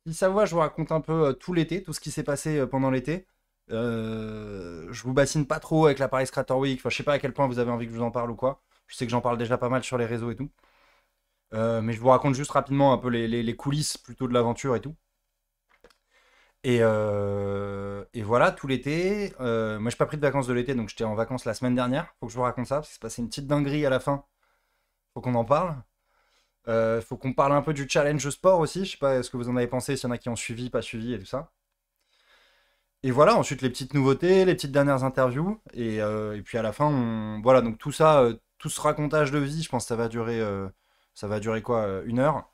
Si ça vous va, je vous raconte un peu tout l'été, tout ce qui s'est passé pendant l'été. Je vous bassine pas trop avec la Paris Creator Week. Enfin, je sais pas à quel point vous avez envie que je vous en parle ou quoi. Je sais que j'en parle déjà pas mal sur les réseaux et tout. Mais je vous raconte juste rapidement un peu les coulisses plutôt de l'aventure et tout. Et voilà, tout l'été. Moi, j'ai pas pris de vacances de l'été, donc j'étais en vacances la semaine dernière. Faut que je vous raconte ça, parce qu'il s'est passé une petite dinguerie à la fin. Faut qu'on en parle. Faut qu'on parle un peu du challenge sport aussi. Je sais pas ce que vous en avez pensé, s'il y en a qui ont suivi, pas suivi et tout ça. Et voilà, ensuite les petites nouveautés, les petites dernières interviews. Et puis à la fin, voilà, donc tout ça, tout ce racontage de vie, je pense que ça va durer quoi, 1 heure.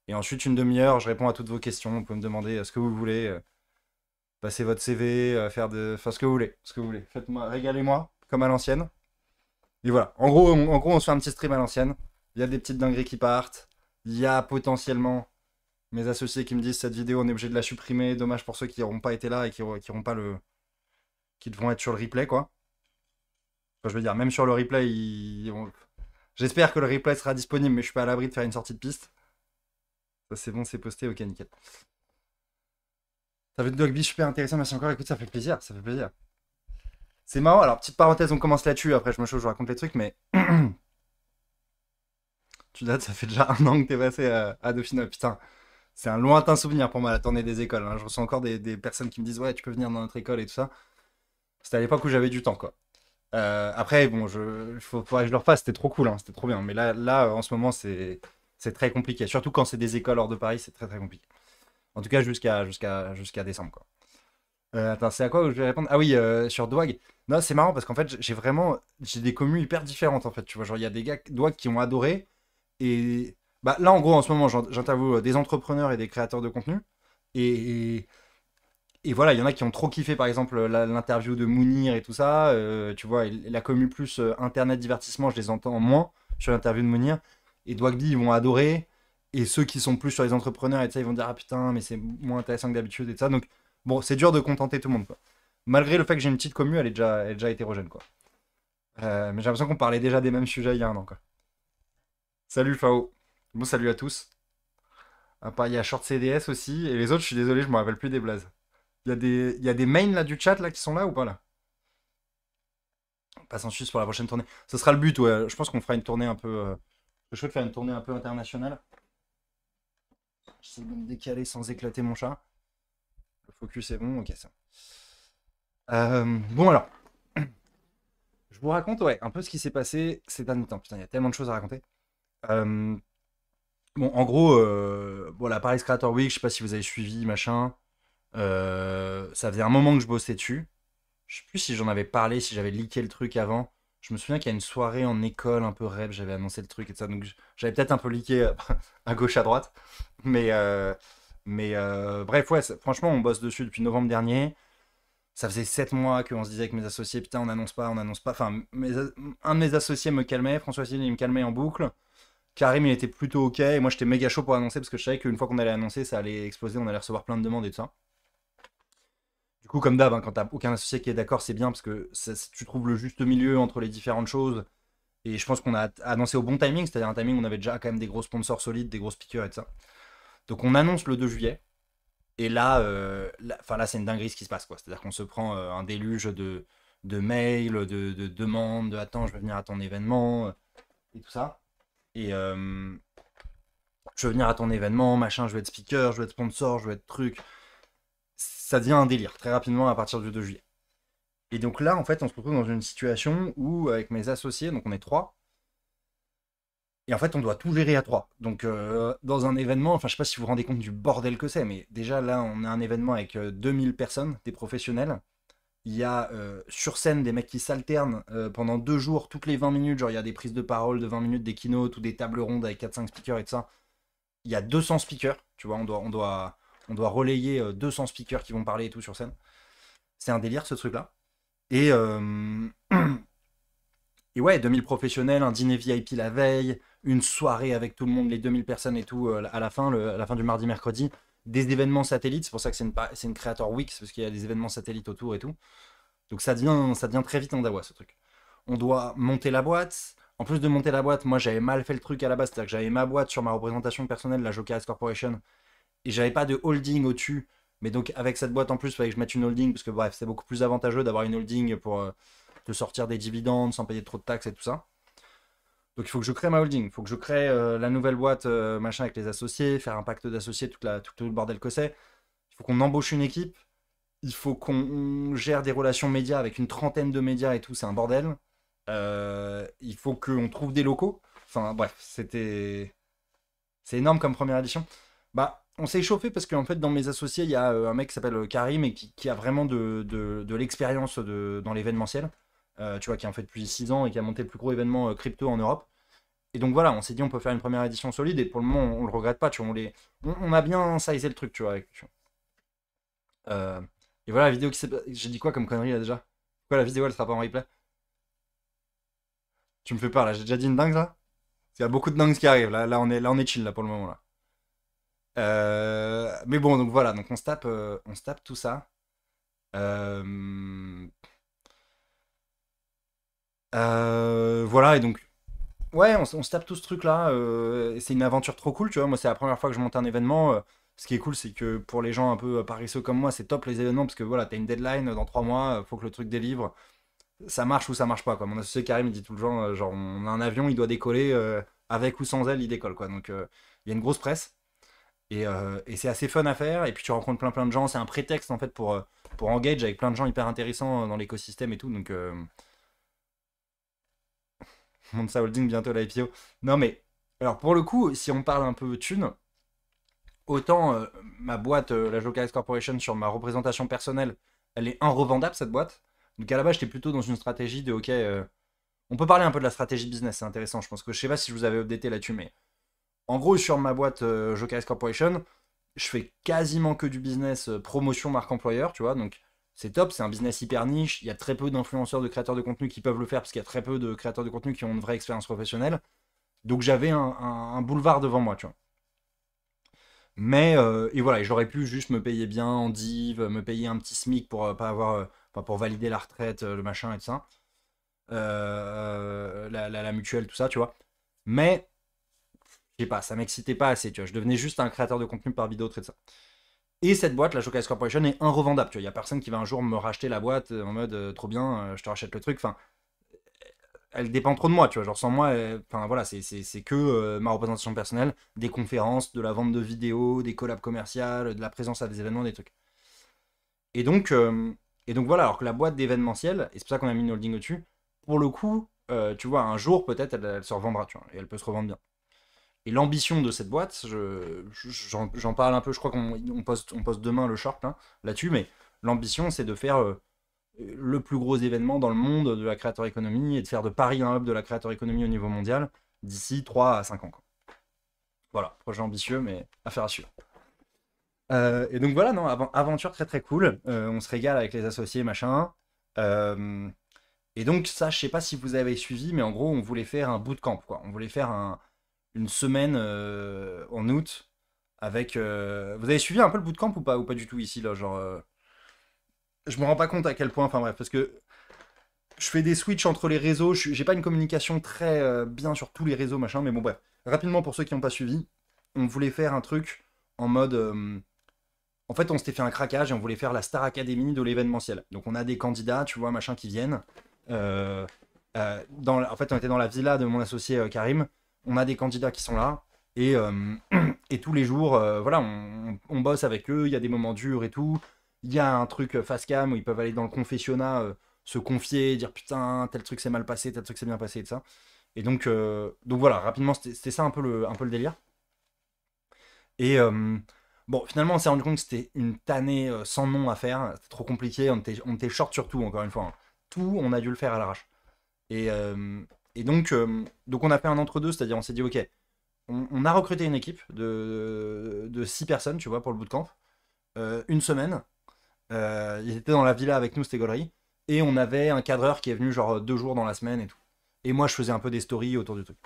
Et ensuite, une demi-heure, je réponds à toutes vos questions. Vous pouvez me demander ce que vous voulez. Passer votre CV, faire de. Enfin, ce que vous voulez. Ce que vous voulez. Faites-moi, régalez-moi, comme à l'ancienne. Et voilà. En gros, on se fait un petit stream à l'ancienne. Il y a des petites dingueries qui partent. Il y a potentiellement mes associés qui me disent cette vidéo, on est obligé de la supprimer. Dommage pour ceux qui n'auront pas été là et qui auront pas le. Qui devront être sur le replay, quoi. Enfin, je veux dire, même sur le replay, j'espère que le replay sera disponible, mais je suis pas à l'abri de faire une sortie de piste. Ça, c'est bon, c'est posté, ok, nickel. Ça fait de Dogby super intéressant, merci encore. Écoute, ça fait plaisir, ça fait plaisir. C'est marrant, alors petite parenthèse, on commence là-dessus, après je me chauffe, je raconte les trucs, mais tu dates, ça fait déjà 1 an que t'es passé à Dauphine. Putain, c'est un lointain souvenir pour moi, la tournée des écoles, hein. Je reçois encore des personnes qui me disent, ouais, tu peux venir dans notre école et tout ça. C'était à l'époque où j'avais du temps, quoi. Après, bon, faudrait que je le refasse, c'était trop cool, hein, c'était trop bien. Mais là, en ce moment, c'est très compliqué. Surtout quand c'est des écoles hors de Paris, c'est très très compliqué. En tout cas, jusqu'à décembre, quoi. Attends, c'est à quoi où je vais répondre? Ah oui, sur Douag. Non, c'est marrant parce qu'en fait, j'ai des communes hyper différentes en fait. Tu vois, genre il y a des gars Douag qui ont adoré et bah là en gros en ce moment j'interviewe des entrepreneurs et des créateurs de contenu et, et voilà, il y en a qui ont trop kiffé par exemple l'interview de Mounir et tout ça. Tu vois, et la commu plus internet divertissement, je les entends moins sur l'interview de Mounir et Douagby ils vont adorer. Et ceux qui sont plus sur les entrepreneurs et ça, ils vont dire ah putain, mais c'est moins intéressant que d'habitude et tout ça. Donc bon, c'est dur de contenter tout le monde, quoi. Malgré le fait que j'ai une petite commu, elle est déjà hétérogène, quoi. Mais j'ai l'impression qu'on parlait déjà des mêmes sujets il y a 1 an, quoi. Salut Fao. Bon, salut à tous. À part, il y a Short CDS aussi. Et les autres, je suis désolé, je me rappelle plus des blazes. Il y a des mains là du chat là qui sont là ou pas là? On passe en Suisse pour la prochaine tournée. Ce sera le but, ouais. Je pense qu'on fera une tournée un peu. Je souhaite faire une tournée un peu internationale. J'essaie de me décaler sans éclater mon chat. Le focus est bon, ok, ça. Bon alors, je vous raconte ouais, un peu ce qui s'est passé ces derniers temps. Putain, il y a tellement de choses à raconter. Euh, bon, en gros, bon, la Paris Creator Week, je sais pas si vous avez suivi, machin. Ça faisait un moment que je bossais dessus. Je sais plus si j'en avais parlé, si j'avais leaké le truc avant. Je me souviens qu'il y a une soirée en école un peu rêve, j'avais annoncé le truc et tout ça. Donc j'avais peut-être un peu leaké à gauche, à droite. Mais, bref, ouais, franchement, on bosse dessus depuis novembre dernier. Ça faisait 7 mois qu'on se disait avec mes associés, putain, on n'annonce pas, on n'annonce pas. Enfin, un de mes associés me calmait, François Céline, il me calmait en boucle. Karim, il était plutôt ok, et moi j'étais méga chaud pour annoncer parce que je savais qu'une fois qu'on allait annoncer, ça allait exploser, on allait recevoir plein de demandes et tout ça. Du coup, comme d'hab, hein, quand t'as aucun associé qui est d'accord, c'est bien parce que tu trouves le juste milieu entre les différentes choses. Et je pense qu'on a annoncé au bon timing, c'est-à-dire un timing où on avait déjà quand même des gros sponsors solides, des gros speakers et tout ça. Donc on annonce le 2 juillet. Et là, là c'est une dinguerie ce qui se passe, quoi. C'est-à-dire qu'on se prend un déluge de mails, de demandes, de attends, je vais venir à ton événement, et tout ça. Et je veux venir à ton événement, machin, je veux être speaker, je veux être sponsor, je veux être truc. Ça devient un délire très rapidement à partir du 2 juillet. Et donc là, en fait, on se retrouve dans une situation où, avec mes associés, donc on est trois, et en fait, on doit tout gérer à trois. Donc, dans un événement, enfin, je sais pas si vous vous rendez compte du bordel que c'est, mais déjà là, on a un événement avec 2000 personnes, des professionnels. Il y a sur scène des mecs qui s'alternent pendant 2 jours, toutes les 20 minutes. Genre, il y a des prises de parole de 20 minutes, des keynotes ou des tables rondes avec 4-5 speakers et tout ça. Il y a 200 speakers, tu vois, on doit relayer 200 speakers qui vont parler et tout sur scène. C'est un délire ce truc-là. Et, et ouais, 2000 professionnels, un dîner VIP la veille, une soirée avec tout le monde, les 2000 personnes et tout à la fin, à la fin du mardi-mercredi. Des événements satellites, c'est pour ça que c'est une Creator Week, parce qu'il y a des événements satellites autour et tout. Donc ça devient très vite un dawa ce truc. On doit monter la boîte. En plus de monter la boîte, moi j'avais mal fait le truc à la base, c'est-à-dire que j'avais ma boîte sur ma représentation personnelle, la Jokeris Corporation, et j'avais pas de holding au-dessus. Mais donc, avec cette boîte en plus, il fallait que je mette une holding, parce que bref, c'est beaucoup plus avantageux d'avoir une holding pour te sortir des dividendes sans payer trop de taxes et tout ça. Donc, il faut que je crée ma holding, il faut que je crée la nouvelle boîte, machin, avec les associés, faire un pacte d'associés, tout le bordel que c'est. Il faut qu'on embauche une équipe, il faut qu'on gère des relations médias avec une trentaine de médias et tout, c'est un bordel. Il faut qu'on trouve des locaux. Enfin, bref, c'est énorme comme première édition. Bah, on s'est échauffé parce qu'en fait, dans mes associés, il y a un mec qui s'appelle Karim et qui a vraiment de l'expérience dans l'événementiel. Tu vois, qui en fait depuis 6 ans et qui a monté le plus gros événement crypto en Europe. Et donc voilà, on s'est dit on peut faire une première édition solide et pour le moment on le regrette pas, tu vois, on a bien sizé le truc, tu vois. Euh, et voilà, la vidéo qui s'est... J'ai dit quoi comme connerie là déjà? Quoi, la vidéo elle sera pas en replay? Tu me fais peur là, j'ai déjà dit une dingue là? Il y a beaucoup de dingues qui arrivent, là on est chill là pour le moment là. Mais bon, donc voilà, donc on se tape tout ça. Euh, voilà, et donc, ouais, on se tape tout ce truc-là. C'est une aventure trop cool, tu vois. Moi, c'est la première fois que je monte un événement. Ce qui est cool, c'est que pour les gens un peu paresseux comme moi, c'est top les événements parce que voilà, t'as une deadline dans 3 mois, faut que le truc délivre. Ça marche ou ça marche pas, quoi. Mon associé Karim, il dit tout le temps, genre, on a un avion, il doit décoller, avec ou sans elle, il décolle, quoi. Donc, il y a une grosse presse. Et c'est assez fun à faire. Et puis tu rencontres plein de gens. C'est un prétexte en fait pour engage avec plein de gens hyper intéressants dans l'écosystème et tout. Donc Monza Holding bientôt la IPO. Non mais alors pour le coup, si on parle un peu thune, autant ma boîte, la Jokeris Corporation, sur ma représentation personnelle, elle est irrevendable cette boîte. Donc à la base, j'étais plutôt dans une stratégie de ok, on peut parler un peu de la stratégie business, c'est intéressant. Je pense que je sais pas si je vous avais updaté là-dessus, mais en gros sur ma boîte Jokeris Corporation, je fais quasiment que du business promotion marque employeur, tu vois, donc c'est top, c'est un business hyper niche, il y a très peu d'influenceurs, de créateurs de contenu qui peuvent le faire parce qu'il y a très peu de créateurs de contenu qui ont une vraie expérience professionnelle. Donc j'avais un boulevard devant moi, tu vois. Mais, et voilà, j'aurais pu juste me payer bien en div, me payer un petit SMIC pour pas avoir, enfin, pour valider la retraite, le machin et tout ça. La mutuelle, tout ça, tu vois. Mais, je sais pas, ça m'excitait pas assez, tu vois. Je devenais juste un créateur de contenu par vidéo, très de ça. Et cette boîte, la Showcase Corporation, est irrevendable. Tu vois, il y a personne qui va un jour me racheter la boîte en mode trop bien, je te rachète le truc. Enfin, elle dépend trop de moi, tu vois. Genre sans moi, enfin voilà, c'est que ma représentation personnelle, des conférences, de la vente de vidéos, des collabs commerciales, de la présence à des événements, des trucs. Et donc, euh, et donc voilà, alors que la boîte d'événementiel, et c'est pour ça qu'on a mis une holding au-dessus, pour le coup, tu vois, un jour peut-être elle se revendra, tu vois, et elle peut se revendre bien. Et l'ambition de cette boîte, j'en parle un peu, je crois on poste demain le short hein, là-dessus, mais l'ambition c'est de faire le plus gros événement dans le monde de la creator economy et de faire de Paris un hub de la creator economy au niveau mondial d'ici 3 à 5 ans. Quoi. Voilà, projet ambitieux, mais affaire à suivre. Et donc voilà, non, aventure très très cool. On se régale avec les associés, machin. Euh, et donc ça, je sais pas si vous avez suivi, mais en gros, on voulait faire un bootcamp, quoi. On voulait faire une semaine en août avec. Vous avez suivi un peu le bootcamp ou pas du tout ici là, genre. Je me rends pas compte à quel point, enfin bref, parce que je fais des switches entre les réseaux, j'ai pas une communication très bien sur tous les réseaux, machin, mais bon bref. Rapidement pour ceux qui n'ont pas suivi, on voulait faire un truc en mode. En fait, on s'était fait un craquage et on voulait faire la Star Academy de l'événementiel. Donc on a des candidats, tu vois, machin, qui viennent. Euh, en fait, on était dans la villa de mon associé Karim. On a des candidats qui sont là. Et, et tous les jours, voilà, on bosse avec eux. Il y a des moments durs et tout. Il y a un truc face cam où ils peuvent aller dans le confessionnat, se confier, dire putain, tel truc s'est mal passé, tel truc s'est bien passé et tout ça. Et donc voilà, rapidement, c'était ça un peu le délire. Et bon, finalement, on s'est rendu compte que c'était une tannée sans nom à faire. C'était trop compliqué. On était short sur tout, encore une fois. Hein. Tout, on a dû le faire à l'arrache. Et, euh, donc, on a fait un entre-deux, c'est-à-dire on s'est dit, ok, on a recruté une équipe de 6 personnes, tu vois, pour le bootcamp. Une semaine. Ils étaient dans la villa avec nous, c'était gaulerie. Et on avait un cadreur qui est venu genre 2 jours dans la semaine et tout. Et moi, je faisais un peu des stories autour du truc.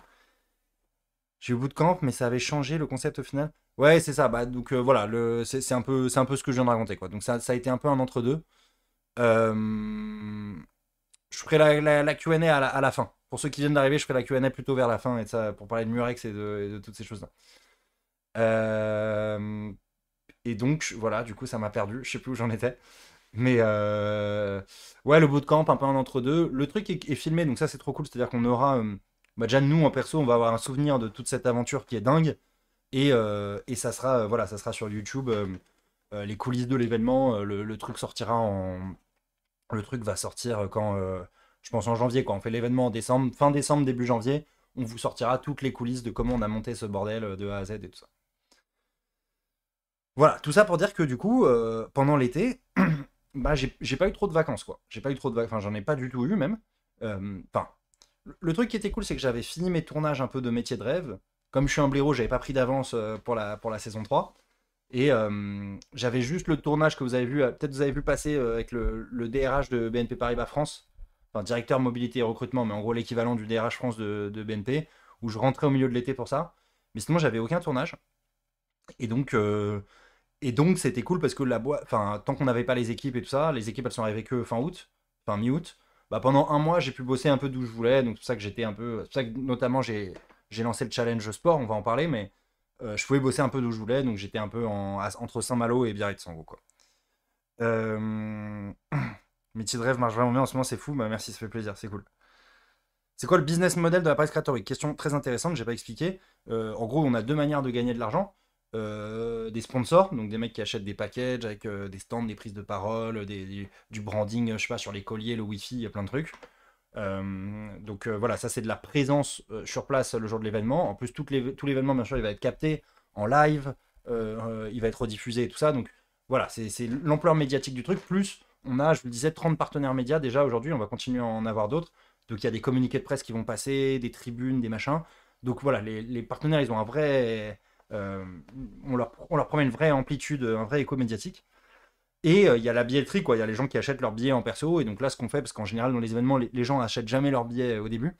J'ai eu bootcamp, mais ça avait changé le concept au final. Ouais, c'est ça. Bah, donc voilà, c'est un peu ce que je viens de raconter, quoi. Donc ça a été un peu un entre-deux. Euh, je ferai la Q&A à la fin. Pour ceux qui viennent d'arriver, je ferai la Q&A plutôt vers la fin et de ça, pour parler de Murex et de toutes ces choses-là. Euh, Et donc, voilà, du coup, ça m'a perdu. Je sais plus où j'en étais. Mais ouais, le bootcamp, un peu un entre-deux. Le truc est filmé, donc ça, c'est trop cool. C'est-à-dire qu'on aura. Bah, déjà, nous, en perso, on va avoir un souvenir de toute cette aventure qui est dingue. Et ça sera, voilà, ça sera sur YouTube. Les coulisses de l'événement, le truc sortira en. Le truc va sortir quand. Je pense en janvier, quoi. On fait l'événement en décembre, fin décembre, début janvier. On vous sortira toutes les coulisses de comment on a monté ce bordel de A à Z et tout ça. Voilà, tout ça pour dire que du coup, pendant l'été, bah, j'ai pas eu trop de vacances, quoi. J'ai pas eu trop de vacances, enfin, j'en ai pas du tout eu même. Enfin, le truc qui était cool, c'est que j'avais fini mes tournages un peu de métier de rêve. Comme je suis un blaireau, j'avais pas pris d'avance pour la saison 3. Et j'avais juste le tournage que vous avez vu, peut-être vous avez vu passer avec le DRH de BNP Paribas France, enfin directeur mobilité et recrutement, mais en gros l'équivalent du DRH France de BNP, où je rentrais au milieu de l'été pour ça. Mais sinon, j'avais aucun tournage. Et donc, c'était cool parce que la boîte, enfin, tant qu'on n'avait pas les équipes et tout ça, les équipes elles sont arrivées que fin août, fin mi-août. Bah, pendant un mois, j'ai pu bosser un peu d'où je voulais. Donc, c'est pour ça que j'étais un peu. C'est pour ça que notamment j'ai lancé le challenge sport, on va en parler, mais je pouvais bosser un peu d'où je voulais. Donc, j'étais un peu entre Saint-Malo et Biarritz, en gros, quoi. Euh... Métier de rêve marche vraiment bien en ce moment, c'est fou. Bah, merci, ça fait plaisir, c'est cool. C'est quoi le business model de la Price Creator Week? Question très intéressante, j'ai pas expliqué. En gros, on a deux manières de gagner de l'argent. Des sponsors, donc des mecs qui achètent des packages avec des stands, des prises de parole, du branding, je sais pas, sur les colliers, le wifi, il y a plein de trucs. Donc voilà, ça c'est de la présence sur place le jour de l'événement. En plus, tout l'événement, bien sûr, il va être capté en live, il va être rediffusé et tout ça. Donc voilà, c'est l'ampleur médiatique du truc. Plus, on a, je vous le disais, 30 partenaires médias déjà aujourd'hui, on va continuer à en avoir d'autres. Donc il y a des communiqués de presse qui vont passer, des tribunes, des machins. Donc voilà, les partenaires, ils ont un vrai. euh, on leur promet une vraie amplitude, un vrai écho médiatique. Et il y a la billetterie, quoi. Il y a les gens qui achètent leurs billets en perso. Et donc là, ce qu'on fait, parce qu'en général, dans les événements, les gens n'achètent jamais leurs billets au début.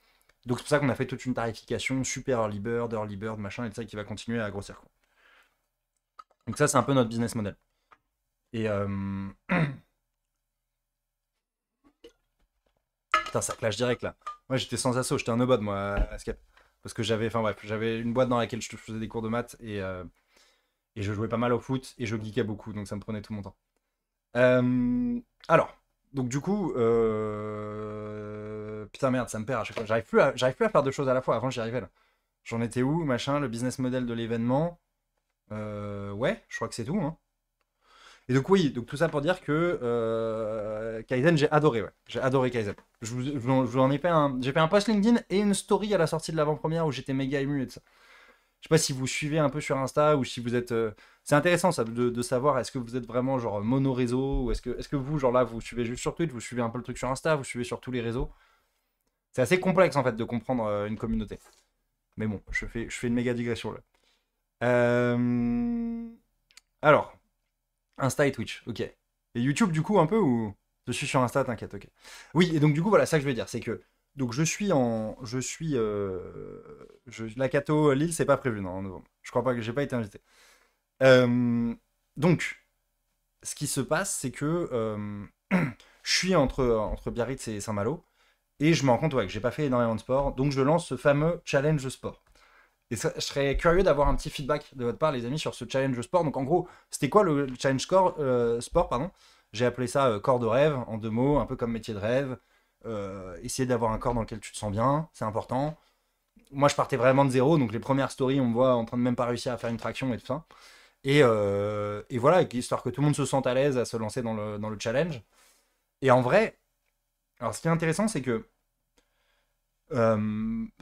Donc c'est pour ça qu'on a fait toute une tarification, super early bird, machin, et tout ça, qui va continuer à grossir, quoi. Donc ça, c'est un peu notre business model. Et putain, ça clash direct là. Moi, j'étais sans assaut, j'étais un no-bod, moi, à Escape. Parce que j'avais, enfin bref, j'avais une boîte dans laquelle je faisais des cours de maths et je jouais pas mal au foot et je geekais beaucoup, donc ça me prenait tout mon temps. Alors, donc du coup, putain merde, ça me perd à chaque fois. J'arrive plus à faire deux choses à la fois. Avant, j'y arrivais là. J'en étais où, machin, le business model de l'événement. Ouais, je crois que c'est tout, hein. Et donc oui, donc tout ça pour dire que Kaizen, j'ai adoré, ouais. J'ai adoré Kaizen. Je vous en ai fait j'ai fait un post LinkedIn et une story à la sortie de l'avant-première où j'étais méga ému et tout ça. Je sais pas si vous suivez un peu sur Insta ou si vous êtes. C'est intéressant ça de savoir est-ce que vous êtes vraiment genre mono réseau ou est-ce que vous genre là vous suivez juste sur Twitch, vous suivez un peu le truc sur Insta, vous suivez sur tous les réseaux. C'est assez complexe en fait de comprendre une communauté. Mais bon, je fais une méga digression là. Euh, Alors, Insta et Twitch, ok. Et YouTube du coup un peu ou je suis sur Insta, t'inquiète, ok. Oui, et donc du coup voilà ça que je veux dire, c'est que donc la Cato Lille c'est pas prévu non en novembre. Je crois pas que j'ai pas été invité. Euh, donc ce qui se passe c'est que je suis entre Biarritz et Saint-Malo et je me rends compte ouais, que j'ai pas fait énormément de sport, donc je lance ce fameux challenge sport. Et ça, je serais curieux d'avoir un petit feedback de votre part, les amis, sur ce challenge sport. Donc, en gros, c'était quoi le challenge sport, pardon. J'ai appelé ça corps de rêve, en deux mots, un peu comme métier de rêve. Essayer d'avoir un corps dans lequel tu te sens bien, c'est important. Moi, je partais vraiment de zéro, donc les premières stories, on me voit en train de même pas réussir à faire une traction et tout ça. Et voilà, histoire que tout le monde se sente à l'aise à se lancer dans le challenge. Et en vrai, alors ce qui est intéressant, c'est que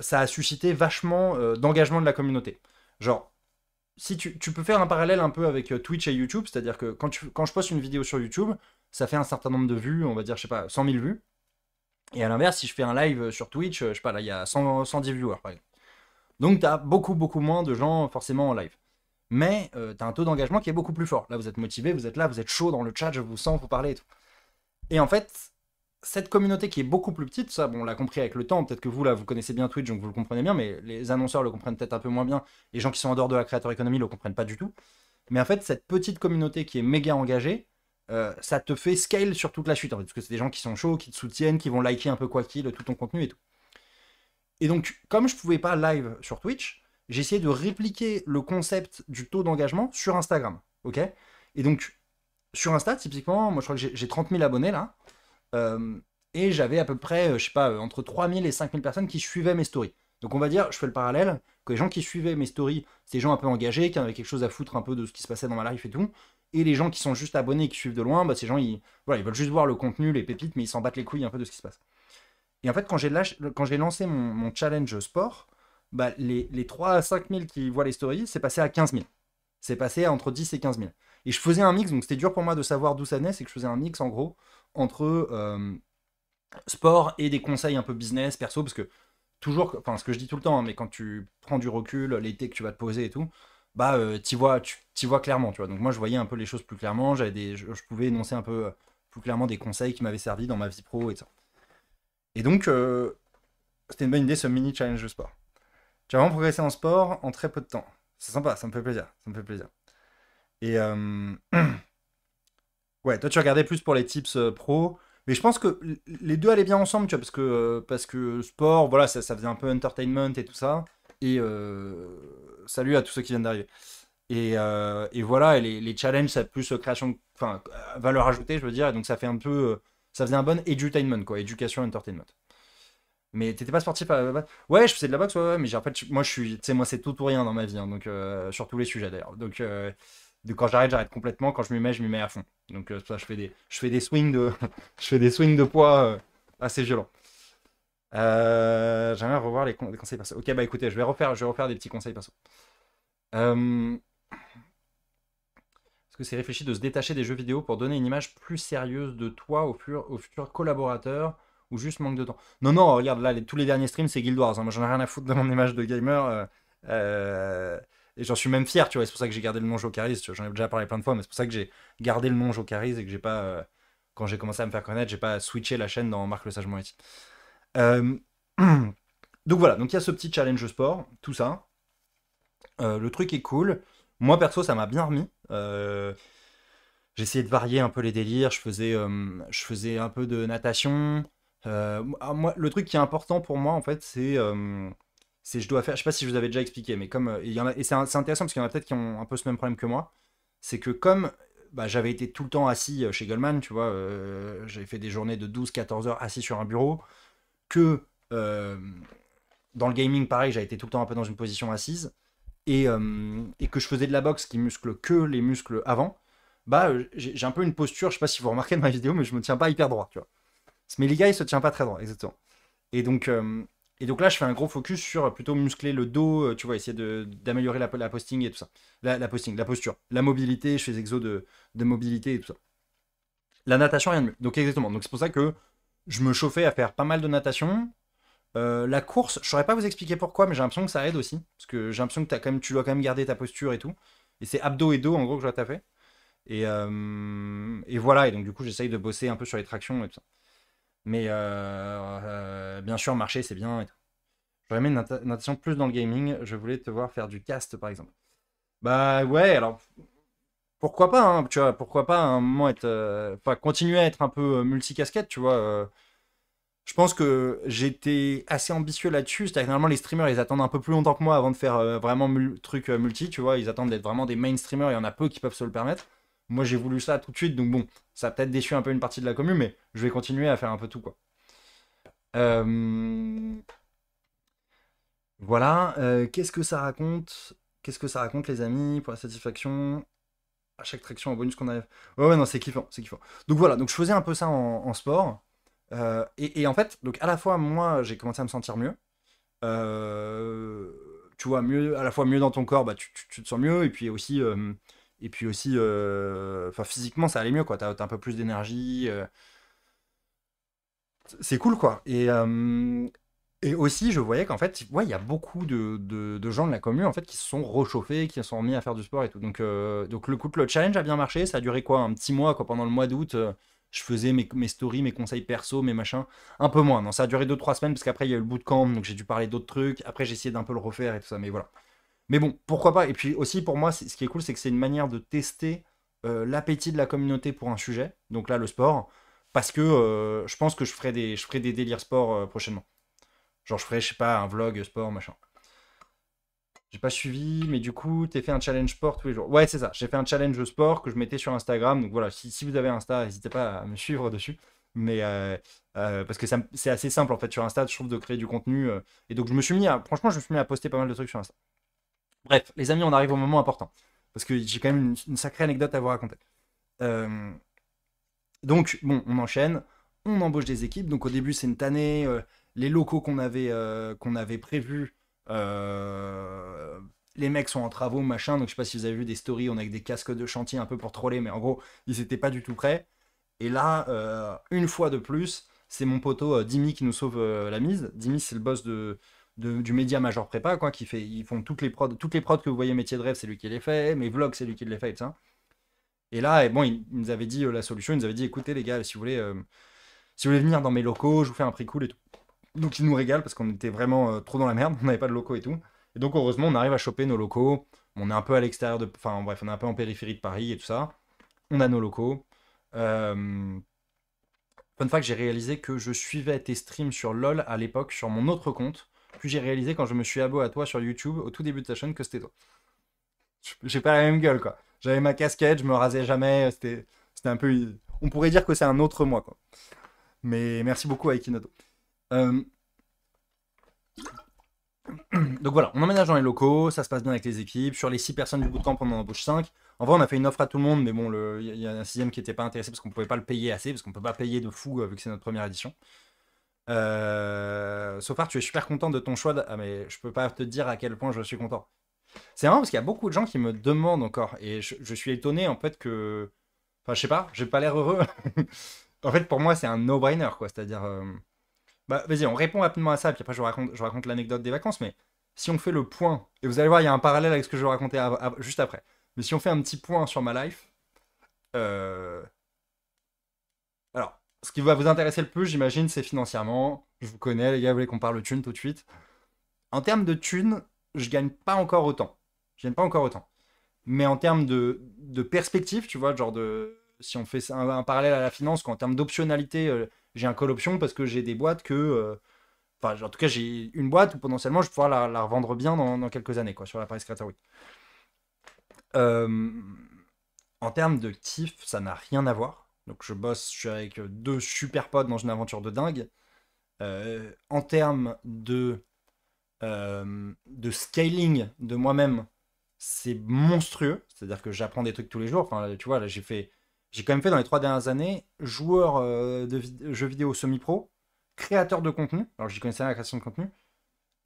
ça a suscité vachement d'engagement de la communauté. Genre, si tu peux faire un parallèle un peu avec Twitch et YouTube, c'est-à-dire que quand je poste une vidéo sur YouTube, ça fait un certain nombre de vues, on va dire, je sais pas, 100 000 vues. Et à l'inverse, si je fais un live sur Twitch, je sais pas, là, il y a 110 viewers, par exemple. Donc, tu as beaucoup, beaucoup moins de gens forcément en live. Mais tu as un taux d'engagement qui est beaucoup plus fort. Là, vous êtes motivé, vous êtes là, vous êtes chaud dans le chat, je vous sens, vous parlez et tout. Et en fait, cette communauté qui est beaucoup plus petite, ça, bon, on l'a compris avec le temps, peut-être que vous, là, vous connaissez bien Twitch, donc vous le comprenez bien, mais les annonceurs le comprennent peut-être un peu moins bien, les gens qui sont en dehors de la creator economy le comprennent pas du tout. Mais en fait, cette petite communauté qui est méga engagée, ça te fait scale sur toute la suite, en fait, parce que c'est des gens qui sont chauds, qui te soutiennent, qui vont liker un peu quoi qu'il, tout ton contenu et tout. Et donc, comme je pouvais pas live sur Twitch, j'ai essayé de répliquer le concept du taux d'engagement sur Instagram. ok? Et donc, sur Insta, typiquement, moi je crois que j'ai 30 000 abonnés là. Euh, et j'avais à peu près, je sais pas, entre 3 000 et 5 000 personnes qui suivaient mes stories. Donc on va dire, je fais le parallèle, que les gens qui suivaient mes stories, c'est des gens un peu engagés, qui avaient quelque chose à foutre un peu de ce qui se passait dans ma life et tout. Et les gens qui sont juste abonnés et qui suivent de loin, bah, ces gens, voilà, ils veulent juste voir le contenu, les pépites, mais ils s'en battent les couilles un peu de ce qui se passe. Et en fait, quand j'ai lancé mon challenge sport, bah, les 3 à 5 000 qui voient les stories, c'est passé à 15 000. C'est passé à entre 10 et 15 000. Et je faisais un mix, donc c'était dur pour moi de savoir d'où ça venait, c'est que je faisais un mix en gros entre sport et des conseils un peu business, perso, parce que toujours, enfin ce que je dis tout le temps, hein, mais quand tu prends du recul, l'été que tu vas te poser et tout, bah t'y vois clairement, tu vois. Donc moi je voyais un peu les choses plus clairement, je pouvais énoncer un peu plus clairement des conseils qui m'avaient servi dans ma vie pro et tout ça. Et donc c'était une bonne idée ce mini challenge de sport. Tu as vraiment progressé en sport en très peu de temps. C'est sympa, ça me fait plaisir, ça me fait plaisir. Et ouais, toi tu regardais plus pour les tips pro, mais je pense que les deux allaient bien ensemble, tu vois, parce que sport, voilà, ça faisait un peu entertainment et tout ça. Et salut à tous ceux qui viennent d'arriver. Et voilà, et les challenges, ça plus création, enfin, valeur ajoutée, je veux dire, et donc ça fait un peu, ça faisait un bon edutainment, quoi, éducation, entertainment. Mais t'étais pas sportif à la base? Ouais, je faisais de la boxe, ouais, ouais, mais en fait, moi, je suis, tu sais, moi, c'est tout ou rien dans ma vie, hein, donc sur tous les sujets d'ailleurs. Donc quand j'arrête complètement. Quand je m'y mets à fond. Donc c'est pour ça, je fais des swings de, je fais des swings de poids assez violents. J'aimerais revoir les conseils perso. Ok, bah écoutez, je vais refaire des petits conseils perso. Est-ce que c'est réfléchi de se détacher des jeux vidéo pour donner une image plus sérieuse de toi aux futurs collaborateurs ou juste manque de temps? Non, non, regarde, là, tous les derniers streams, c'est Guild Wars, hein. Moi, j'en ai rien à foutre de mon image de gamer. Et j'en suis même fier, tu vois. C'est pour ça que j'ai gardé le nom Jocaris. J'en ai déjà parlé plein de fois, mais c'est pour ça que j'ai gardé le nom Jocaris et que j'ai pas, quand j'ai commencé à me faire connaître, j'ai pas switché la chaîne dans Marc le Sage Moretti. Euh, donc voilà, donc il y a ce petit challenge sport, tout ça. Le truc est cool. Moi, perso, ça m'a bien remis. J'ai essayé de varier un peu les délires. Je faisais un peu de natation. Moi, le truc qui est important pour moi, en fait, je dois faire. Je sais pas si je vous avais déjà expliqué, mais comme il y en a, et c'est intéressant parce qu'il y en a peut-être qui ont un peu ce même problème que moi. C'est que comme bah, j'avais été tout le temps assis chez Goldman, tu vois, j'avais fait des journées de 12-14 heures assis sur un bureau, que dans le gaming, pareil, j'avais été tout le temps un peu dans une position assise et que je faisais de la boxe qui muscle que les muscles avant, bah j'ai un peu une posture, je sais pas si vous remarquez dans ma vidéo, mais je me tiens pas hyper droit, tu vois. Mais les gars, il se tient pas très droit, exactement. Et donc, euh, et donc là, je fais un gros focus sur plutôt muscler le dos, tu vois, essayer d'améliorer la posting et tout ça. La posture, la mobilité, je fais des exos de mobilité et tout ça. La natation, rien de mieux. Donc exactement. Donc c'est pour ça que je me chauffais à faire pas mal de natation. La course, je saurais pas vous expliquer pourquoi, mais j'ai l'impression que ça aide aussi. Parce que j'ai l'impression que tu dois quand même garder ta posture et tout. Et c'est abdos et dos en gros que je dois taper. Et voilà, et donc du coup j'essaye de bosser un peu sur les tractions et tout ça. Mais bien sûr, marcher c'est bien et tout. J'aurais aimé une natation plus dans le gaming. Je voulais te voir faire du cast par exemple. Bah ouais, alors pourquoi pas, hein, tu vois, pourquoi pas à un moment être. Enfin, continuer à être un peu multicasquette, tu vois. Je pense que j'étais assez ambitieux là-dessus. C'est-à-dire que normalement, les streamers, ils attendent un peu plus longtemps que moi avant de faire vraiment truc multi, tu vois. Ils attendent d'être vraiment des main streamers. Il y en a peu qui peuvent se le permettre. Moi, j'ai voulu ça tout de suite. Donc bon, ça a peut-être déçu un peu une partie de la commune, mais je vais continuer à faire un peu tout, quoi. Euh, Voilà. Qu'est-ce que ça raconte? Qu'est-ce que ça raconte, les amis, pour la satisfaction? À chaque traction, en bonus qu'on a. Ouais, ouais, non, c'est kiffant, c'est kiffant. Donc voilà, donc je faisais un peu ça en sport. Et en fait, donc à la fois, moi, j'ai commencé à me sentir mieux. Euh, Tu vois, mieux, à la fois mieux dans ton corps, bah, tu te sens mieux. Et puis aussi enfin, physiquement, ça allait mieux, quoi. T'as un peu plus d'énergie. C'est cool, quoi. Et aussi, je voyais qu'en fait, ouais, il y a beaucoup de gens de la commune en fait, qui se sont réchauffés, qui se sont remis à faire du sport et tout. Donc le challenge a bien marché. Ça a duré quoi? Un petit mois, quoi. Pendant le mois d'août, je faisais mes stories, mes conseils perso, mes machins. Un peu moins. Non, ça a duré 2 3 semaines parce qu'après, il y a eu le bootcamp. Donc j'ai dû parler d'autres trucs. Après, j'ai essayé d'un peu le refaire et tout ça. Mais voilà. Mais bon, pourquoi pas? Et puis aussi, pour moi, ce qui est cool, c'est que c'est une manière de tester l'appétit de la communauté pour un sujet. Donc là, le sport. Parce que je pense que je ferai des délires sport prochainement. Genre, je ferais, je sais pas, un vlog sport, machin. J'ai pas suivi, mais du coup, t'as fait un challenge sport tous les jours. Ouais, c'est ça. J'ai fait un challenge sport que je mettais sur Instagram. Donc voilà, si vous avez Insta, n'hésitez pas à me suivre dessus. Mais parce que c'est assez simple en fait sur Insta, je trouve, de créer du contenu. Et donc je me suis mis à, franchement, je me suis mis à poster pas mal de trucs sur Insta. Bref, les amis, on arrive au moment important. Parce que j'ai quand même une sacrée anecdote à vous raconter. Euh, donc, bon, on enchaîne. On embauche des équipes. Donc au début, c'est une tannée. Les locaux qu'on avait prévus. euh, les mecs sont en travaux, machin. Donc je sais pas si vous avez vu des stories, on a avec des casques de chantier un peu pour troller, mais en gros, ils étaient pas du tout prêts. Et là, une fois de plus, c'est mon poteau Dimi qui nous sauve la mise. Dimi, c'est le boss du média Major Prépa, quoi, ils font toutes les prods que vous voyez métier de rêve, c'est lui qui les fait, mes vlogs, c'est lui qui les fait, et tout ça. Et là, bon, il nous avait dit la solution, il nous avait dit, écoutez les gars, si vous voulez venir dans mes locaux, je vous fais un prix cool et tout. Donc il nous régale parce qu'on était vraiment trop dans la merde, on n'avait pas de locaux et tout. Et donc heureusement, on arrive à choper nos locaux. On est un peu à l'extérieur de, enfin bref, on est un peu en périphérie de Paris et tout ça. On a nos locaux. Euh, Fun fact, j'ai réalisé que je suivais tes streams sur LoL à l'époque sur mon autre compte. Puis j'ai réalisé quand je me suis abonné à toi sur YouTube au tout début de ta chaîne que c'était toi. J'ai pas la même gueule quoi. J'avais ma casquette, je me rasais jamais. C'était un peu. On pourrait dire que c'est un autre moi quoi. Mais merci beaucoup à Ikinodo. Euh, donc voilà, on emménage dans les locaux, ça se passe bien avec les équipes. Sur les 6 personnes du bootcamp, on en embauche 5. En vrai, on a fait une offre à tout le monde, mais bon, il y a un sixième qui n'était pas intéressé parce qu'on pouvait pas le payer assez, parce qu'on peut pas payer de fou vu que c'est notre première édition. Sofar, tu es super content de ton choix. Ah, mais je peux pas te dire à quel point je suis content. C'est marrant parce qu'il y a beaucoup de gens qui me demandent encore, et je suis étonné en fait que. Enfin, je sais pas, j'ai pas l'air heureux. En fait, pour moi, c'est un no-brainer, quoi. C'est-à-dire. Bah, vas-y, on répond rapidement à ça, puis après, je raconte l'anecdote des vacances, mais si on fait le point, et vous allez voir, il y a un parallèle avec ce que je vais raconter juste après. Mais si on fait un petit point sur ma life, euh, alors, ce qui va vous intéresser le plus, j'imagine, c'est financièrement. Je vous connais, les gars, vous voulez qu'on parle thune tout de suite. En termes de thune, je gagne pas encore autant. Je gagne pas encore autant. Mais en termes de perspective, tu vois, genre de. Si on fait un parallèle à la finance, qu'en termes d'optionnalité, j'ai un call option parce que j'ai des boîtes que. Enfin, en tout cas, j'ai une boîte où potentiellement je vais pouvoir la revendre bien dans quelques années, quoi, sur la Paris Creator Week. Euh, En termes de kiff, ça n'a rien à voir. Donc, je suis avec deux super potes dans une aventure de dingue. En termes de scaling de moi-même, c'est monstrueux. C'est-à-dire que j'apprends des trucs tous les jours. Enfin, tu vois, là, j'ai quand même fait dans les 3 dernières années joueur de jeux vidéo semi-pro, créateur de contenu. Alors, j'y connaissais rien à la création de contenu.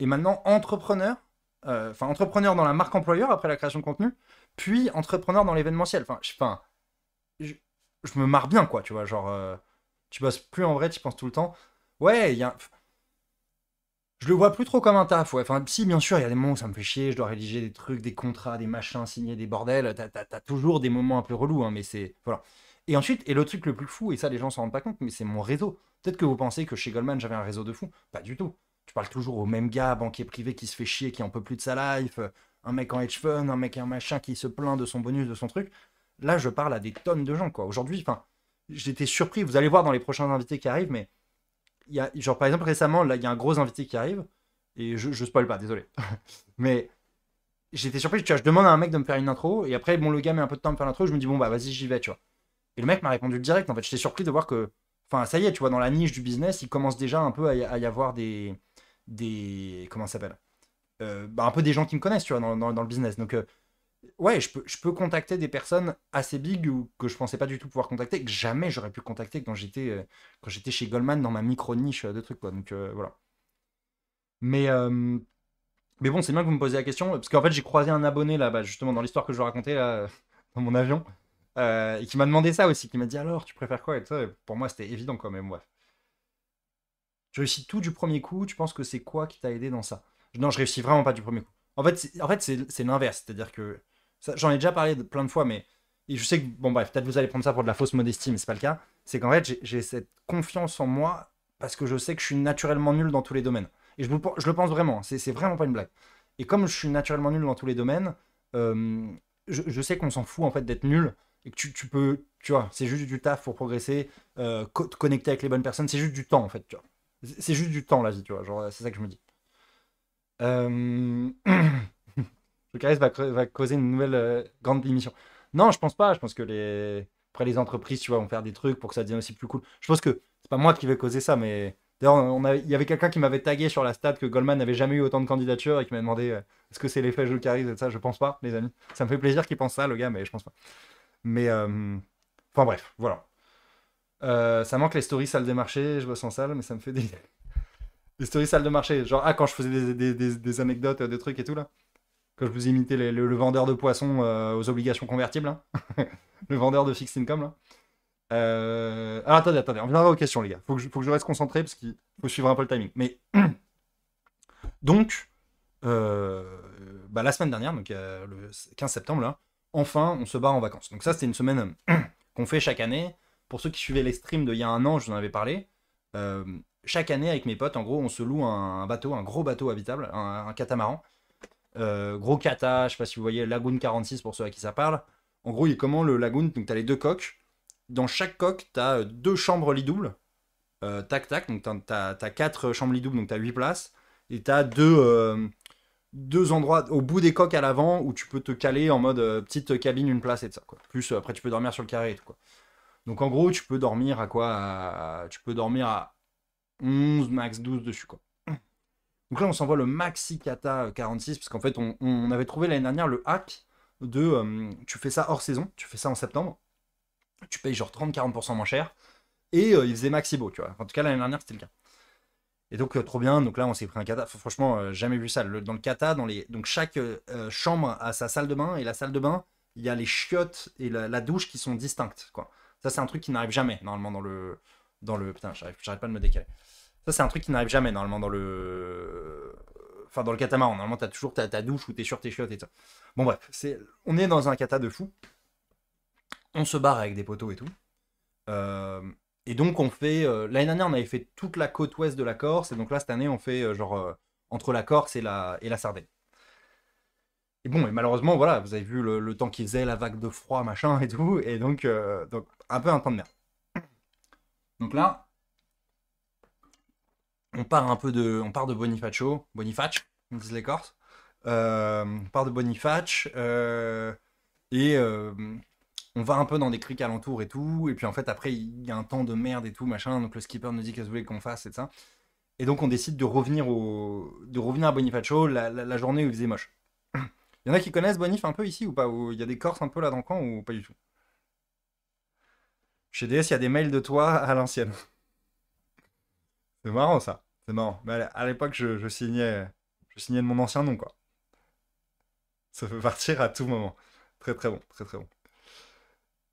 Et maintenant, entrepreneur. Enfin, entrepreneur dans la marque employeur après la création de contenu. Puis entrepreneur dans l'événementiel. Je, je me marre bien, quoi. Tu vois, genre, tu bosses plus en vrai, tu penses tout le temps. Ouais, je le vois plus trop comme un taf, ouais. Enfin, si, bien sûr, il y a des moments où ça me fait chier, je dois rédiger des trucs, des contrats, des machins, signer des bordels. T'as toujours des moments un peu relous, hein, mais c'est. Voilà. Et ensuite, et le truc le plus fou, et ça, les gens s'en rendent pas compte, mais c'est mon réseau. Peut-être que vous pensez que chez Goldman, j'avais un réseau de fou. Pas du tout. Tu parles toujours au même gars, banquier privé, qui se fait chier, qui en peut plus de sa life, un mec en hedge fund, un mec un machin qui se plaint de son bonus, de son truc. Là, je parle à des tonnes de gens, quoi. Aujourd'hui, enfin, j'étais surpris. Vous allez voir dans les prochains invités qui arrivent, mais genre par exemple récemment là il y a un gros invité qui arrive et je spoil pas, désolé. Mais j'étais surpris, tu vois, je demande à un mec de me faire une intro et après bon le gars met un peu de temps à me faire l'intro, je me dis bon bah vas-y j'y vais, tu vois. Et le mec m'a répondu direct, en fait j'étais surpris de voir que enfin ça y est, tu vois, dans la niche du business, il commence déjà un peu à y avoir des comment ça s'appelle, bah, un peu des gens qui me connaissent, tu vois, dans le business. Donc ouais, je peux contacter des personnes assez big ou que je pensais pas du tout pouvoir contacter, que jamais j'aurais pu contacter quand j'étais chez Goldman dans ma micro niche de trucs, quoi. Donc voilà. Mais, euh, mais bon, c'est bien que vous me posiez la question, parce qu'en fait, j'ai croisé un abonné là, bah, justement, dans l'histoire que je vous racontais là, dans mon avion, et qui m'a demandé ça aussi, qui m'a dit alors, tu préfères quoi et tout ça. Et pour moi, c'était évident quand même, bref. Tu réussis tout du premier coup, tu penses que c'est quoi qui t'a aidé dans ça? Non, je réussis vraiment pas du premier coup. En fait, c'est l'inverse, c'est-à-dire que j'en ai déjà parlé plein de fois, mais et je sais que, bon, bref, peut-être vous allez prendre ça pour de la fausse modestie, mais c'est pas le cas. C'est qu'en fait, j'ai cette confiance en moi parce que je sais que je suis naturellement nul dans tous les domaines. Et je le pense vraiment, c'est vraiment pas une blague. Et comme je suis naturellement nul dans tous les domaines, euh, je sais qu'on s'en fout en fait d'être nul et que tu peux, tu vois, c'est juste du taf pour progresser, te connecter avec les bonnes personnes, c'est juste du temps en fait, tu vois. C'est juste du temps la vie, tu vois, genre c'est ça que je me dis. Euh, Le charisme va causer une nouvelle grande émission. Non, je pense pas. Je pense que après les entreprises, tu vois, vont faire des trucs pour que ça devienne aussi plus cool. Je pense que c'est pas moi qui vais causer ça, mais d'ailleurs, il y avait quelqu'un qui m'avait tagué sur la stat que Goldman n'avait jamais eu autant de candidatures et qui m'a demandé est-ce que c'est l'effet Jules Charisme et ça. Je pense pas, les amis. Ça me fait plaisir qu'il pense ça, le gars, mais je pense pas. Mais enfin bref, voilà. Ça manque les stories salles des marchés. Je bosse en salle, mais ça me fait des les stories salles de marché. Genre quand je faisais des anecdotes, des trucs et tout là. Quand je vous imitais le vendeur de poissons aux obligations convertibles, hein. Le vendeur de fixed income, là. Alors attendez, on viendra aux questions, les gars. Faut que je reste concentré parce qu'il faut suivre un peu le timing. Mais donc, euh, bah, la semaine dernière, donc le 15 septembre, là, enfin, on se barre en vacances. Donc ça, c'était une semaine qu'on fait chaque année. Pour ceux qui suivaient les streams d'il y a un an, je vous en avais parlé. Euh, Chaque année, avec mes potes, en gros, on se loue un bateau, un gros bateau habitable, un catamaran. Gros kata, je sais pas si vous voyez, Lagoon 46 pour ceux à qui ça parle. En gros, il est comment le Lagoon? Donc, tu as les deux coques. Dans chaque coque, tu as deux chambres lit doubles. Tac, tac. Donc, tu as, quatre chambres lit doubles, donc tu as 8 places. Et tu as deux endroits au bout des coques à l'avant où tu peux te caler en mode petite cabine, une place et de ça. Quoi. Plus, après, tu peux dormir sur le carré et tout. Quoi. Donc, en gros, tu peux dormir à quoi tu peux dormir à 11, max 12 dessus. Quoi. Donc là, on s'envoie le Maxi Kata 46, parce qu'en fait, on avait trouvé l'année dernière le hack de tu fais ça hors saison, tu fais ça en septembre, tu payes genre 30-40% moins cher, et il faisait maxi beau, tu vois. En tout cas, l'année dernière, c'était le cas. Et donc, trop bien, donc là, on s'est pris un kata. Franchement, jamais vu ça. Dans le kata, donc chaque chambre a sa salle de bain, et la salle de bain, il y a les chiottes et la douche qui sont distinctes, quoi. Ça, c'est un truc qui n'arrive jamais, normalement, putain, j'arrête pas de me décaler. Ça, c'est un truc qui n'arrive jamais, normalement, Enfin, dans le catamaran. Normalement, t'as toujours ta douche où t'es sur tes chiottes et tout. Bon, bref, on est dans un kata de fou. On se barre avec des poteaux et tout. Euh, et donc, on fait. L'année dernière, on avait fait toute la côte ouest de la Corse. Et donc là, cette année, on fait entre la Corse et la Sardaigne. Et bon, et malheureusement, voilà, vous avez vu le temps qu'il faisait, la vague de froid, machin et tout. Et donc un peu un temps de merde. Donc là, on part de Bonifacio, Boniface, on disent les Corses. On part de Boniface et on va un peu dans des criques alentours et tout. Et puis en fait, après, il y a un temps de merde et tout, machin. Donc le skipper nous dit qu'est-ce que vous voulez qu'on fasse et ça. Et donc on décide de revenir à Bonifacio la journée où il faisait moche. Il y en a qui connaissent Bonif un peu ici ou pas? Où il y a des Corses un peu là dans le camp ou pas du tout? Chez DS, il y a des mails de toi à l'ancienne. C'est marrant ça. C'est marrant. Mais à l'époque, je signais de mon ancien nom, quoi. Ça peut partir à tout moment. Très très bon, très très bon.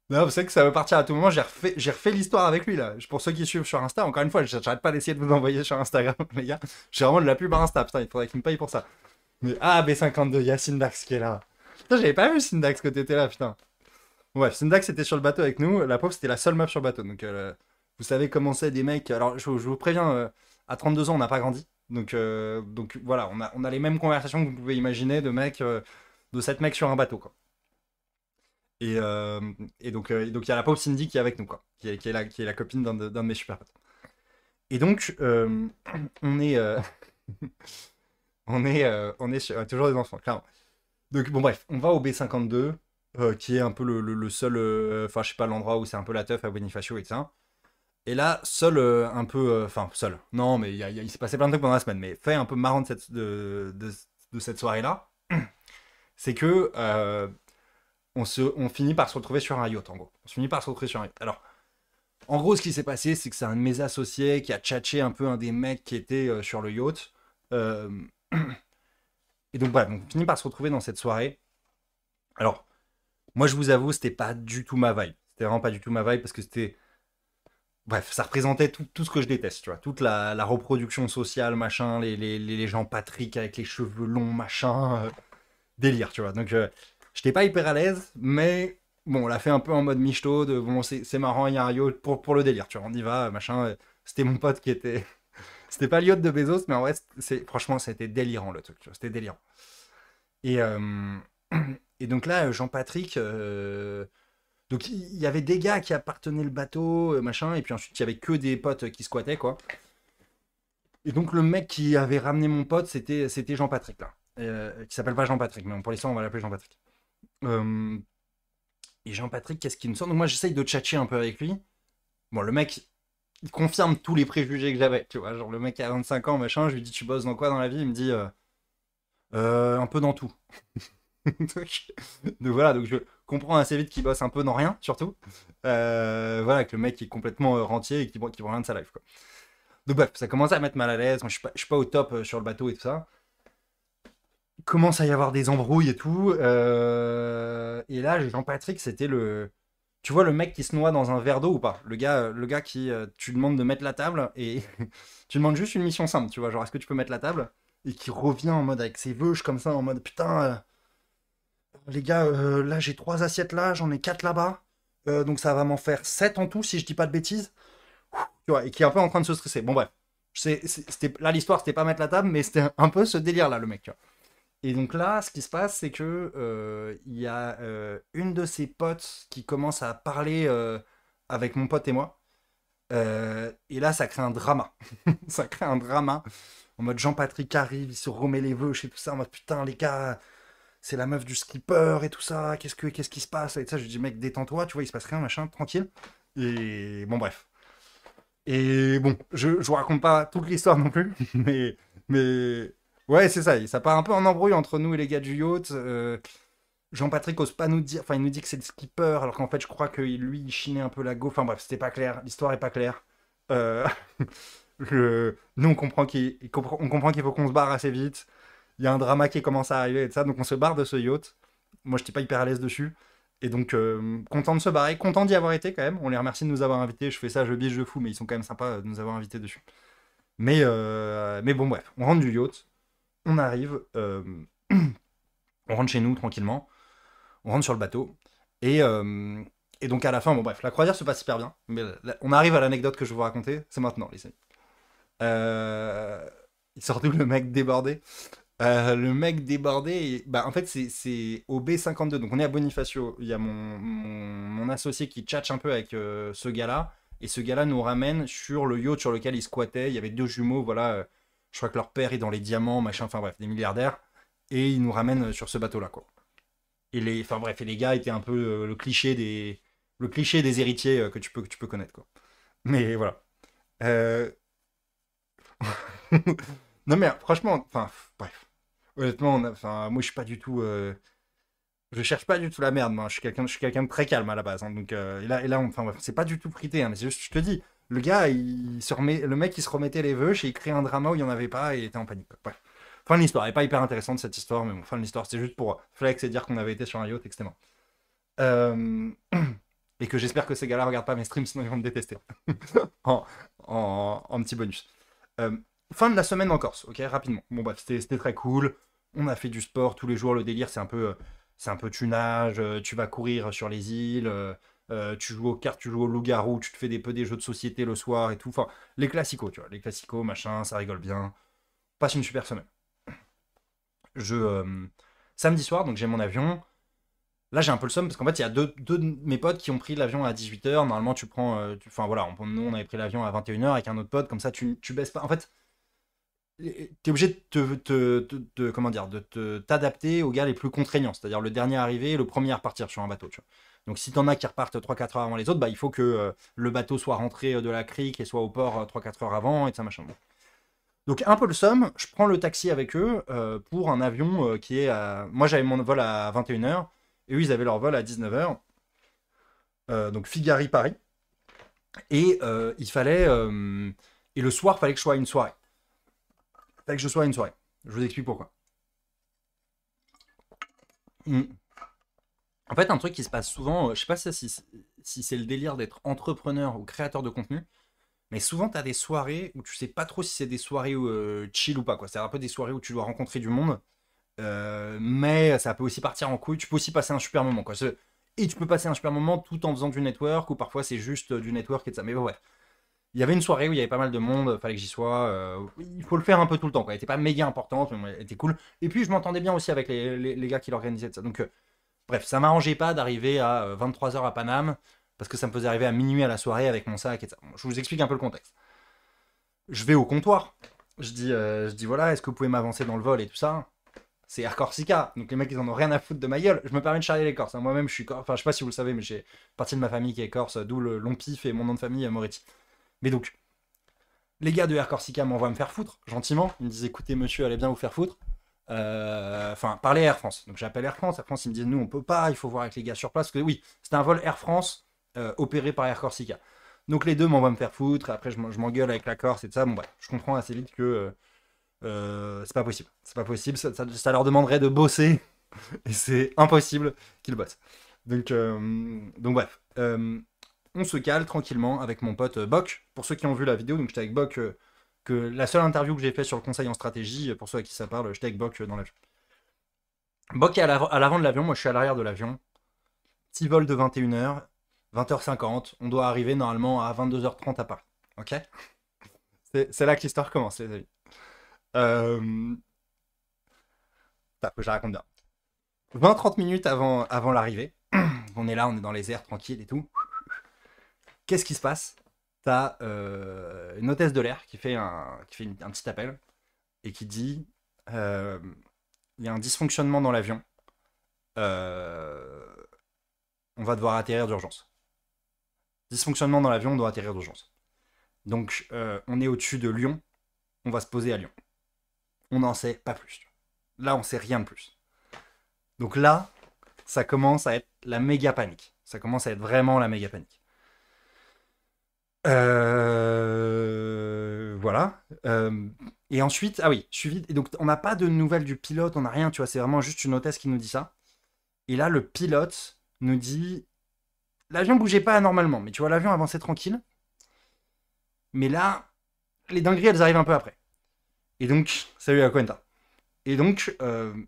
Non, vous savez que ça peut partir à tout moment. J'ai refait l'histoire avec lui là. Pour ceux qui suivent sur Insta, encore une fois, j'arrête pas d'essayer de vous envoyer sur Instagram, les gars. J'ai vraiment de la pub à Insta. Putain, il faudrait qu'il me paye pour ça. Mais B52, il y a Syndax qui est là. Putain, j'avais pas vu Syndax que t'étais là, putain. Ouais, Syndax était sur le bateau avec nous. La pauvre, c'était la seule meuf sur le bateau. Donc, vous savez comment c'est des mecs. Alors, je vous préviens, à 32 ans, on n'a pas grandi. Donc voilà, on a les mêmes conversations que vous pouvez imaginer de mecs, de 7 mecs sur un bateau, quoi. Et donc il y a la pauvre Cindy qui est avec nous, quoi, qui est la copine d'un de mes super potes. Et donc on est on est toujours des enfants, clairement. Donc bon bref, on va au B52, qui est un peu le seul, enfin je sais pas l'endroit où c'est un peu la teuf à Bonifacio et tout ça. Et là, seul un peu, enfin seul. Non, mais il s'est passé plein de trucs pendant la semaine, mais fait un peu marrant de cette soirée-là, c'est que on finit par se retrouver sur un yacht, en gros. On se finit par se retrouver sur un yacht. Alors, en gros, ce qui s'est passé, c'est que c'est un de mes associés qui a tchatché un peu un des mecs qui était sur le yacht. Euh, et donc, voilà, on finit par se retrouver dans cette soirée. Alors, moi, je vous avoue, c'était pas du tout ma vibe. C'était vraiment pas du tout ma vibe parce que c'était. Bref, ça représentait tout ce que je déteste, tu vois. Toute la reproduction sociale, machin, les gens Patrick avec les cheveux longs, machin. Délire, tu vois. Donc, j'étais pas hyper à l'aise, mais bon, on l'a fait un peu en mode michto, de bon, c'est marrant, il y a un yacht pour le délire, tu vois, on y va, machin. C'était mon pote qui était. C'était pas le yacht de Bezos, mais en vrai, franchement, c'était délirant le truc, tu vois, c'était délirant. Et, et donc là, Jean-Patrick. Donc il y avait des gars qui appartenaient le bateau, machin, et puis ensuite il y avait que des potes qui squattaient, quoi. Et donc le mec qui avait ramené mon pote, c'était Jean-Patrick, là. qui s'appelle pas Jean-Patrick, mais pour l'histoire, on va l'appeler Jean-Patrick. Euh, et Jean-Patrick, qu'est-ce qu'il me sort? Donc moi, j'essaye de tchatcher un peu avec lui. Bon, le mec, il confirme tous les préjugés que j'avais, tu vois. Genre, le mec a 25 ans, machin, je lui dis, tu bosses dans quoi dans la vie? Il me dit, un peu dans tout. donc voilà, donc je comprends assez vite qu'il bosse un peu dans rien, surtout. Voilà, que le mec est complètement rentier et qu'il prend rien de sa life, quoi. Donc bref, ça commence à mettre mal à l'aise. Moi, je suis pas au top sur le bateau et tout ça. Il commence à y avoir des embrouilles et tout. Et là, Jean-Patrick, c'était le. Tu vois le mec qui se noie dans un verre d'eau ou pas? Le gars qui. Tu demandes de mettre la table et tu demandes juste une mission simple, tu vois. Genre, est-ce que tu peux mettre la table? Et qui revient en mode avec ses veuches comme ça, en mode putain, les gars, là j'ai 3 assiettes là, j'en ai 4 là-bas. Donc ça va m'en faire 7 en tout si je dis pas de bêtises. Tu vois, et qui est un peu en train de se stresser. Bon, bref. Là, l'histoire, c'était pas mettre la table, mais c'était un peu ce délire-là, le mec. Tu vois. Et donc là, ce qui se passe, c'est que il y a une de ses potes qui commence à parler avec mon pote et moi. Et là, ça crée un drama. Ça crée un drama. En mode Jean-Patrick arrive, il se remet les vœux, et tout ça. En mode putain, les gars, c'est la meuf du skipper et tout ça. Qu'est-ce qui se passe? Et ça, je lui dis, mec, détends-toi, tu vois, il se passe rien, machin, tranquille. Et bon, bref. Et bon, je vous raconte pas toute l'histoire non plus, mais ouais, c'est ça. Ça part un peu en embrouille entre nous et les gars du yacht. Jean-Patrick ose pas nous dire, enfin, il nous dit que c'est le skipper, alors qu'en fait, je crois que lui, il chinait un peu la go. Enfin, bref, c'était pas clair. L'histoire est pas claire. Euh, nous, on comprend qu'il faut qu'on se barre assez vite. Il y a un drama qui commence à arriver et tout ça, donc on se barre de ce yacht. Moi, j'étais pas hyper à l'aise dessus. Et donc, content de se barrer, content d'y avoir été quand même. On les remercie de nous avoir invités. Je fais ça, je biche, je fous, mais ils sont quand même sympas de nous avoir invités dessus. Mais bon, bref, on rentre du yacht, on arrive, on rentre chez nous tranquillement, on rentre sur le bateau. Et, euh, et donc, à la fin, bon, bref, la croisière se passe hyper bien. Mais on arrive à l'anecdote que je vais vous raconter, c'est maintenant, les amis. Euh, il sort d'où le mec débordé? Le mec débordé, bah, en fait, c'est au B52. Donc, on est à Bonifacio. Il y a mon associé qui tchatche un peu avec ce gars-là. Et ce gars-là nous ramène sur le yacht sur lequel il squattait. Il y avait deux jumeaux, voilà. Je crois que leur père est dans les diamants, machin, enfin bref, des milliardaires. Et il nous ramène sur ce bateau-là, quoi. Enfin bref, et les gars étaient un peu le cliché des héritiers que tu peux connaître, quoi. Mais voilà. Euh, non, mais franchement, enfin, bref. Honnêtement, enfin, moi je suis pas du tout. Je cherche pas du tout la merde, moi. Je suis quelqu'un de très calme à la base, hein. Donc, enfin, bref, c'est pas du tout frité, hein, mais c'est juste, je te dis, le gars, le mec, il se remettait les vœux et il crée un drama où il y en avait pas et il était en panique, quoi. Bref. Fin de l'histoire. Elle est pas hyper intéressante cette histoire, mais bon, fin de l'histoire. C'était juste pour flex et dire qu'on avait été sur un yacht, etc. Euh, Et que j'espère que ces gars-là regardent pas mes streams, sinon ils vont me détester. en, en petit bonus. Euh, Fin de la semaine en Corse, ok, rapidement. Bon, bref, c'était très cool. On a fait du sport tous les jours. Le délire, c'est un peu tunage. Tu vas courir sur les îles. Tu joues aux cartes, tu joues au loup-garou. Tu te fais des jeux de société le soir et tout. Enfin, les classicos, tu vois. Les classicos, machin, ça rigole bien. Passe une super semaine. Je, samedi soir, donc j'ai mon avion. Là, j'ai un peu le seum parce qu'en fait, il y a deux de mes potes qui ont pris l'avion à 18h. Normalement, tu prends. Enfin, voilà, nous, on avait pris l'avion à 21h avec un autre pote. Comme ça, tu baisses pas. En fait, t'es obligé comment dire, t'adapter aux gars les plus contraignants, c'est-à-dire le dernier arrivé et le premier à repartir sur un bateau, tu vois. Donc si t'en as qui repartent 3-4 heures avant les autres, bah il faut que le bateau soit rentré de la crique et soit au port 3-4 heures avant et de ça machin. Bon. Donc un peu le somme, je prends le taxi avec eux pour un avion qui est à. Moi j'avais mon vol à 21h et eux ils avaient leur vol à 19h. Donc Figari-Paris. Et il fallait. Et le soir, fallait que je sois à une soirée. Fallait que je sois à une soirée. Je vous explique pourquoi. Mm. En fait, un truc qui se passe souvent, je sais pas si c'est le délire d'être entrepreneur ou créateur de contenu, mais souvent tu as des soirées où tu sais pas trop si c'est des soirées chill ou pas, quoi. C'est un peu des soirées où tu dois rencontrer du monde, mais ça peut aussi partir en couille. Tu peux aussi passer un super moment, quoi. Et tu peux passer un super moment tout en faisant du network, ou parfois c'est juste du network et de ça. Mais ouais, il y avait une soirée où il y avait pas mal de monde, fallait que j'y sois. Il faut le faire un peu tout le temps, quoi. Elle était pas méga importante, mais elle était cool. Et puis je m'entendais bien aussi avec les gars qui l'organisaient de ça. Donc, bref, ça m'arrangeait pas d'arriver à 23h à Paname, parce que ça me faisait arriver à minuit à la soirée avec mon sac et ça. Bon, je vous explique un peu le contexte. Je vais au comptoir. Je dis voilà, est-ce que vous pouvez m'avancer dans le vol et tout ça? c'est Air Corsica. Donc les mecs, ils en ont rien à foutre de ma gueule. Je me permets de charrier les Corses, hein. Moi-même, je suis corse. Enfin, je sais pas si vous le savez, mais j'ai partie de ma famille qui est corse, d'où le long pif et mon nom de famille, Moretti. Mais donc, les gars de Air Corsica m'envoient me faire foutre, gentiment. Ils me disent, écoutez, monsieur, allez bien vous faire foutre. Enfin, parler Air France. Donc j'appelle Air France. Air France, ils me disent, nous, on peut pas, il faut voir avec les gars sur place. Parce que oui, c'était un vol Air France opéré par Air Corsica. Donc les deux m'envoient me faire foutre. Après, je m'engueule avec la Corse et tout ça. Bon, bref, je comprends assez vite que c'est pas possible. C'est pas possible. Ça leur demanderait de bosser. Et c'est impossible qu'ils bossent. Donc bref. On se cale tranquillement avec mon pote Bok. Pour ceux qui ont vu la vidéo, donc j'étais avec Bok. Que la seule interview que j'ai fait sur le conseil en stratégie, pour ceux à qui ça parle, j'étais avec Bok dans l'avion. Bok est à l'avant de l'avion, moi je suis à l'arrière de l'avion. Petit vol de 21h, 20h50. On doit arriver normalement à 22h30 à Paris. Ok. C'est là que l'histoire commence, les amis. Faut que je la raconte bien. 20-30 minutes avant l'arrivée, on est là, on est dans les airs tranquille et tout. Qu'est-ce qui se passe? T'as une hôtesse de l'air qui fait un petit appel et qui dit il y a un dysfonctionnement dans l'avion. On va devoir atterrir d'urgence. Dysfonctionnement dans l'avion, on doit atterrir d'urgence. Donc, on est au-dessus de Lyon. On va se poser à Lyon. On n'en sait pas plus. Là, on sait rien de plus. Donc là, ça commence à être la méga panique. Ça commence à être vraiment la méga panique. Voilà. Et ensuite, ah oui, suivi. Et donc, on n'a pas de nouvelles du pilote, on n'a rien, tu vois. C'est vraiment juste une hôtesse qui nous dit ça. Et là, le pilote nous dit l'avion bougeait pas anormalement, mais tu vois, l'avion avançait tranquille. Mais là, les dingueries, elles arrivent un peu après. Et donc, salut à Quenta. Et donc, le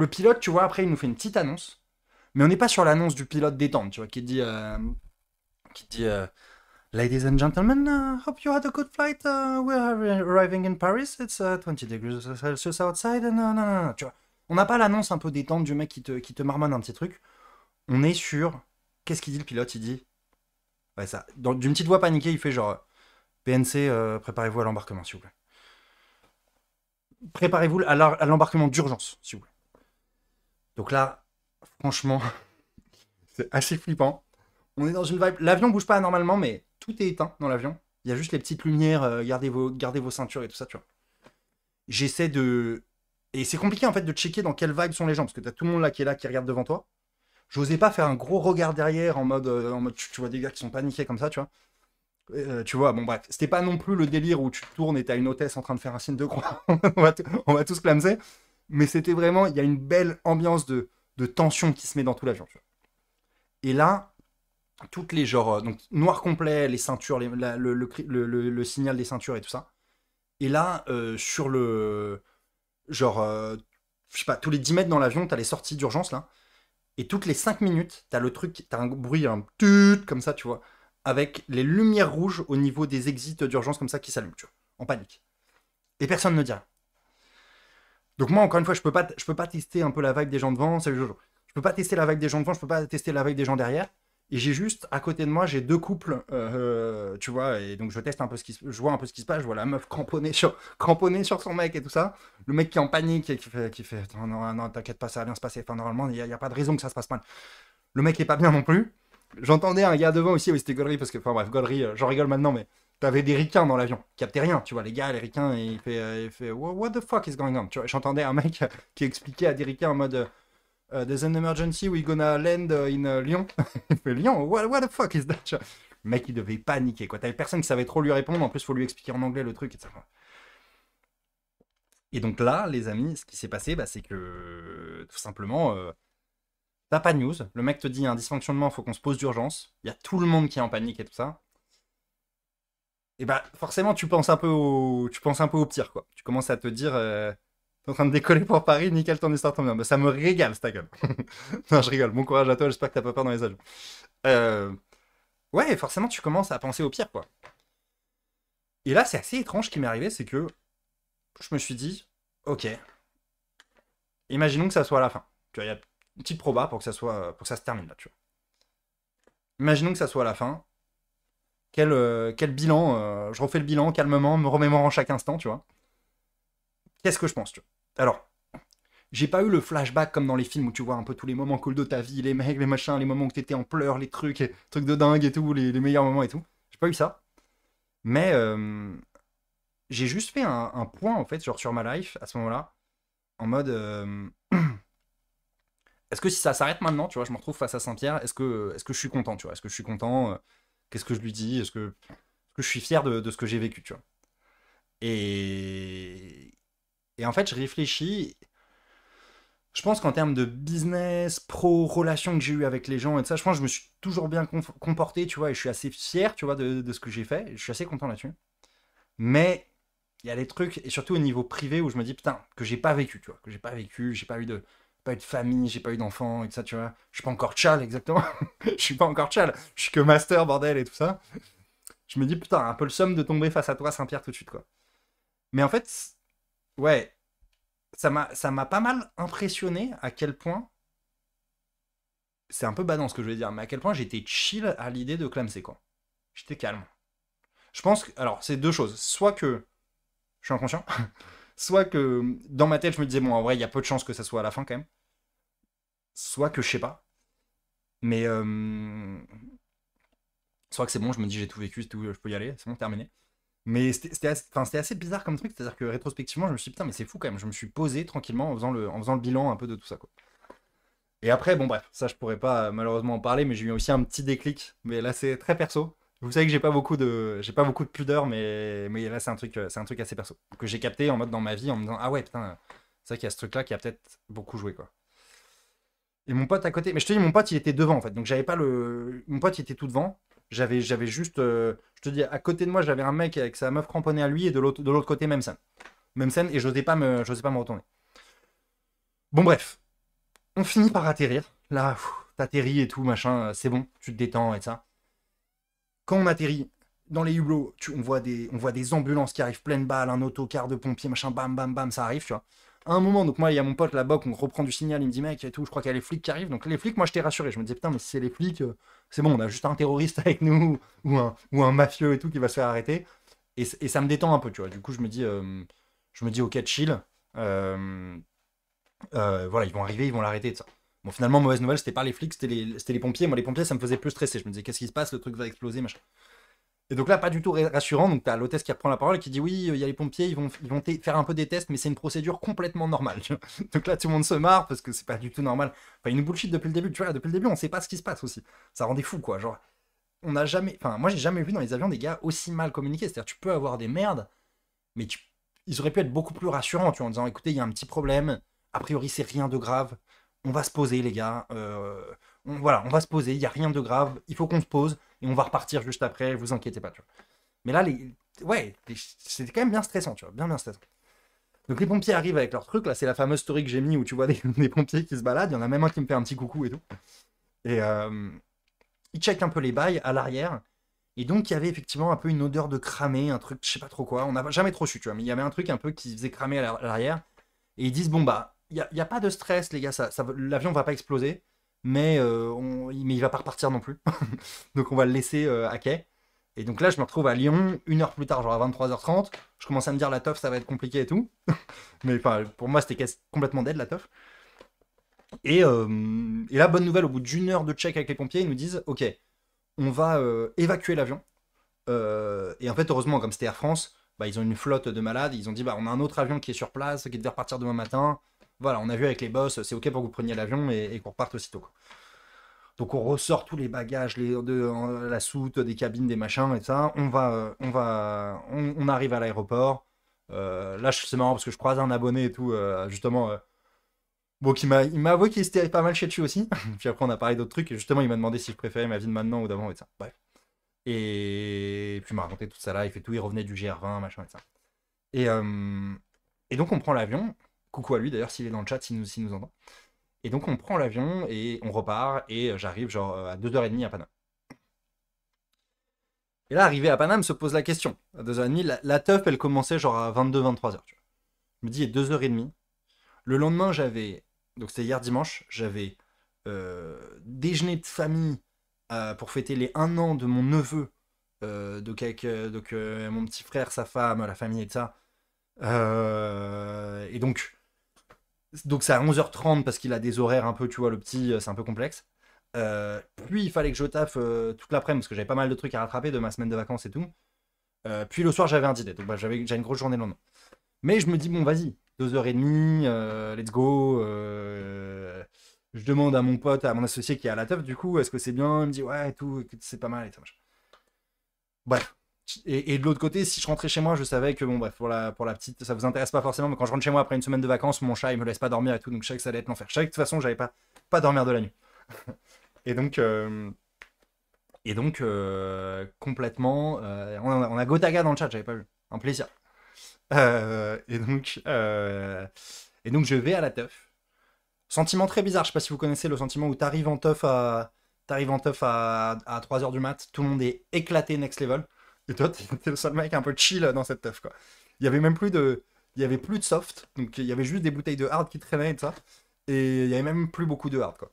pilote, tu vois, après, il nous fait une petite annonce. Mais on n'est pas sur l'annonce du pilote détente, tu vois, qui dit Ladies and gentlemen, hope you had a good flight. We are arriving in Paris. It's 20 degrees Celsius outside. Non. Tu vois, on n'a pas l'annonce un peu détente du mec qui te marmonne un petit truc. On est sur. Qu'est-ce qu'il dit le pilote? Il dit. Ouais, ça. D'une petite voix paniquée, il fait genre. PNC, préparez-vous à l'embarquement, s'il vous plaît. Préparez-vous à l'embarquement d'urgence, s'il vous plaît. Donc là, franchement, c'est assez flippant. On est dans une vibe. L'avion bouge pas anormalement, mais tout est éteint dans l'avion. Il y a juste les petites lumières, gardez vos ceintures et tout ça, tu vois. J'essaie de. Et c'est compliqué en fait de checker dans quelle vibe sont les gens, parce que t'as tout le monde là qui est là, qui regarde devant toi. J'osais pas faire un gros regard derrière en mode tu vois des gars qui sont paniqués comme ça, tu vois. Tu vois, bon bref, c'était pas non plus le délire où tu tournes et t'as une hôtesse en train de faire un signe de croix. on va tous clamser. Mais c'était vraiment, il y a une belle ambiance de tension qui se met dans tout l'avion. Tu vois. Et là, toutes les genres, donc noir complet, les ceintures, le signal des ceintures et tout ça. Et là, sur le. Genre, je sais pas, tous les 10 mètres dans l'avion, t'as les sorties d'urgence là. Et toutes les 5 minutes, t'as le truc, t'as un bruit, un tut, comme ça, tu vois. Avec les lumières rouges au niveau des exits d'urgence comme ça qui s'allument, tu vois. En panique. Et personne ne dit rien. Donc moi, encore une fois, je peux pas tester un peu la vibe des gens devant. Salut Jojo. Je peux pas tester la vibe des gens devant, je peux pas tester la vibe des gens derrière. Et j'ai juste, à côté de moi, j'ai deux couples, tu vois, et donc je teste un peu je vois un peu ce qui se passe, je vois la meuf cramponnée sur son mec et tout ça. Le mec qui est en panique et qui fait non, t'inquiète pas, ça va bien se passer. Enfin, normalement, il n'y a pas de raison que ça se passe mal. Le mec est pas bien non plus. J'entendais un gars devant aussi, oui, c'était gaulerie, parce que, enfin bref, gaulerie, j'en rigole maintenant, mais t'avais des ricains dans l'avion, qui captaient rien, tu vois, les gars, les ricains, et il fait What the fuck is going on? Tu vois, j'entendais un mec qui expliquait à des ricains en mode There's an emergency, we're gonna land in Lyon. Il fait Lyon, what the fuck is that? Tu vois. Le mec, il devait paniquer, quoi. T'avais personne qui savait trop lui répondre, en plus, faut lui expliquer en anglais le truc, etc. Et donc là, les amis, ce qui s'est passé, bah, c'est que tout simplement, t'as pas de news. Le mec te dit un dysfonctionnement, faut qu'on se pose d'urgence. Il y a tout le monde qui est en panique et tout ça. Et bah forcément, tu penses un peu au pire, quoi. Tu commences à te dire, t'es en train de décoller pour Paris, nickel, ton histoire tombe bien. Bah, ça me régale, ta gueule. Non, je rigole. Bon courage à toi. J'espère que t'as pas peur dans les avions. Ouais, forcément, tu commences à penser au pire, quoi. Et là, c'est assez étrange ce qui m'est arrivé, c'est que je me suis dit, ok, imaginons que ça soit à la fin. Tu vois, il y a une petite proba pour que ça se termine là, tu vois. Imaginons que ça soit à la fin. Quel bilan, je refais le bilan calmement, me remémorant chaque instant, tu vois. Qu'est-ce que je pense, tu vois. Alors, J'ai pas eu le flashback comme dans les films où tu vois un peu tous les moments cool de ta vie, les mecs, les machins, les moments où t'étais en pleurs, les trucs de dingue et tout, les meilleurs moments et tout. J'ai pas eu ça. Mais j'ai juste fait un point en fait genre sur ma life à ce moment-là, en mode est-ce que si ça s'arrête maintenant, tu vois, je me retrouve face à Saint-Pierre, est-ce que je suis content, tu vois, est-ce que je suis content, qu'est-ce que je lui dis, est-ce que je suis fier de ce que j'ai vécu, tu vois. Et et en fait, je réfléchis. Je pense qu'en termes de business, pro, relations que j'ai eues avec les gens et tout ça, je pense que je me suis toujours bien comporté, tu vois, et je suis assez fier, tu vois, de ce que j'ai fait. Je suis assez content là-dessus. Mais il y a des trucs, et surtout au niveau privé, où je me dis, putain, que j'ai pas vécu, tu vois, que j'ai pas vécu, j'ai pas eu de famille, j'ai pas eu d'enfants et tout ça, tu vois. Je suis pas encore tchal, exactement. Je suis pas encore tchal. Je suis que master, bordel, et tout ça. Je me dis, putain, un peu le somme de tomber face à toi, Saint-Pierre, tout de suite, quoi. Mais en fait, ouais, ça m'a pas mal impressionné à quel point, c'est un peu badant ce que je vais dire, mais à quel point j'étais chill à l'idée de clamser, quoi. J'étais calme. Je pense que, alors, c'est deux choses. Soit que je suis inconscient, soit que dans ma tête, je me disais, bon, en vrai, il y a peu de chances que ça soit à la fin quand même. Soit que je sais pas. Mais soit que c'est bon, je me dis, j'ai tout vécu, tout, je peux y aller, c'est bon, terminé. Mais c'était assez bizarre comme truc, c'est-à-dire que rétrospectivement, je me suis dit, putain, mais c'est fou quand même. Je me suis posé tranquillement en faisant le bilan un peu de tout ça, quoi. Et après, bon, bref, ça, je pourrais pas malheureusement en parler, mais j'ai eu aussi un petit déclic. Mais là, c'est très perso. Vous savez que j'ai pas beaucoup de pudeur, mais là, c'est un truc assez perso. Que j'ai capté en mode dans ma vie, en me disant, ah ouais, putain, c'est vrai qu'il y a ce truc-là qui a peut-être beaucoup joué, quoi. Et mon pote à côté, mais je te dis, mon pote, il était devant, en fait. Donc, j'avais pas le. Mon pote, il était tout devant. J'avais juste. Je te dis, à côté de moi, j'avais un mec avec sa meuf cramponnée à lui, et de l'autre côté, même scène. Même scène, et j'osais pas me retourner. Bon, bref. On finit par atterrir. Là, t'atterris et tout, machin, c'est bon, tu te détends et ça. Quand on atterrit dans les hublots, on voit des ambulances qui arrivent pleines balles, un autocar de pompiers, machin, bam, bam, bam, ça arrive, tu vois. À un moment, donc moi, il y a mon pote là-bas, on reprend du signal, il me dit, mec, et tout, je crois qu'il y a les flics qui arrivent. Donc les flics, moi, j'étais rassuré. Je me disais, putain, mais si c'est les flics, c'est bon, on a juste un terroriste avec nous, ou un mafieux et tout qui va se faire arrêter. Et ça me détend un peu, tu vois. Du coup, je me dis ok, chill. Euh, voilà, ils vont arriver, ils vont l'arrêter, et ça. Bon, finalement, mauvaise nouvelle, c'était pas les flics, c'était les pompiers. Moi, les pompiers, ça me faisait plus stresser. Je me disais, qu'est-ce qui se passe? Le truc va exploser, machin. Et donc là, pas du tout rassurant. Donc, t'as l'hôtesse qui reprend la parole et qui dit, oui, il y a les pompiers, ils vont faire un peu des tests, mais c'est une procédure complètement normale. Tu vois. Donc là, tout le monde se marre parce que c'est pas du tout normal. Enfin, ils nous bullshit depuis le début. Tu vois, depuis le début, on sait pas ce qui se passe aussi. Ça rendait fou, quoi. Genre, on n'a jamais. Enfin, moi, j'ai jamais vu dans les avions des gars aussi mal communiqués. C'est-à-dire, tu peux avoir des merdes, mais ils auraient pu être beaucoup plus rassurants, tu vois, en disant, écoutez, il y a un petit problème, a priori c'est rien de grave, on va se poser les gars, voilà, on va se poser, il n'y a rien de grave, il faut qu'on se pose, et on va repartir juste après, vous inquiétez pas, tu vois. Mais là, ouais, c'était quand même bien stressant, tu vois, bien bien stressant. Donc les pompiers arrivent avec leur truc, là c'est la fameuse story que j'ai mis où tu vois des pompiers qui se baladent, il y en a même un qui me fait un petit coucou et tout. Et ils checkent un peu les bails à l'arrière, et donc, il y avait effectivement un peu une odeur de cramé, un truc, je sais pas trop quoi. On n'a jamais trop su, tu vois, mais il y avait un truc un peu qui faisait cramer à l'arrière. Et ils disent, bon, bah, il y a pas de stress, les gars, l'avion va pas exploser, mais il va pas repartir non plus. Donc, on va le laisser à quai. Et donc là, je me retrouve à Lyon, une heure plus tard, genre à 23h30. Je commence à me dire, la teuf, ça va être compliqué et tout. Mais enfin, pour moi, c'était complètement dead, la teuf. Et là, bonne nouvelle, au bout d'une heure de check avec les pompiers, ils nous disent, ok, on va évacuer l'avion. Et en fait, heureusement, comme c'était Air France, bah, ils ont une flotte de malades. Ils ont dit, bah, on a un autre avion qui est sur place, qui devait repartir demain matin. Voilà, on a vu avec les boss, c'est ok pour que vous preniez l'avion et qu'on reparte aussitôt, quoi. Donc on ressort tous les bagages, la soute, des cabines, des machins et ça. On arrive à l'aéroport. Là, c'est marrant parce que je croise un abonné et tout, justement. Bon, il m'a avoué qu'il s'était pas mal chez dessus aussi. Puis après, on a parlé d'autres trucs. Et justement, il m'a demandé si je préférais ma vie de maintenant ou d'avant et ça. Bref. Et puis il m'a raconté tout ça là, il fait tout, il revenait du GR20, machin et ça. Et, euh, et donc on prend l'avion, coucou à lui d'ailleurs s'il est dans le chat, s'il nous entend. Et donc on prend l'avion et on repart, et j'arrive genre à 2h30 à Paname. Et là, arrivé à Paname, se pose la question. À 2h30, la teuf, elle commençait genre à 22-23h. Tu vois. Je me dis, il est 2h30. Le lendemain, donc c'était hier dimanche, j'avais déjeuner de famille pour fêter les 1 an de mon neveu, donc mon petit frère, sa femme, la famille et tout ça. Et donc, Donc c'est à 11h30 parce qu'il a des horaires un peu, tu vois, le petit, c'est un peu complexe. Puis il fallait que je taffe toute l'après-midi parce que j'avais pas mal de trucs à rattraper de ma semaine de vacances et tout. Puis le soir j'avais un dîner, donc bah, j'ai une grosse journée le lendemain. Mais je me dis, bon, vas-y, 2h30, let's go. Je demande à mon pote, à mon associé qui est à la teuf, du coup, est-ce que c'est bien? Il me dit, ouais, et tout, que c'est pas mal et tout. Machin. Bref. Et de l'autre côté, si je rentrais chez moi, je savais que, bon, bref, pour la petite, ça vous intéresse pas forcément, mais quand je rentre chez moi après une semaine de vacances, mon chat, il me laisse pas dormir et tout, donc je savais que ça allait être l'enfer. Je savais que de toute façon, j'allais pas dormir de la nuit. Et donc, complètement, on a Gotaga dans le chat, j'avais pas vu. Un plaisir. Euh, et donc, euh, et donc, je vais à la teuf. Sentiment très bizarre, je sais pas si vous connaissez le sentiment où t'arrives en teuf à 3h du mat, tout le monde est éclaté next level, et toi t'es le seul mec un peu chill dans cette teuf quoi. Il y avait même plus de, il y avait plus de soft, donc il y avait juste des bouteilles de hard qui traînaient et tout ça, et il y avait même plus beaucoup de hard quoi.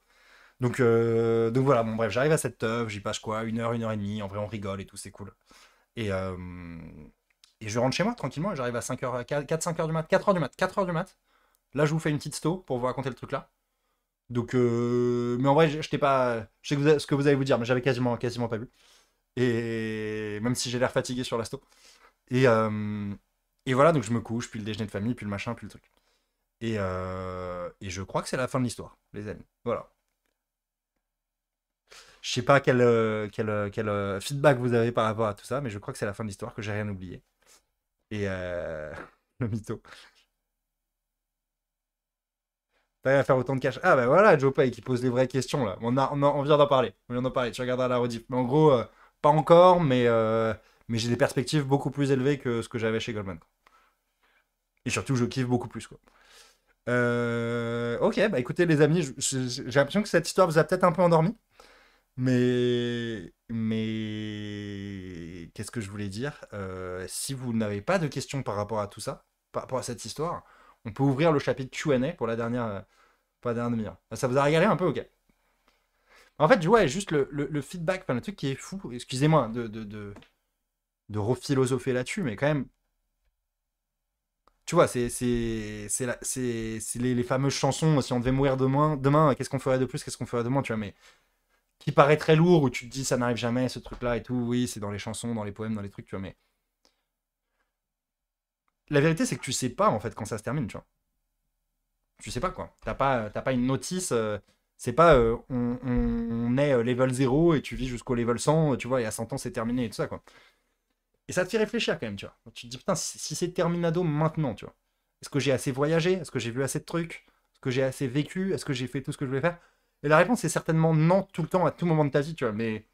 Donc voilà, bon bref, j'arrive à cette teuf, j'y passe quoi, 1h, 1h30, en vrai on rigole et tout, c'est cool. Et, euh, et je rentre chez moi tranquillement, et j'arrive à 5h, 4-5h du mat, 4h du mat, 4h du mat. Là je vous fais une petite sto pour vous raconter le truc là. Donc, mais en vrai, je t'ai pas. Je sais ce que vous allez vous dire, mais j'avais quasiment pas vu. Et même si j'ai l'air fatigué sur l'asto. Et, euh, et voilà, donc je me couche, puis le déjeuner de famille, puis le machin, puis le truc. Et je crois que c'est la fin de l'histoire, les amis. Voilà. Je sais pas quel feedback vous avez par rapport à tout ça, mais je crois que c'est la fin de l'histoire, que j'ai rien oublié. Et le mytho. T'as à faire autant de cash. Ah bah voilà, Joe Pay qui pose les vraies questions là. On vient d'en parler. On vient d'en parler. Tu regarderas la rediff. Mais en gros, pas encore, mais j'ai des perspectives beaucoup plus élevées que ce que j'avais chez Goldman. Et surtout, je kiffe beaucoup plus quoi. Ok, bah écoutez les amis, j'ai l'impression que cette histoire vous a peut-être un peu endormi. Mais qu'est-ce que je voulais dire? Si vous n'avez pas de questions par rapport à tout ça, par rapport à cette histoire, on peut ouvrir le chapitre Q&A pour la dernière demi-heure. Ça vous a régalé un peu, ok. En fait, ouais, juste le feedback, enfin, le truc qui est fou, excusez-moi de rephilosopher là-dessus, mais quand même, tu vois, c'est les fameuses chansons, si on devait mourir demain, qu'est-ce qu'on ferait de plus, qu'est-ce qu'on ferait de moins, tu vois, mais qui paraît très lourd, où tu te dis ça n'arrive jamais, ce truc-là et tout, oui, c'est dans les chansons, dans les poèmes, dans les trucs, tu vois, mais la vérité, c'est que tu sais pas, en fait, quand ça se termine, tu vois. Tu sais pas, quoi. T'as pas une notice, c'est pas on est level 0 et tu vis jusqu'au level 100, tu vois, et à 100 ans, c'est terminé et tout ça, quoi. Et ça te fait réfléchir quand même, tu vois. Tu te dis, putain, si c'est terminado maintenant, tu vois. Est-ce que j'ai assez voyagé? Est-ce que j'ai vu assez de trucs? Est-ce que j'ai assez vécu? Est-ce que j'ai fait tout ce que je voulais faire? Et la réponse est certainement non tout le temps, à tout moment de ta vie, tu vois. Mais.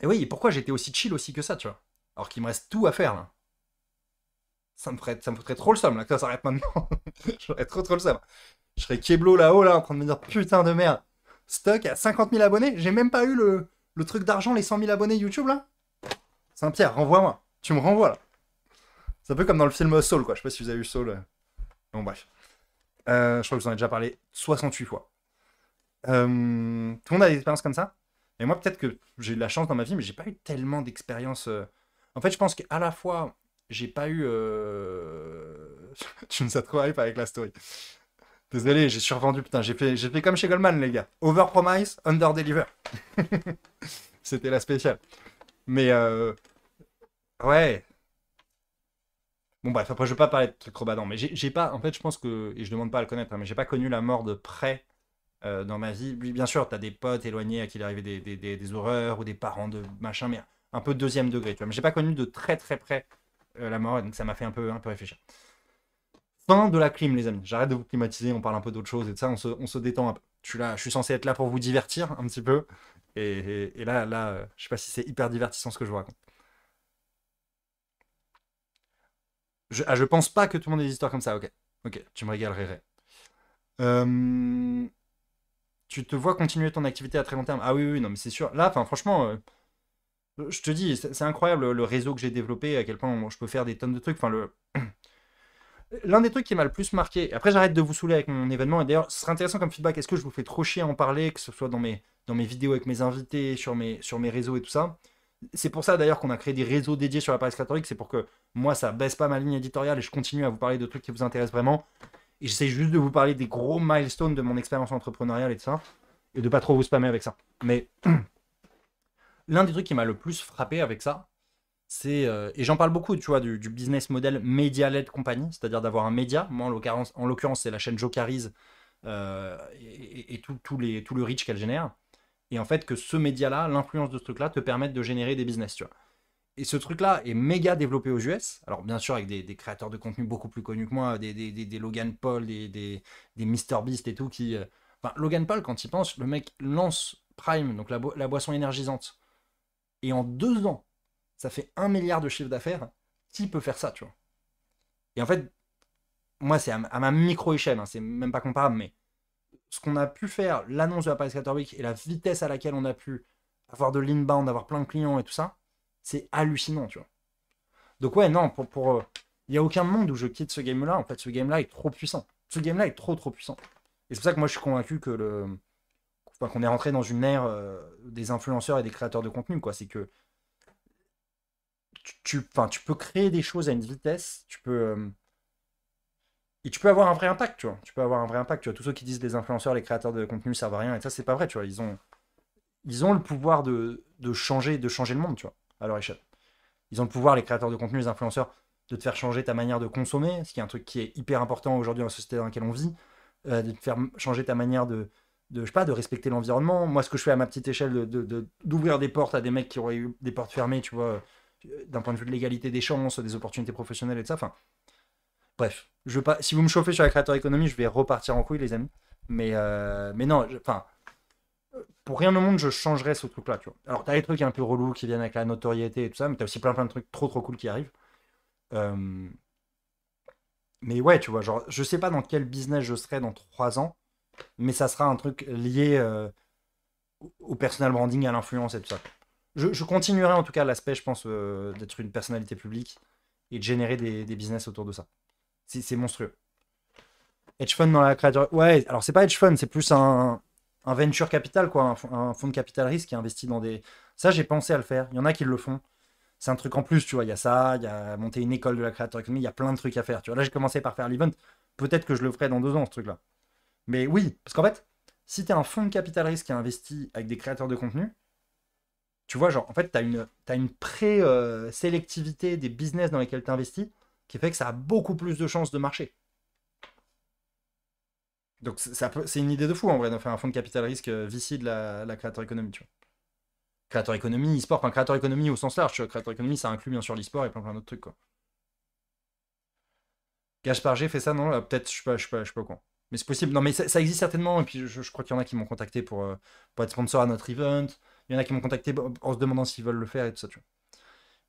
Et oui, et pourquoi j'étais aussi chill aussi que ça, tu vois? Alors qu'il me reste tout à faire, là. Ça me ferait trop le seum, là, que ça s'arrête maintenant. J'aurais trop le seum. Je serais Keblo là-haut, là, en train de me dire, putain de merde. Stock à 50 000 abonnés. J'ai même pas eu le truc d'argent, les 100 000 abonnés YouTube, là. Saint-Pierre, renvoie-moi. Tu me renvoies, là. C'est un peu comme dans le film Soul, quoi. Je sais pas si vous avez vu Soul. Bon, bref. Je crois que je vous en ai déjà parlé 68 fois. Tout le monde a des expériences comme ça. Et moi, peut-être que j'ai eu de la chance dans ma vie, mais j'ai pas eu tellement d'expériences. En fait, je pense qu'à la fois, j'ai pas eu. Tu nous as trop hype avec la story. Désolé, j'ai survendu, putain. J'ai fait comme chez Goldman, les gars. Overpromise, underdeliver. C'était la spéciale. Mais ouais. Bon, bref, après, je vais pas parler de trucs trop badants. Mais j'ai pas. En fait, je pense que. Et je demande pas à le connaître, hein, mais j'ai pas connu la mort de près dans ma vie. Oui, bien sûr, t'as des potes éloignés à qui il arrivait des horreurs ou des parents de machin, mais un peu deuxième degré, tu vois. Mais j'ai pas connu de très très près la mort, donc ça m'a fait un peu réfléchir. Fin de la clim, les amis. J'arrête de vous climatiser, on parle un peu d'autre chose et de ça, on se détend un peu. Je suis censé être là pour vous divertir un petit peu. Et là, je sais pas si c'est hyper divertissant ce que je vous raconte. Je pense pas que tout le monde ait des histoires comme ça, ok. Ok, tu me régalerais. Euh, Tu te vois continuer ton activité à très long terme? Ah oui, oui, non, mais c'est sûr. Là, enfin, franchement, je te dis, c'est incroyable le réseau que j'ai développé, à quel point je peux faire des tonnes de trucs. Enfin, l'un des trucs qui m'a le plus marqué, après j'arrête de vous saouler avec mon événement, et d'ailleurs, ce serait intéressant comme feedback, est-ce que je vous fais trop chier à en parler, que ce soit dans mes vidéos avec mes invités, sur mes réseaux et tout ça? C'est pour ça d'ailleurs qu'on a créé des réseaux dédiés sur la Paris Rhétorique, c'est pour que moi ça baisse pas ma ligne éditoriale et je continue à vous parler de trucs qui vous intéressent vraiment. Et j'essaie juste de vous parler des gros milestones de mon expérience entrepreneuriale et de ça, et de pas trop vous spammer avec ça. Mais l'un des trucs qui m'a le plus frappé avec ça, c'est, et j'en parle beaucoup, tu vois, du business model media-led company, c'est-à-dire d'avoir un média. Moi, en l'occurrence, c'est la chaîne Jocarise et tout le reach qu'elle génère. Et en fait, que ce média-là, l'influence de ce truc-là, te permette de générer des business, tu vois. Et ce truc-là est méga développé aux US. Alors, bien sûr, avec des créateurs de contenu beaucoup plus connus que moi, des Logan Paul, des MrBeast et tout, qui. Enfin, Logan Paul, quand il pense, le mec lance Prime, donc la boisson énergisante, et en 2 ans, ça fait 1 milliard de chiffre d'affaires. Qui peut faire ça, tu vois? Et en fait, moi, c'est à ma micro-échelle, hein, c'est même pas comparable, mais ce qu'on a pu faire, l'annonce de la Paris Creator Week et la vitesse à laquelle on a pu avoir de l'inbound, avoir plein de clients et tout ça, c'est hallucinant, tu vois. Donc ouais, non, il n'y a aucun monde où je quitte ce game-là. En fait, ce game-là est trop puissant. Ce game-là est trop trop puissant. Et c'est pour ça que moi je suis convaincu que enfin, qu'on est rentré dans une ère des influenceurs et des créateurs de contenu, quoi. C'est que enfin, tu peux créer des choses à une vitesse, et tu peux avoir un vrai impact, tu vois. Tu peux avoir un vrai impact, tu vois. Tous ceux qui disent les influenceurs, les créateurs de contenu servent à rien, et ça, c'est pas vrai, tu vois. Ils ont le pouvoir de changer le monde, tu vois, à leur échelle. Ils ont le pouvoir, les créateurs de contenu, les influenceurs, de te faire changer ta manière de consommer, ce qui est un truc qui est hyper important aujourd'hui dans la société dans laquelle on vit, de te faire changer ta manière je sais pas, de respecter l'environnement. Moi, ce que je fais à ma petite échelle, d'ouvrir des portes à des mecs qui auraient eu des portes fermées, tu vois, d'un point de vue de l'égalité des chances, des opportunités professionnelles et tout ça. Enfin, bref, je veux pas, si vous me chauffez sur la créateur économie, je vais repartir en couille, les amis. Mais non, enfin, pour rien au monde, je changerais ce truc-là, tu vois. Alors, t'as les trucs un peu relous qui viennent avec la notoriété et tout ça, mais t'as aussi plein plein de trucs trop trop cool qui arrivent. Euh, mais ouais, tu vois, genre, je sais pas dans quel business je serai dans 3 ans, mais ça sera un truc lié au personal branding, à l'influence et tout ça. Je continuerai en tout cas l'aspect, je pense, d'être une personnalité publique et de générer des business autour de ça. C'est monstrueux. Hedge fund dans la créature. Ouais, alors c'est pas hedge fund, c'est plus un venture capital, quoi, un fonds de capital risque qui investit dans des. Ça, j'ai pensé à le faire. Il y en a qui le font. C'est un truc en plus, tu vois. Il y a ça, il y a monter une école de la créateur économie, il y a plein de trucs à faire. Tu vois, là, j'ai commencé par faire l'event. Peut-être que je le ferai dans 2 ans, ce truc-là. Mais oui, parce qu'en fait, si tu es un fonds de capital risque qui investit avec des créateurs de contenu, tu vois, genre, en fait, t'as une pré-sélectivité des business dans lesquels tu investis qui fait que ça a beaucoup plus de chances de marcher. Donc, c'est une idée de fou, en vrai, de faire un fonds de capital risque VC de la créateur économie, tu vois. Créateur économie, e-sport, enfin, créateur économie au sens large, tu vois. Créateur économie, ça inclut bien sûr l'e-sport et plein plein d'autres trucs, quoi. Gaspard G fait ça, non? Peut-être, je suis pas au courant. Mais c'est possible. Non, mais ça existe certainement. Et puis, je crois qu'il y en a qui m'ont contacté pour être sponsor à notre event. Il y en a qui m'ont contacté en se demandant s'ils veulent le faire et tout ça, tu vois.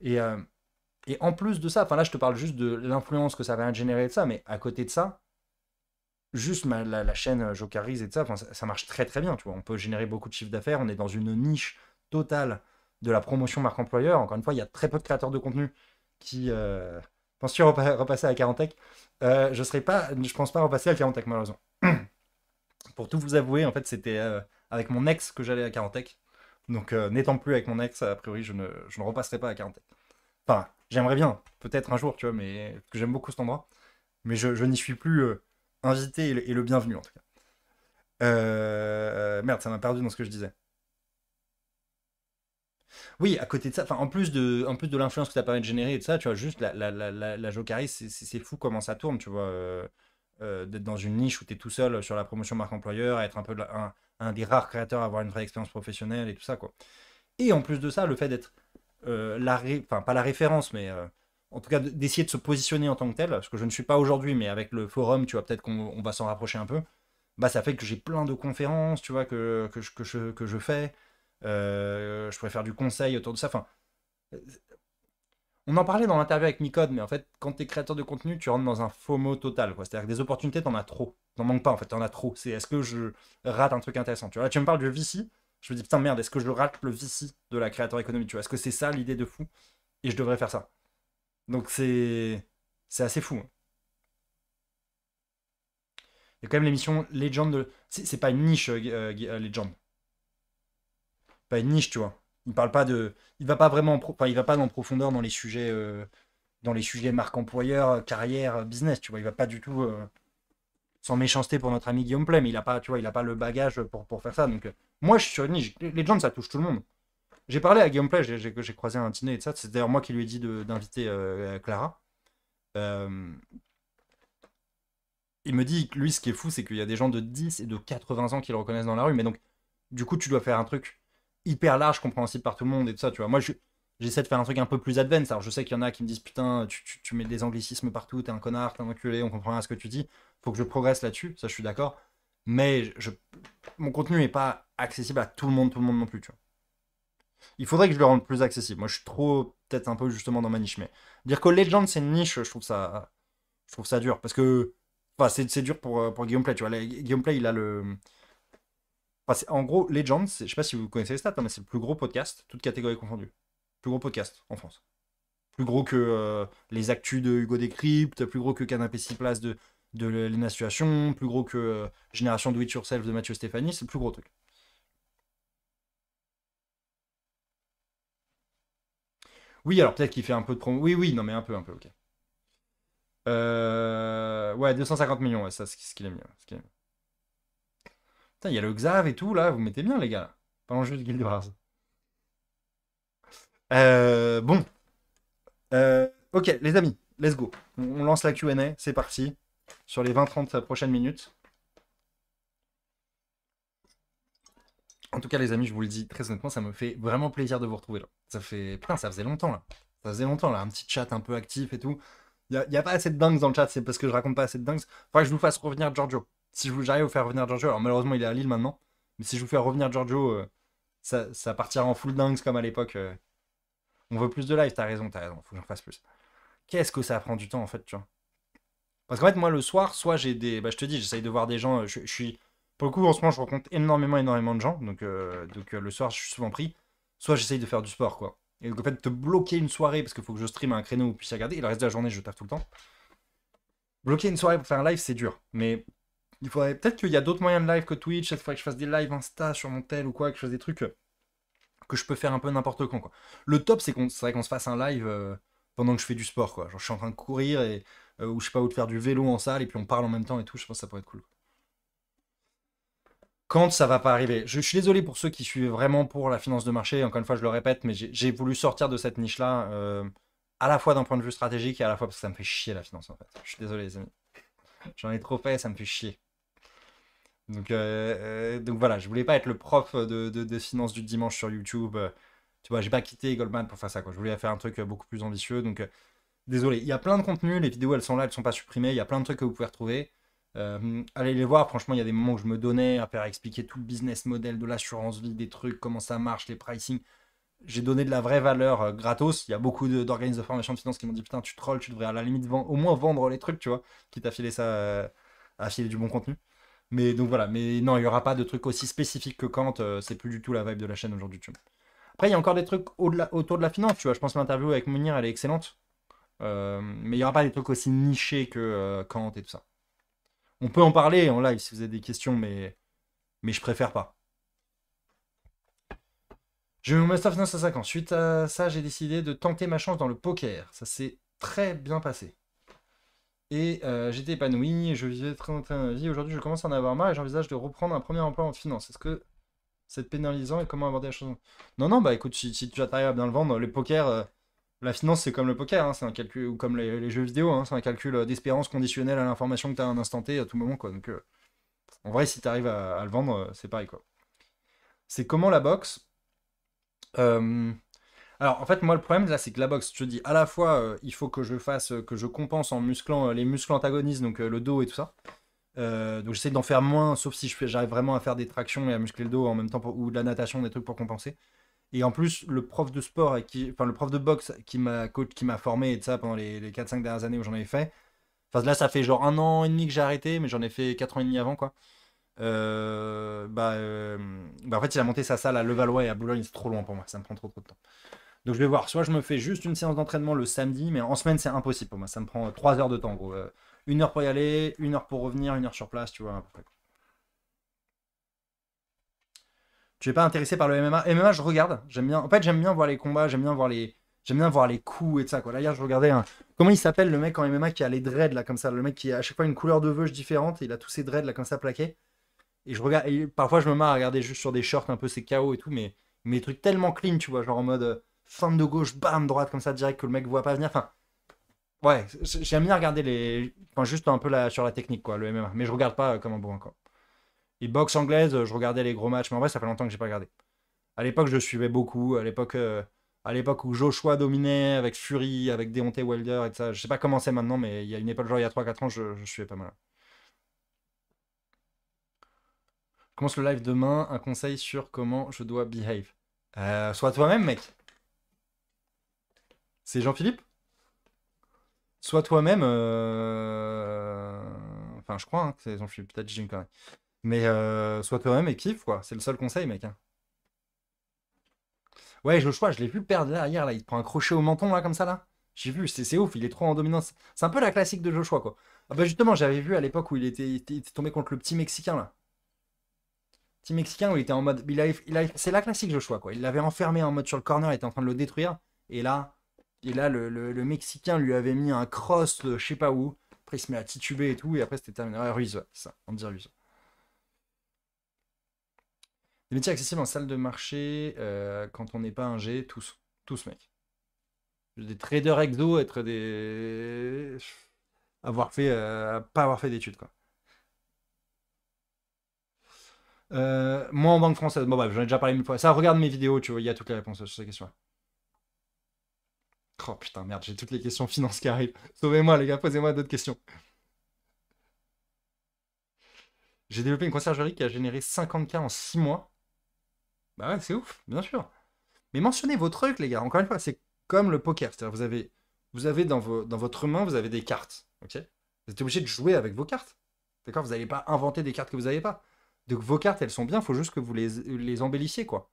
Et, euh, et en plus de ça, enfin là, je te parle juste de l'influence que ça va générer de ça, mais à côté de ça, juste la chaîne Jocarise et tout ça, enfin, ça marche très très bien, tu vois. On peut générer beaucoup de chiffre d'affaires. On est dans une niche totale de la promotion marque employeur. Encore une fois, il y a très peu de créateurs de contenu qui. Penses-tu repasser à 40 je pense pas repasser à 40 malheureusement. Pour tout vous avouer, en fait, c'était avec mon ex que j'allais à 40. Donc, n'étant plus avec mon ex, a priori, je ne repasserai pas à 40. Enfin, j'aimerais bien, peut-être un jour, tu vois, mais parce que j'aime beaucoup cet endroit. Mais je n'y suis plus invité et le bienvenu, en tout cas. Merde, ça m'a perdu dans ce que je disais. Oui, à côté de ça, enfin, en plus de l'influence que ça permet de générer et de ça, tu vois, juste la Jocaris, c'est fou comment ça tourne, tu vois. D'être dans une niche où tu es tout seul sur la promotion marque employeur, à être un peu un des rares créateurs à avoir une vraie expérience professionnelle et tout ça, quoi. Et en plus de ça, le fait d'être enfin, pas la référence, mais en tout cas d'essayer de se positionner en tant que tel, parce que je ne suis pas aujourd'hui, mais avec le forum, tu vois, peut-être qu'on va s'en rapprocher un peu, bah ça fait que j'ai plein de conférences, tu vois, que je fais. Je pourrais faire du conseil autour de ça. Enfin, on en parlait dans l'interview avec Micode, mais en fait, quand tu es créateur de contenu, tu rentres dans un FOMO total, quoi. C'est-à-dire que des opportunités, t'en as trop. T'en manques pas, en fait, t'en as trop. C'est est-ce que je rate un truc intéressant? Tu vois, là, tu me parles du VC, je me dis, putain, merde, est-ce que je rate le VC de la créateur économie? Tu vois, est-ce que c'est ça l'idée de fou? Et je devrais faire ça. Donc, c'est assez fou, hein. Il y a quand même l'émission Legend de. C'est pas une niche, Legend. Pas une niche, tu vois. Il parle pas de. Il va pas vraiment. Enfin, il va pas en profondeur dans les sujets marque employeur, carrière, business, tu vois. Il va pas du tout. sans méchanceté pour notre ami Guillaume Play, mais il a pas, tu vois, il a pas le bagage pour faire ça. Donc, moi, je suis sur une niche. Legends, ça touche tout le monde. J'ai parlé à Guillaume Play, j'ai croisé un dîner et tout ça. C'est d'ailleurs moi qui lui ai dit d'inviter Clara. Euh, il me dit que lui, ce qui est fou, c'est qu'il y a des gens de 10 et de 80 ans qui le reconnaissent dans la rue. Mais donc, du coup, tu dois faire un truc hyper large, compréhensible par tout le monde et tout ça, tu vois. Moi, j'essaie de faire un truc un peu plus advanced. Alors, je sais qu'il y en a qui me disent, putain, tu mets des anglicismes partout, t'es un connard, t'es un enculé, on comprend rien à ce que tu dis. Faut que je progresse là-dessus, ça, je suis d'accord. Mais mon contenu n'est pas accessible à tout le monde non plus, tu vois. Il faudrait que je le rende plus accessible. Moi, je suis trop, peut-être un peu justement dans ma niche. Mais dire que Legend, c'est une niche, je trouve ça dur. Parce que, enfin, c'est dur pour Guillaume Play, tu vois. Guillaume Play, il a le. Enfin, en gros, Legend, je sais pas si vous connaissez les stats, hein, mais c'est le plus gros podcast, toute catégorie confondue. Plus gros podcast en France. Plus gros que les actus de Hugo Décrypte, plus gros que Canapé 6 places de Lena Situation, plus gros que Génération Do It Yourself de Mathieu Stéphanie, c'est le plus gros truc. Oui, alors peut-être qu'il fait un peu de promo. Oui, oui, non, mais un peu, ok. Ouais, 250 millions, ouais, ça, c'est ce qu'il a mis. Ouais, ce qu'il a mis. Putain, il y a le Xav et tout, là, vous mettez bien, les gars. Pendant juste Guild Wars. Bon, ok, les amis, let's go. On lance la Q&A, c'est parti. Sur les 20-30 prochaines minutes. En tout cas, les amis, je vous le dis très honnêtement, ça me fait vraiment plaisir de vous retrouver là. Ça fait. Putain, ça faisait longtemps là. Ça faisait longtemps là, un petit chat un peu actif et tout. Y a pas assez de dingues dans le chat, c'est parce que je raconte pas assez de dingues. Faudrait que je vous fasse revenir Giorgio. Si j'arrive à vous faire revenir Giorgio, alors malheureusement il est à Lille maintenant, mais si je vous fais revenir Giorgio, ça partira en full dingues comme à l'époque. On veut plus de live, t'as raison, faut que j'en fasse plus. Qu'est-ce que ça prend du temps en fait, tu vois. Parce qu'en fait, moi le soir, soit j'ai des. Bah, je te dis, j'essaye de voir des gens. Je suis. Pour le coup, en ce moment, je rencontre énormément de gens. Donc le soir, je suis souvent pris. Soit j'essaye de faire du sport, quoi. Et donc, en fait, te bloquer une soirée, parce qu'il faut que je stream à un créneau où vous puissiez regarder, et le reste de la journée, je taffe tout le temps. Bloquer une soirée pour faire un live, c'est dur. Mais il faudrait. Peut-être qu'il y a d'autres moyens de live que Twitch. Il faudrait que je fasse des lives Insta sur mon tel ou quoi, que je fasse des trucs que je peux faire un peu n'importe quand, quoi. Le top, c'est vrai qu'on se fasse un live pendant que je fais du sport, quoi. Genre, je suis en train de courir et. Ou je sais pas, ou de faire du vélo en salle, et puis on parle en même temps et tout. Je pense que ça pourrait être cool. Quand ça va pas arriver. Je suis désolé pour ceux qui suivent vraiment pour la finance de marché. Encore une fois, je le répète, mais j'ai voulu sortir de cette niche-là, à la fois d'un point de vue stratégique et à la fois parce que ça me fait chier la finance en fait. Je suis désolé les amis. J'en ai trop fait, ça me fait chier. Donc voilà, je voulais pas être le prof de finance du dimanche sur YouTube. Tu vois, j'ai pas quitté Goldman pour faire ça, quoi. Je voulais faire un truc beaucoup plus ambitieux. Donc désolé, il y a plein de contenus, les vidéos elles sont là, elles sont pas supprimées. Il y a plein de trucs que vous pouvez retrouver. Allez les voir, franchement, il y a des moments où je me donnais à faire expliquer tout le business model de l'assurance vie, des trucs, comment ça marche, les pricing. J'ai donné de la vraie valeur gratos. Il y a beaucoup d'organismes de formation de finance qui m'ont dit putain, tu trolls, tu devrais à la limite au moins vendre les trucs, tu vois, quitte à filer ça, à filer du bon contenu. Mais donc voilà, mais non, il n'y aura pas de trucs aussi spécifiques que Kant, c'est plus du tout la vibe de la chaîne aujourd'hui, tu vois. Après, il y a encore des trucs autour de la finance, tu vois. Je pense que l'interview avec Mounir, elle est excellente. Mais il n'y aura pas des trucs aussi nichés que Kant et tout ça. On peut en parler en live si vous avez des questions, mais je préfère pas. J'ai eu mon Master Finance à 5 ans. Suite à ça, j'ai décidé de tenter ma chance dans le poker. Ça s'est très bien passé. Et j'étais épanoui, je vivais très bien ma vie. Aujourd'hui, je commence à en avoir marre et j'envisage de reprendre un premier emploi en finance. Est-ce que c'est pénalisant et comment aborder la chose? Non, non, bah écoute, si tu arrives à bien le vendre, le poker, la finance, c'est comme le poker, hein, c'est un calcul, ou comme les jeux vidéo, hein, c'est un calcul d'espérance conditionnel à l'information que tu as à un instant T à tout moment, quoi. Donc, en vrai, si tu arrives à le vendre, c'est pareil, quoi. C'est comment la boxe? Euh, Alors, en fait, moi, le problème, là, c'est que la boxe, je te dis, à la fois, il faut que je fasse, que je compense en musclant les muscles antagonistes, donc le dos et tout ça. Donc, j'essaie d'en faire moins, sauf si j'arrive vraiment à faire des tractions et à muscler le dos en même temps, ou de la natation, des trucs pour compenser. Et en plus, le prof de sport, enfin, le prof de boxe qui m'a formé et de ça pendant les 4-5 dernières années où j'en ai fait. Enfin, là, ça fait genre 1 an et demi que j'ai arrêté, mais j'en ai fait 4 ans et demi avant, quoi. Bah, en fait, il a monté sa salle à Levallois et à Boulogne, c'est trop loin pour moi, ça me prend trop de temps. Donc je vais voir, soit je me fais juste une séance d'entraînement le samedi, mais en semaine c'est impossible pour moi, ça me prend 3 heures de temps, gros. 1 heure pour y aller, 1 heure pour revenir, 1 heure sur place, tu vois, à peu près. Tu es pas intéressé par le MMA? MMA, je regarde, j'aime bien. En fait, j'aime bien voir les combats, j'aime bien voir J'aime bien voir les coups et de ça, quoi. Là, hier, je regardais un. Comment il s'appelle le mec en MMA qui a les dreads, là, comme ça? Le mec qui a à chaque fois une couleur de veuge différente et il a tous ses dreads, là, comme ça, plaqués. Et je regarde. Et parfois, je me marre à regarder juste sur des shorts un peu ces KO et tout, mais des trucs tellement clean, tu vois, genre en mode fente de gauche, bam, droite, comme ça, direct que le mec voit pas venir. Enfin, ouais, j'aime bien regarder les. Enfin, juste un peu sur la technique, quoi, le MMA. Mais je regarde pas comme un bourrin, quoi. Et boxe anglaise, je regardais les gros matchs, mais en vrai, ça fait longtemps que j'ai pas regardé. À l'époque, je suivais beaucoup. À l'époque où Joshua dominait avec Fury, avec Deontay Wilder et tout ça. Je sais pas comment c'est maintenant, mais il y a une époque, genre il y a 3 4 ans, je suivais pas mal. Je commence le live demain. Un conseil sur comment je dois behave. Sois toi-même, mec. C'est Jean-Philippe. Sois toi-même. Enfin, je crois hein, que c'est Jean-Philippe. Peut-être j'ai une connerie. Mais sois toi-même et kiffe, quoi. C'est le seul conseil, mec, hein. Ouais, Joshua, je l'ai vu perdre là, hier, là. Il te prend un crochet au menton, là, comme ça, là. J'ai vu, c'est ouf, il est trop en dominance. C'est un peu la classique de Joshua, quoi. Ah bah justement, j'avais vu à l'époque où il était tombé contre le petit Mexicain, là. Petit Mexicain où il était en mode. C'est la classique Joshua, quoi. Il l'avait enfermé en mode sur le corner, il était en train de le détruire. Et là, le Mexicain lui avait mis un cross, je sais pas où. Après, il se met à tituber et tout, et après, c'était terminé. Ouais, Ruiz, ouais, c'est ça, on dirait Ruiz. Des métiers accessibles en salle de marché quand on n'est pas un G, tous. Tous, mec. Des traders exo, être des. Pas avoir fait d'études, quoi. Moi en banque française, bon bah j'en ai déjà parlé 1000 fois. Ça, regarde mes vidéos, tu vois, il y a toutes les réponses sur ces questions-là. Oh putain, merde, j'ai toutes les questions finances qui arrivent. Sauvez-moi, les gars, posez-moi d'autres questions. J'ai développé une conciergerie qui a généré 50K en 6 mois. Bah ouais, c'est ouf, bien sûr. Mais mentionnez vos trucs, les gars. Encore une fois, c'est comme le poker. C'est-à-dire, vous avez dans votre main, vous avez des cartes. Ok. Vous êtes obligé de jouer avec vos cartes. D'accord. Vous n'allez pas inventer des cartes que vous n'avez pas. Donc vos cartes, elles sont bien. Il faut juste que vous les embellissiez, quoi.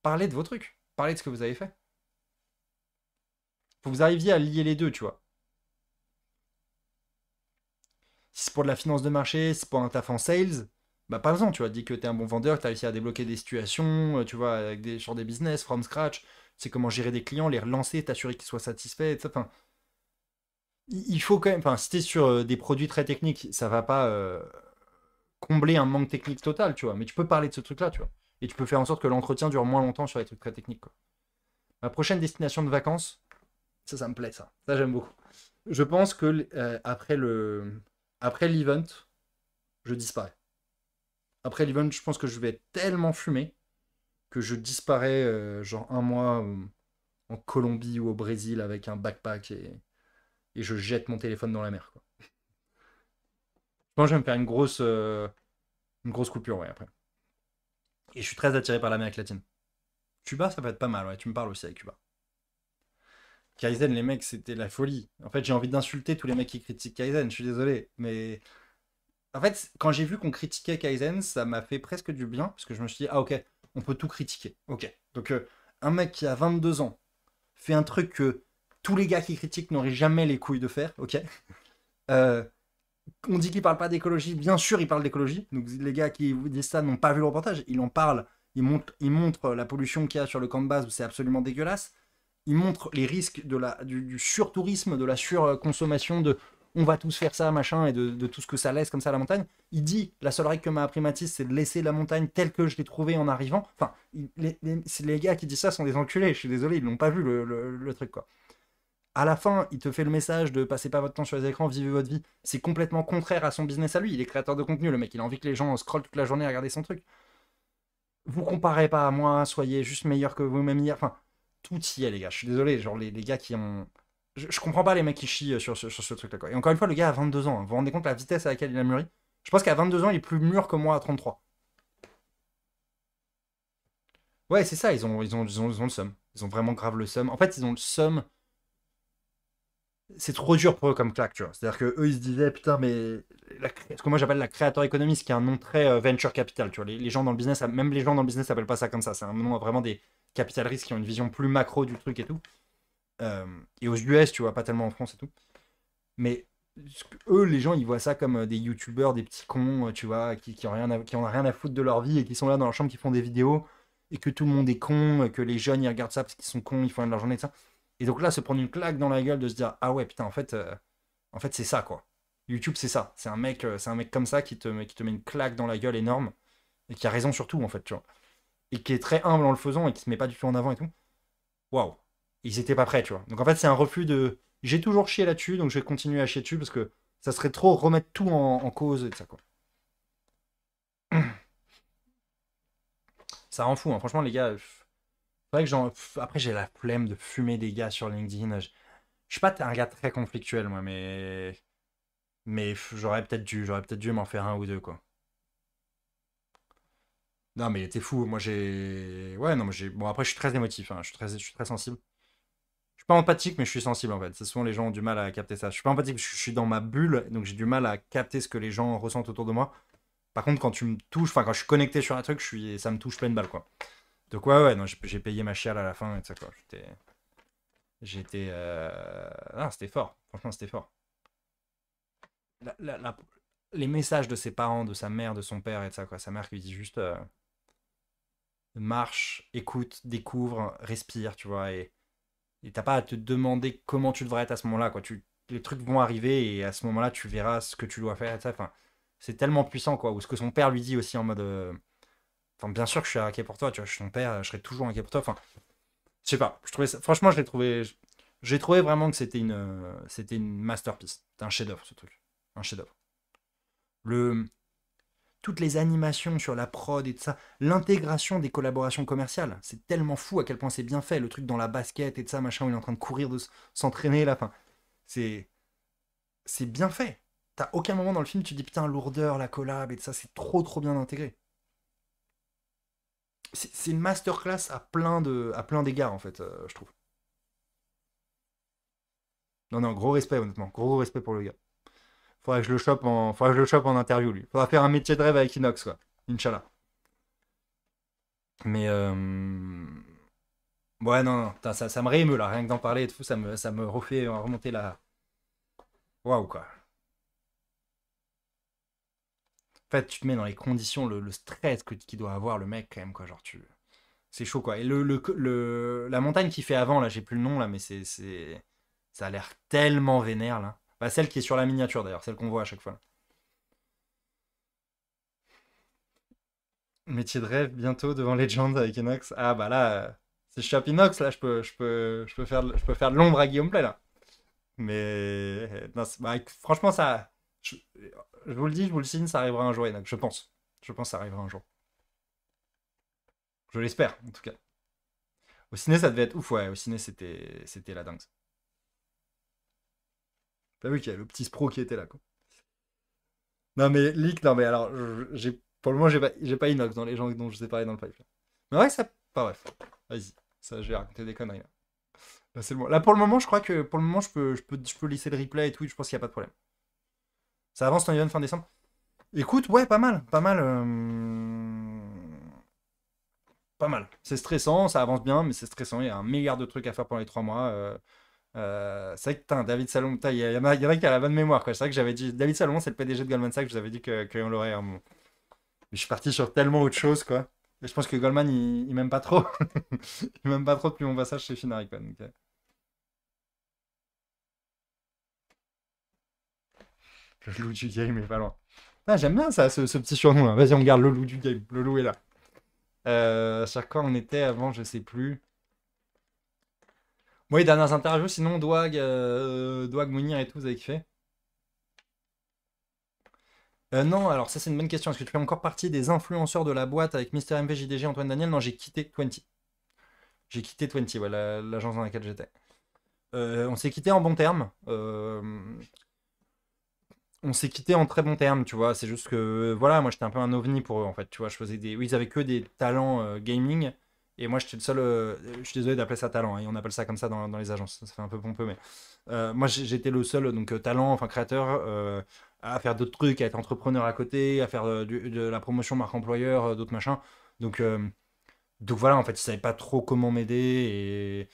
Parlez de vos trucs. Parlez de ce que vous avez fait. Faut que vous arriviez à lier les deux, tu vois. Si c'est pour de la finance de marché, si c'est pour un taf en sales, bah par exemple, tu vois, dis que tu es un bon vendeur, que tu as réussi à débloquer des situations, tu vois, sur des business, from scratch, c'est comment gérer des clients, les relancer, t'assurer qu'ils soient satisfaits, et ça. Enfin, il faut quand même, enfin, si t'es sur des produits très techniques, ça va pas combler un manque technique total, tu vois, mais tu peux parler de ce truc-là, tu vois. Et tu peux faire en sorte que l'entretien dure moins longtemps sur les trucs très techniques, quoi. Ma prochaine destination de vacances, ça me plaît, ça. Ça, j'aime beaucoup. Je pense que après l'event, je disparais. Après l'event, je pense que je vais être tellement fumé que je disparais genre un mois en Colombie ou au Brésil avec un backpack et je jette mon téléphone dans la mer, quoi. Je pense que je vais me faire une grosse coupure, ouais, après. Et je suis très attiré par l'Amérique latine. Cuba, ça peut être pas mal, ouais. Tu me parles aussi avec Cuba. Kaizen, les mecs, c'était la folie. En fait, j'ai envie d'insulter tous les mecs qui critiquent Kaizen, je suis désolé. Mais en fait, quand j'ai vu qu'on critiquait Kaizen, ça m'a fait presque du bien, parce que je me suis dit, ah ok, on peut tout critiquer. Ok. Donc, un mec qui a 22 ans fait un truc que tous les gars qui critiquent n'auraient jamais les couilles de faire, ok. Euh, on dit qu'il parle pas d'écologie, bien sûr il parle d'écologie. Donc les gars qui vous disent ça n'ont pas vu le reportage, il en parle, il montre la pollution qu'il y a sur le camp de base où c'est absolument dégueulasse. Il montre les risques du surtourisme, de la surconsommation, de on va tous faire ça, machin, et de tout ce que ça laisse comme ça à la montagne. Il dit la seule règle que m'a appris Mathis, c'est de laisser la montagne telle que je l'ai trouvée en arrivant. Enfin, les gars qui disent ça sont des enculés, je suis désolé, ils n'ont pas vu le truc, quoi. À la fin, il te fait le message de passez pas votre temps sur les écrans, vivez votre vie. C'est complètement contraire à son business à lui. Il est créateur de contenu, le mec. Il a envie que les gens scrollent toute la journée à regarder son truc. Vous comparez pas à moi, soyez juste meilleur que vous-même hier. Enfin, tout y est, les gars. Je suis désolé, genre les gars qui ont. Je comprends pas les mecs qui chient sur ce truc-là, quoi. Et encore une fois, le gars a 22 ans, hein. Vous vous rendez compte de la vitesse à laquelle il a mûri? Je pense qu'à 22 ans, il est plus mûr que moi à 33. Ouais, c'est ça, ils ont le seum. Ils ont vraiment grave le seum. En fait, ils ont le seum. C'est trop dur pour eux comme claque, tu vois. C'est-à-dire que eux, ils se disaient, putain, mais ce que moi j'appelle la créateur économie, ce qui est un nom très venture capital, tu vois. Les gens dans le business, même les gens dans le business s'appellent pas ça comme ça. C'est un nom vraiment des capital risques qui ont une vision plus macro du truc et tout. Euh, et aux US, tu vois, pas tellement en France et tout. Mais eux, les gens, ils voient ça comme des youtubeurs, des petits cons, tu vois, qui ont rien à foutre de leur vie et qui sont là dans leur chambre, qui font des vidéos et que tout le monde est con, que les jeunes, ils regardent ça parce qu'ils sont cons, ils font rien de leur journée, de ça. Et donc là, se prendre une claque dans la gueule de se dire, ah ouais, putain, en fait c'est ça, quoi. YouTube, c'est ça. C'est un mec comme ça qui te met une claque dans la gueule énorme et qui a raison sur tout, en fait, tu vois. Et qui est très humble en le faisant et qui se met pas du tout en avant et tout. Waouh. Ils étaient pas prêts, tu vois. Donc en fait, c'est un refus de. J'ai toujours chié là-dessus, donc je vais continuer à chier dessus parce que ça serait trop remettre tout en cause et tout ça, quoi. Ça rend fou, hein. Franchement, les gars. C'est vrai que après, j'ai la flemme de fumer des gars sur LinkedIn. Je suis pas un gars très conflictuel, moi, mais j'aurais peut-être dû m'en faire un ou deux, quoi. Non, mais t'es fou. Moi, j'ai. Ouais, non, mais j'ai. Bon, après, je suis très émotif, hein. Je suis très sensible. Je suis pas empathique, mais je suis sensible, en fait. C'est souvent les gens ont du mal à capter ça. Je suis pas empathique parce que je suis dans ma bulle, donc j'ai du mal à capter ce que les gens ressentent autour de moi. Par contre, quand tu me touches, enfin, quand je suis connecté sur un truc, ça me touche plein de balles, quoi. Donc, ouais, ouais, non, j'ai payé ma chiale à la fin et tout ça, quoi. Ah, c'était fort. Franchement, c'était fort. La- la- la- les messages de ses parents, de sa mère, de son père et de ça, quoi. Sa mère qui lui dit juste marche, écoute, découvre, respire, tu vois. Et t'as pas à te demander comment tu devrais être à ce moment-là, quoi. Les trucs vont arriver et à ce moment-là, tu verras ce que tu dois faire et ça. Enfin, c'est tellement puissant, quoi. Ou ce que son père lui dit aussi en mode. Enfin, bien sûr que je suis inquiet pour toi, tu vois. Je suis ton père, je serai toujours inquiet pour toi. Enfin, je sais pas. Franchement, je l'ai trouvé. J'ai trouvé vraiment que c'était une masterpiece. C'était un chef-d'œuvre, ce truc. Un chef-d'œuvre. Le, toutes les animations sur la prod et tout ça, l'intégration des collaborations commerciales, c'est tellement fou à quel point c'est bien fait. Le truc dans la basket et tout ça, machin, où il est en train de courir, s'entraîner là. Enfin, c'est, c'est bien fait. T'as aucun moment dans le film, tu te dis putain, lourdeur, la collab et tout ça, c'est trop trop bien intégré. C'est une masterclass à plein d'égards en fait, je trouve. Non, non, gros respect honnêtement, gros respect pour le gars. Faudrait que je le chope en interview lui. Faudra faire un métier de rêve avec Inox quoi. Inch'Allah. Mais ouais, non, non, putain, ça me réémeut là, rien que d'en parler et tout, ça me refait remonter la. Waouh quoi. En fait, tu te mets dans les conditions, le stress qu'il doit avoir le mec quand même quoi, genre tu. C'est chaud quoi. Et la montagne qui fait avant, là, j'ai plus le nom là, mais ça a l'air tellement vénère là. Bah, celle qui est sur la miniature d'ailleurs, celle qu'on voit à chaque fois. Métier de rêve bientôt devant Legend avec Inox. Ah bah là, si je chope Inox, là, je peux faire de l'ombre à Guillaume Play là. Mais non, franchement, je vous le dis, je vous le signe, ça arrivera un jour, Inox, je pense. Je pense que ça arrivera un jour. Je l'espère, en tout cas. Au ciné, ça devait être ouf, ouais. Au ciné, c'était la dingue. T'as vu qu'il y a le petit Spro qui était là, quoi. Non, mais Leak, non, mais alors, pour le moment, j'ai pas Inox dans les gens dont je vous ai parlé dans le pipe. Mais ouais, ça. Pas bref. Vas-y. Ça, je vais raconter des conneries, là. Là, c'est le moment. Là, pour le moment, je crois que pour le moment, je peux lisser le replay et tout, je pense qu'il n'y a pas de problème. Ça avance ton event fin décembre. Écoute, ouais, pas mal. Pas mal. Pas mal. C'est stressant, ça avance bien, mais c'est stressant. Il y a un milliard de trucs à faire pendant les 3 mois. C'est vrai que putain, David Salomon, putain, il y en a qui a la bonne mémoire, quoi. C'est vrai que j'avais dit. David Salomon, c'est le PDG de Goldman Sachs, je vous avais dit qu'on l'aurait à un moment. Mais je suis parti sur tellement autre chose, quoi. Et je pense que Goldman, il m'aime pas trop. Il m'aime pas trop depuis mon passage chez Finari, quoi. Donc, le loup du game est pas loin. Ah, j'aime bien ça, ce petit surnom là. Vas-y, on garde le loup du game. Le loup est là. Sur quoi on était avant, je sais plus. Moi, les dernières interviews, sinon, Douag, Mounir et tout, vous avez kiffé? Non, alors ça, c'est une bonne question. Est-ce que tu fais encore partie des influenceurs de la boîte avec Mister MV, JDG, Antoine Daniel? Non, j'ai quitté 20. J'ai quitté 20, ouais, l'agence dans laquelle j'étais. On s'est quitté en bons termes. On s'est quitté en très bons termes, tu vois. C'est juste que, voilà, moi j'étais un peu un ovni pour eux, en fait. Tu vois, je faisais des. Oui, ils avaient que des talents gaming. Et moi, j'étais le seul. Je suis désolé d'appeler ça talent, hein, et on appelle ça comme ça dans les agences. Ça fait un peu pompeux, mais. Moi, j'étais le seul, donc, talent, enfin créateur, à faire d'autres trucs, à être entrepreneur à côté, à faire de la promotion marque employeur, d'autres machins. Donc, voilà, en fait, ils savaient pas trop comment m'aider.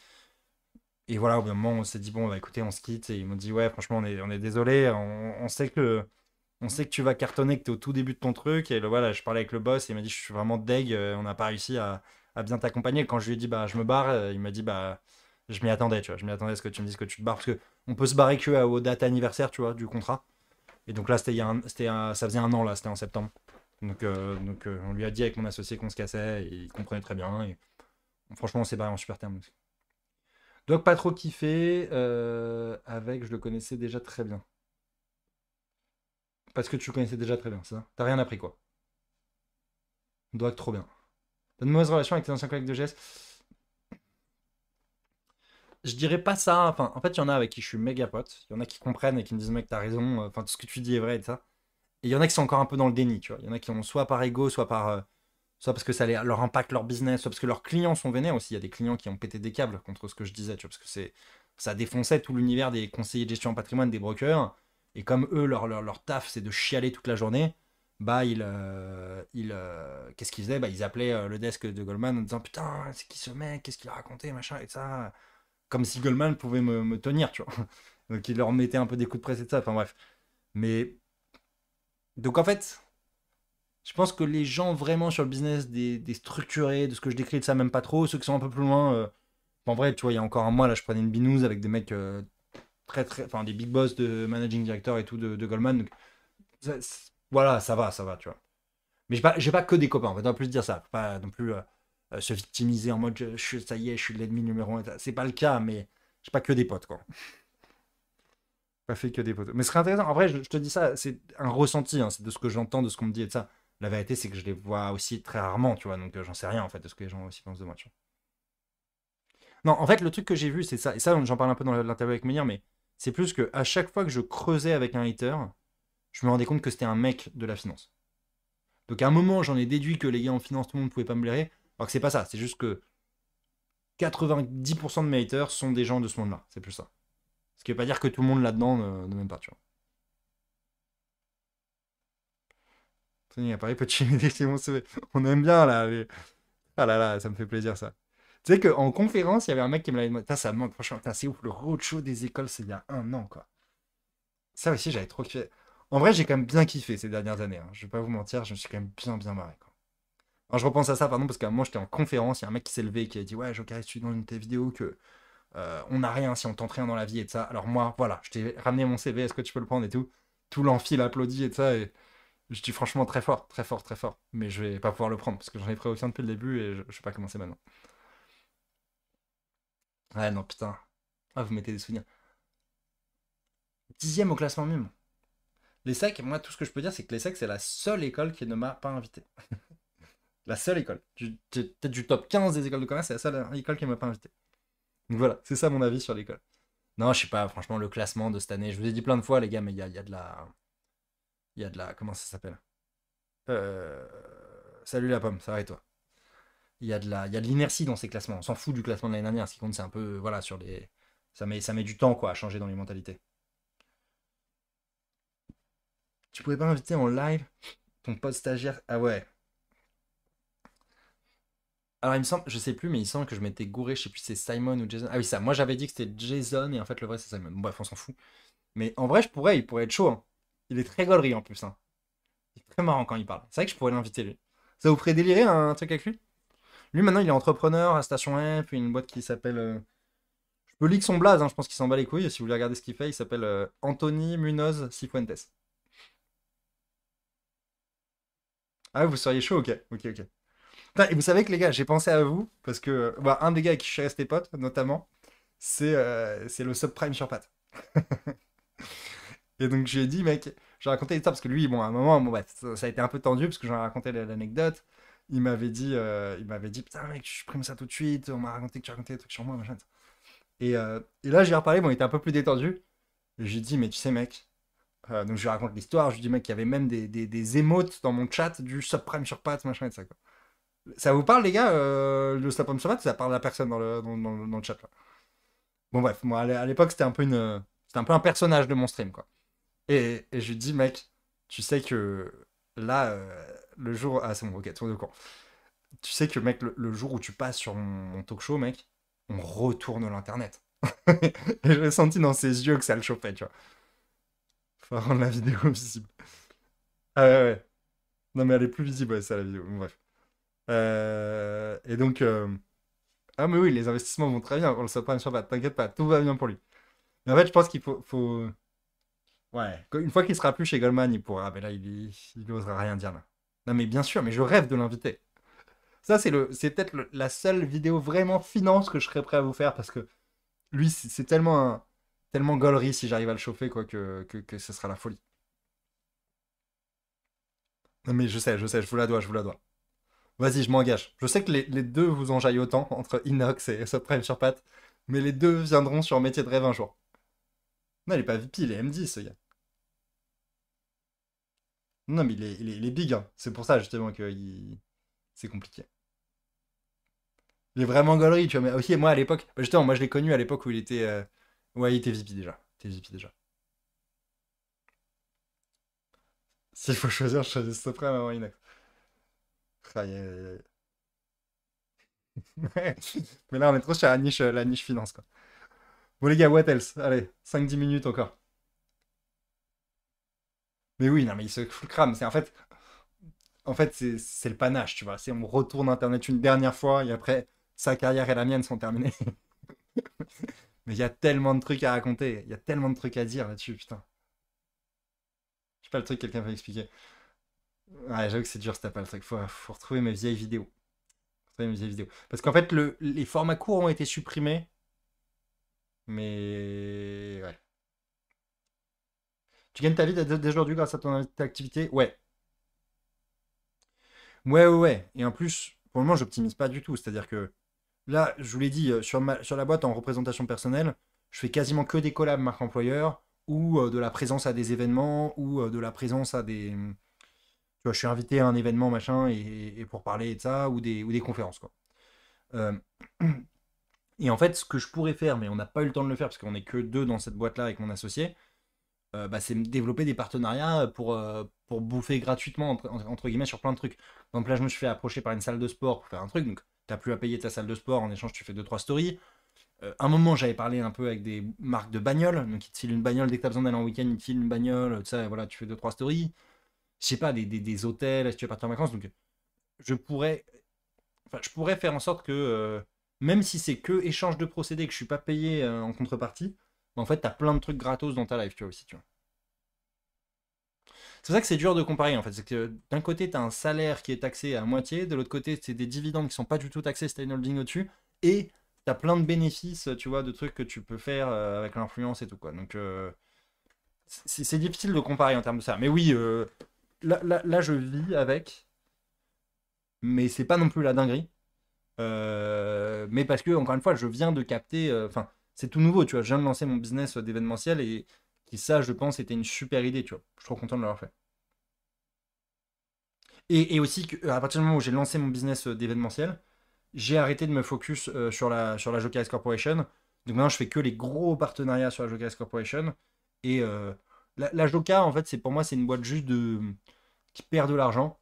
Et voilà, au bout d'un moment, on s'est dit, bon, bah, écoutez, on se quitte. Et ils m'ont dit, ouais, franchement, on est désolé. On sait que tu vas cartonner, que tu es au tout début de ton truc. Et voilà, je parlais avec le boss et il m'a dit, je suis vraiment deg. On n'a pas réussi à bien t'accompagner. Quand je lui ai dit, bah, je me barre, il m'a dit, bah, Je m'y attendais, tu vois. Je m'y attendais à ce que tu me dises que tu te barres. Parce que on peut se barrer que aux dates anniversaires, tu vois, du contrat. Et donc là, ça faisait un an, là, c'était en septembre. Donc, on lui a dit avec mon associé qu'on se cassait, et il comprenait très bien. Et franchement, on s'est barré en super terme. Donc, pas trop kiffé. Avec, je le connaissais déjà très bien. Parce que tu le connaissais déjà très bien, c'est ça? T'as rien appris, quoi. Doig, trop bien. T'as une mauvaise relation avec tes anciens collègues de GS? Je dirais pas ça. Enfin, en fait, il y en a avec qui je suis méga pote. Il y en a qui comprennent et qui me disent, mec, t'as raison. Enfin, tout ce que tu dis est vrai et ça. Et il y en a qui sont encore un peu dans le déni, tu vois. Il y en a qui ont soit par ego, soit parce que leur impacte leur business, soit parce que leurs clients sont vénères aussi. Il y a des clients qui ont pété des câbles contre ce que je disais, tu vois, parce que ça défonçait tout l'univers des conseillers de gestion en patrimoine, des brokers. Et comme eux, leur taf, c'est de chialer toute la journée, bah, qu'est-ce qu'ils faisaient? Bah, ils appelaient le desk de Goldman en disant putain, c'est qui ce mec? Qu'est-ce qu'il a raconté? Machin, et ça. Comme si Goldman pouvait me tenir, tu vois. Donc, ils leur mettaient un peu des coups de presse et de ça. Enfin, bref. Mais. Donc, en fait, je pense que les gens vraiment sur le business des structurés, de ce que je décris de ça, même pas trop, ceux qui sont un peu plus loin, en vrai, tu vois, il y a encore un mois, là, je prenais une binouse avec des mecs enfin, des big boss de managing director et tout de Goldman. Donc, voilà, ça va, tu vois. Mais j'ai pas que des copains, en fait, on va plus dire ça. Faut pas non plus se victimiser en mode, ça y est, je suis l'ennemi numéro un. C'est pas le cas, mais j'ai pas que des potes, quoi. Pas fait que des potes. Mais ce serait intéressant. En vrai, je te dis ça, c'est un ressenti, hein, c'est de ce que j'entends, de ce qu'on me dit et de ça. La vérité, c'est que je les vois aussi très rarement, tu vois, donc j'en sais rien en fait de ce que les gens aussi pensent de moi, tu vois. Non, en fait, le truc que j'ai vu, c'est ça, et ça, j'en parle un peu dans l'interview avec Meunier, mais c'est plus que à chaque fois que je creusais avec un hater, je me rendais compte que c'était un mec de la finance. Donc à un moment, j'en ai déduit que les gars en finance, tout le monde ne pouvait pas me blairer, alors que c'est pas ça, c'est juste que 90% de mes haters sont des gens de ce monde-là, c'est plus ça. Ce qui veut pas dire que tout le monde là-dedans ne m'aime pas, tu vois. Tony, à Paris, peux-tu m'aider, c'est mon CV. On aime bien là. Ah là là, ça me fait plaisir ça. Tu sais qu'en conférence, il y avait un mec qui me l'avait demandé. Putain, ça me manque, franchement, putain, c'est ouf. Le roadshow des écoles, c'est il y a un an, quoi. Ça aussi, j'avais trop kiffé. En vrai, j'ai quand même bien kiffé ces dernières années, hein. Je vais pas vous mentir, je me suis quand même bien marré, quoi. Alors, je repense à ça, pardon, parce qu'à un moment, j'étais en conférence. Il y a un mec qui s'est levé et qui a dit ouais, Joker, tu dans une de tes vidéos que on n'a rien si on tente rien dans la vie et de ça. Alors, moi, voilà, je t'ai ramené mon CV, est-ce que tu peux le prendre et tout. Tout l'amphi l'applaudit et de ça. Et je dis franchement très fort, très fort, très fort. Mais je vais pas pouvoir le prendre parce que j'en ai pris aucun depuis le début et je sais pas comment c'est maintenant. Ouais, non, putain. Ah, vous mettez des souvenirs. Dixième au classement mime. Les SEC, moi, tout ce que je peux dire, c'est que les SEC, c'est la seule école qui ne m'a pas invité. La seule école. Peut-être du top 15 des écoles de commerce, c'est la seule école qui ne m'a pas invité. Donc voilà, c'est ça mon avis sur l'école. Non, je sais pas, franchement, le classement de cette année, je vous ai dit plein de fois, les gars, mais il y a de la. Il y a de la. Comment ça s'appelle? euh... Salut la pomme, ça va et toi? Il y a de l'inertie dans ces classements. On s'en fout du classement de l'année dernière. Ce qui compte, c'est un peu, voilà, sur les. Ça met du temps, quoi, à changer dans les mentalités. Tu pouvais pas inviter en live ton pote stagiaire? Ah ouais. Alors, il me semble, je sais plus, mais il semble que je m'étais gouré, je sais plus si c'est Simon ou Jason. Ah oui, ça, moi j'avais dit que c'était Jason et en fait le vrai c'est Simon. Bon, bref, on s'en fout. Mais en vrai, il pourrait être chaud, hein. Il est très gaulerie en plus, hein. Il est très marrant quand il parle. C'est vrai que je pourrais l'inviter lui. Ça vous ferait délirer un truc avec lui? Lui maintenant, il est entrepreneur à Station F, puis une boîte qui s'appelle. Je peux lire son blaze, hein, je pense qu'il s'en bat les couilles. Si vous voulez regarder ce qu'il fait, il s'appelle Anthony Munoz Cifuentes. Ah, vous seriez chaud, ok. Ok, ok. Putain, et vous savez que les gars, j'ai pensé à vous, parce que bah, un des gars avec qui je suis resté pote, notamment, c'est le subprime sur patte. Et donc, je lui ai dit, mec, j'ai raconté l'histoire parce que lui, bon, à un moment, bon, bah, ça a été un peu tendu parce que j'en ai raconté l'anecdote. Il m'avait dit, putain, mec, je supprime ça tout de suite. On m'a raconté que tu racontais des trucs sur moi, machin. Et là, j'ai reparlé, bon, il était un peu plus détendu. Et je lui ai dit, mais tu sais, mec, donc je lui raconte l'histoire. Je lui dis, mec, il y avait même des émotes dans mon chat du subprime sur patte, machin, et ça, quoi. Ça vous parle, les gars, le subprime sur patte? Ça parle à personne dans le chat, là. Bon, bref, moi, à l'époque, c'était un peu un personnage de mon stream, quoi. Et je lui dis, mec, tu sais que là, le jour. Ah, c'est bon, ok, tour de cours. Tu sais que, mec, le jour où tu passes sur mon talk show, mec, on retourne l'internet. Et j'ai senti dans ses yeux que ça le chauffait, tu vois. Faut rendre la vidéo visible. Ah ouais, ouais. Non, mais elle est plus visible, ouais, ça, la vidéo. Bon, bref. Et donc. Ah, mais oui, les investissements vont très bien pour le subprime sur Pat, t'inquiète pas, tout va bien pour lui. Mais en fait, je pense qu'il faut... Ouais, une fois qu'il sera plus chez Goldman, il pourra. Mais là, il osera rien dire là. Non, mais bien sûr, mais je rêve de l'inviter. Ça, c'est peut-être la seule vidéo vraiment finance que je serais prêt à vous faire parce que lui, c'est tellement gaulerie si j'arrive à le chauffer, quoi, que ce sera la folie. Non, mais je vous la dois, je vous la dois. Vas-y, je m'engage. Je sais que les deux vous enjaillent autant entre Inox et Subprime sur Pat, mais les deux viendront sur Métier de rêve un jour. Non, il est pas VP, il est MD, ce gars. Non, mais il est big, hein. C'est pour ça, justement, c'est compliqué. Il est vraiment gaulerie, tu vois. Mais aussi, moi, à l'époque, bah, justement, moi, je l'ai connu à l'époque où il était. Ouais, il était VP déjà. Il était VP déjà. S'il faut choisir, je choisis Supreme avant Inox. Aïe, aïe, aïe, aïe. Mais là, on est trop sur la niche finance, quoi. Bon, les gars, what else? Allez, 5-10 minutes encore. Mais oui, non, mais il se fout le crâne. En fait, c'est le panache, tu vois. C'est on retourne Internet une dernière fois et après, sa carrière et la mienne sont terminées. Mais il y a tellement de trucs à raconter. Il y a tellement de trucs à dire là-dessus, putain. Je sais pas le truc, quelqu'un peut m'expliquer. Ouais, j'avoue que c'est dur si t'as pas le truc. Faut retrouver mes vieilles vidéos. Retrouver mes vieilles vidéos. Parce qu'en fait, les formats courts ont été supprimés. Mais. Ouais. Tu gagnes ta vie dès aujourd'hui grâce à ton activité? Ouais. Ouais, ouais, ouais. Et en plus, pour le moment, j'optimise pas du tout. C'est-à-dire que là, je vous l'ai dit, sur la boîte en représentation personnelle, je fais quasiment que des collabs marque employeur ou de la présence à des événements ou de la présence à des. Tu vois, je suis invité à un événement, machin, et pour parler de ça, ou des conférences, quoi. Euh, et en fait, ce que je pourrais faire, mais on n'a pas eu le temps de le faire parce qu'on est que deux dans cette boîte-là avec mon associé, bah, c'est me développer des partenariats pour bouffer gratuitement, entre guillemets, sur plein de trucs. Donc là, je me suis fait approcher par une salle de sport pour faire un truc, donc t'as plus à payer ta salle de sport, en échange, tu fais deux trois stories. Un moment, j'avais parlé un peu avec des marques de bagnoles, donc ils te filent une bagnole dès que t'as besoin d'aller en week-end, ils te filent une bagnole, tout ça, et voilà, tu fais deux trois stories. Je sais pas, des hôtels, si tu veux partir en vacances, donc je pourrais, enfin, je pourrais faire en sorte que, même si c'est que échange de procédés, que je suis pas payé en contrepartie, bah, en fait, t'as plein de trucs gratos dans ta life, tu vois aussi, tu vois. C'est pour ça que c'est dur de comparer en fait. C'est que d'un côté, tu as un salaire qui est taxé à moitié, de l'autre côté, c'est des dividendes qui sont pas du tout taxés si tu as une holding au-dessus, et tu as plein de bénéfices, tu vois, de trucs que tu peux faire avec l'influence et tout quoi. Donc c'est difficile de comparer en termes de ça. Mais oui, là, je vis avec, mais c'est pas non plus la dinguerie. Mais parce que, encore une fois, je viens de capter, enfin, c'est tout nouveau, tu vois. Je viens de lancer mon business d'événementiel et qui, ça, je pense, était une super idée, tu vois. Je suis trop content de l'avoir fait. Et aussi, à partir du moment où j'ai lancé mon business d'événementiel, j'ai arrêté de me focus sur la Jokeris Corporation. Donc maintenant, je fais que les gros partenariats sur la Jokeris Corporation. Et la Joca, en fait, pour moi, c'est une boîte juste qui perd de l'argent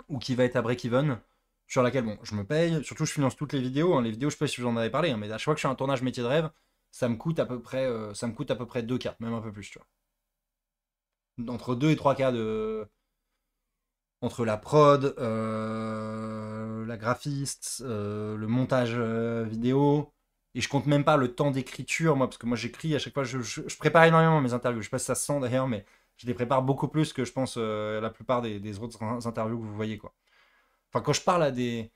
ou qui va être à break-even, sur laquelle, bon, je me paye. Surtout, je finance toutes les vidéos, hein. Les vidéos, je sais pas si je vous en avais parlé, hein, mais à chaque fois que je fais un tournage métier de rêve, ça me coûte à peu près 2K, même un peu plus, tu vois. Entre 2 et 3K entre la prod, la graphiste, le montage vidéo. Et je compte même pas le temps d'écriture, moi, parce que moi j'écris à chaque fois, je prépare énormément mes interviews. Je sais pas si ça se sent d'ailleurs, mais je les prépare beaucoup plus que je pense la plupart des autres interviews que vous voyez, quoi. Enfin, quand je parle à des.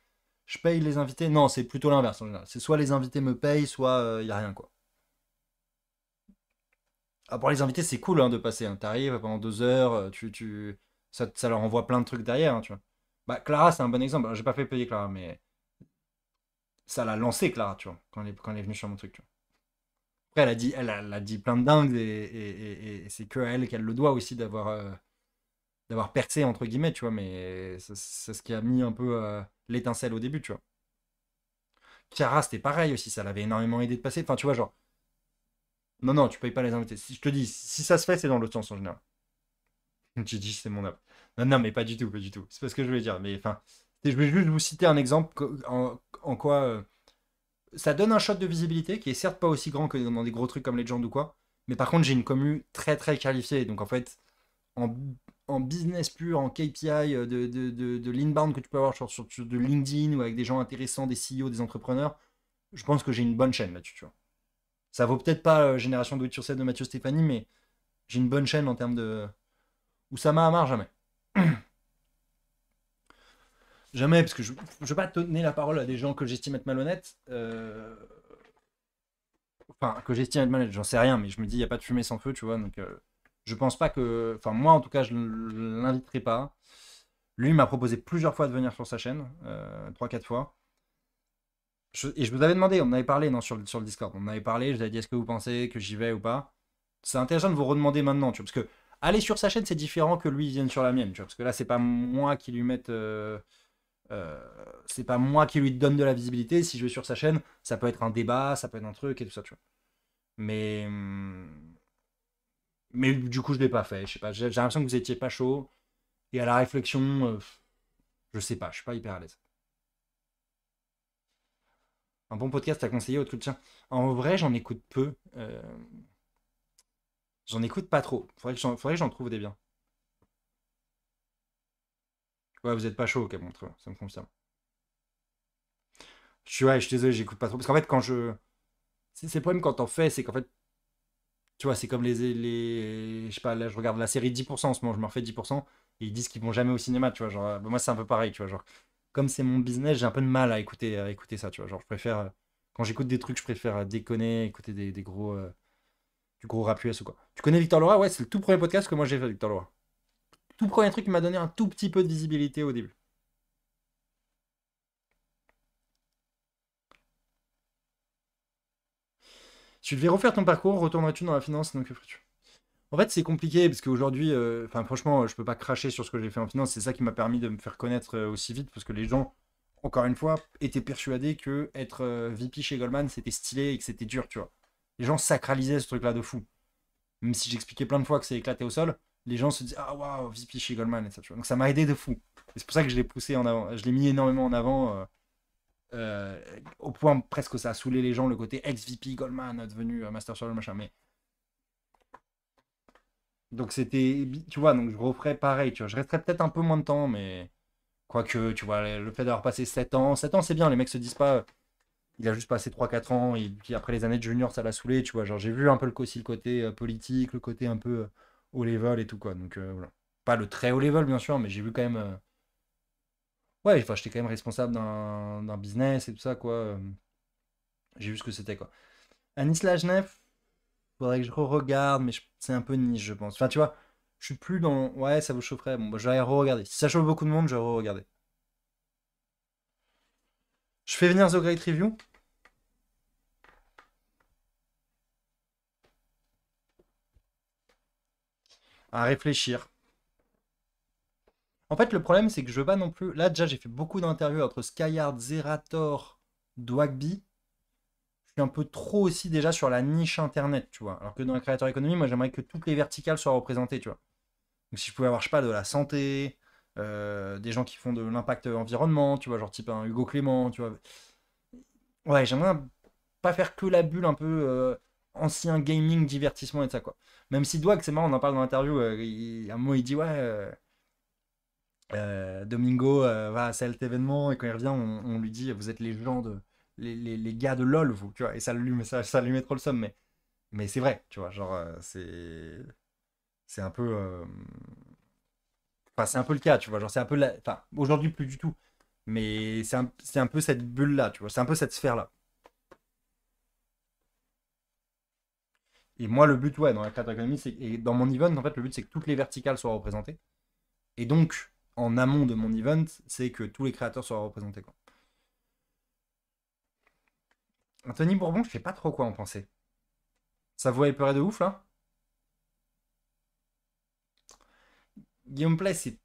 Je paye les invités, non, c'est plutôt l'inverse en général. C'est soit les invités me payent, soit il y a rien, quoi. Ah, pour les invités, c'est cool hein, de passer. Hein. T'arrives pendant 2 heures, ça leur envoie plein de trucs derrière, hein, tu vois. Bah, Clara, c'est un bon exemple. Alors, j'ai pas fait payer Clara, mais ça l'a lancé, Clara, tu vois, quand elle est venue sur mon truc. Tu vois. Après, elle a dit plein de dingues et c'est que à elle qu'elle le doit aussi d'avoir percé, entre guillemets, tu vois, mais c'est ce qui a mis un peu l'étincelle au début, tu vois. Chiara, c'était pareil aussi, ça l'avait énormément aidé de passer. Enfin, tu vois, genre, non, non, tu payes pas les invités. Si je te dis, si ça se fait, c'est dans l'autre sens en général. J'ai dit, c'est mon âme. Non, non, mais pas du tout, pas du tout. C'est pas ce que je voulais dire. Mais enfin, je vais juste vous citer un exemple en quoi ça donne un shot de visibilité qui est certes pas aussi grand que dans des gros trucs comme Legend ou quoi. Mais par contre, j'ai une commu très très qualifiée. Donc en fait, en, en business pur, en KPI de l'inbound que tu peux avoir sur de LinkedIn ou avec des gens intéressants, des CEO, des entrepreneurs, Je pense que j'ai une bonne chaîne là-dessus, tu vois. Ça vaut peut-être pas Génération Do It Yourself de Mathieu Stéphanie, mais j'ai une bonne chaîne en termes de. Oussama Hamar, jamais. Jamais, parce que je ne veux pas donner la parole à des gens que j'estime être malhonnêtes. Enfin, que j'estime être malhonnêtes, j'en sais rien, mais je me dis, il n'y a pas de fumée sans feu, tu vois. Donc, je pense pas que. Enfin, moi, en tout cas, je ne l'inviterai pas. Lui m'a proposé plusieurs fois de venir sur sa chaîne, 3-4 fois. Et je vous avais demandé, on en avait parlé non, sur le Discord. On en avait parlé, je vous avais dit est-ce que vous pensez que j'y vais ou pas. C'est intéressant de vous redemander maintenant, tu vois, parce que aller sur sa chaîne, c'est différent que lui vienne sur la mienne, tu vois, parce que là, c'est pas moi qui lui mette. Euh, c'est pas moi qui lui donne de la visibilité. Si je vais sur sa chaîne, ça peut être un débat, ça peut être un truc et tout ça, tu vois. Mais. Mais du coup, je l'ai pas fait. Je sais pas, j'ai l'impression que vous étiez pas chaud. Et à la réflexion, je sais pas, je suis pas hyper à l'aise. Un bon podcast à conseiller autre que le tien. En vrai, j'en écoute peu. J'en écoute pas trop. Faudrait que j'en trouve des biens. Ouais, vous êtes pas chaud, ok, bon, très bien, ça me confirme. Ouais, je suis désolé, j'écoute pas trop. Parce qu'en fait, quand je. C'est le problème quand t'en fais, c'est qu'en fait, tu vois, c'est comme les. Je sais pas, là, je regarde la série 10% en ce moment, je me refais 10%, et ils disent qu'ils vont jamais au cinéma, tu vois. Genre, bah, moi, c'est un peu pareil, tu vois. Genre, comme c'est mon business, j'ai un peu de mal à écouter ça, tu vois. Genre, je préfère. Quand j'écoute des trucs, je préfère déconner, écouter des gros. Du gros rap US ou quoi. Tu connais Victor Laura? Ouais, c'est le tout premier podcast que moi j'ai fait, Victor Laura. Tout premier truc qui m'a donné un tout petit peu de visibilité au début. Si tu devais refaire ton parcours, retournerais-tu dans la finance, donc que ferais-tu? En fait, c'est compliqué parce qu'aujourd'hui, enfin, franchement, je peux pas cracher sur ce que j'ai fait en finance. C'est ça qui m'a permis de me faire connaître aussi vite parce que les gens, encore une fois, étaient persuadés que être VP chez Goldman, c'était stylé et que c'était dur, tu vois. Les gens sacralisaient ce truc-là de fou. Même si j'expliquais plein de fois que c'est éclaté au sol, les gens se disent ah waouh, VP chez Goldman et ça, tu vois. Donc ça m'a aidé de fou. Et c'est pour ça que je l'ai poussé en avant. Je l'ai mis énormément en avant. Au point presque que ça a saoulé les gens, le côté ex-VP Goldman devenu Master sur le machin. Mais donc c'était, tu vois, donc je referais pareil, tu vois. Je resterais peut-être un peu moins de temps, mais quoique, tu vois, le fait d'avoir passé 7 ans c'est bien, les mecs se disent pas, il a juste passé 3-4 ans, et puis après les années de junior, ça l'a saoulé, tu vois. Genre, j'ai vu un peu aussi le côté politique, le côté un peu haut level et tout, quoi. Donc, voilà. Pas le très haut level, bien sûr, mais j'ai vu quand même. Ouais, enfin, j'étais quand même responsable d'un business et tout ça, quoi. J'ai vu ce que c'était, quoi. Anis Genève, faudrait que je re-regarde, mais c'est un peu niche, je pense. Enfin, tu vois, je suis plus dans. Ouais, ça vous chaufferait. Bon, bah, je vais re-regarder. Si ça chauffe beaucoup de monde, je vais re-regarder. Je fais venir The Great Review. À réfléchir. En fait, le problème, c'est que je veux pas non plus. Là, déjà, j'ai fait beaucoup d'interviews entre Skyhard, Zerator, Dwagby. Je suis un peu trop aussi déjà sur la niche internet, tu vois. Alors que dans la créateur économie, moi, j'aimerais que toutes les verticales soient représentées, tu vois. Donc, si je pouvais avoir, je sais pas, de la santé, des gens qui font de l'impact environnement, tu vois, genre type un Hugo Clément, tu vois. Ouais, j'aimerais pas faire que la bulle un peu ancien gaming, divertissement et de ça, quoi. Même si Dwag, c'est marrant, on en parle dans l'interview, à un moment, il dit, ouais. Domingo va à cet événement et quand il revient, on lui dit vous êtes les gens de les gars de LOL, vous, tu vois, et ça lui met trop le somme, mais c'est vrai, tu vois, genre c'est un peu enfin c'est un peu le cas, tu vois, genre c'est un peu enfin aujourd'hui plus du tout, mais c'est un peu cette bulle là, tu vois, c'est un peu cette sphère là. Et moi le but ouais dans la carte économie c'est et dans mon event en fait le but c'est que toutes les verticales soient représentées et donc en amont de mon event c'est que tous les créateurs soient représentés quoi. Anthony Bourbon, je sais pas trop quoi en penser. Ça vous épeuré de ouf là. Guillaume Play, c'est.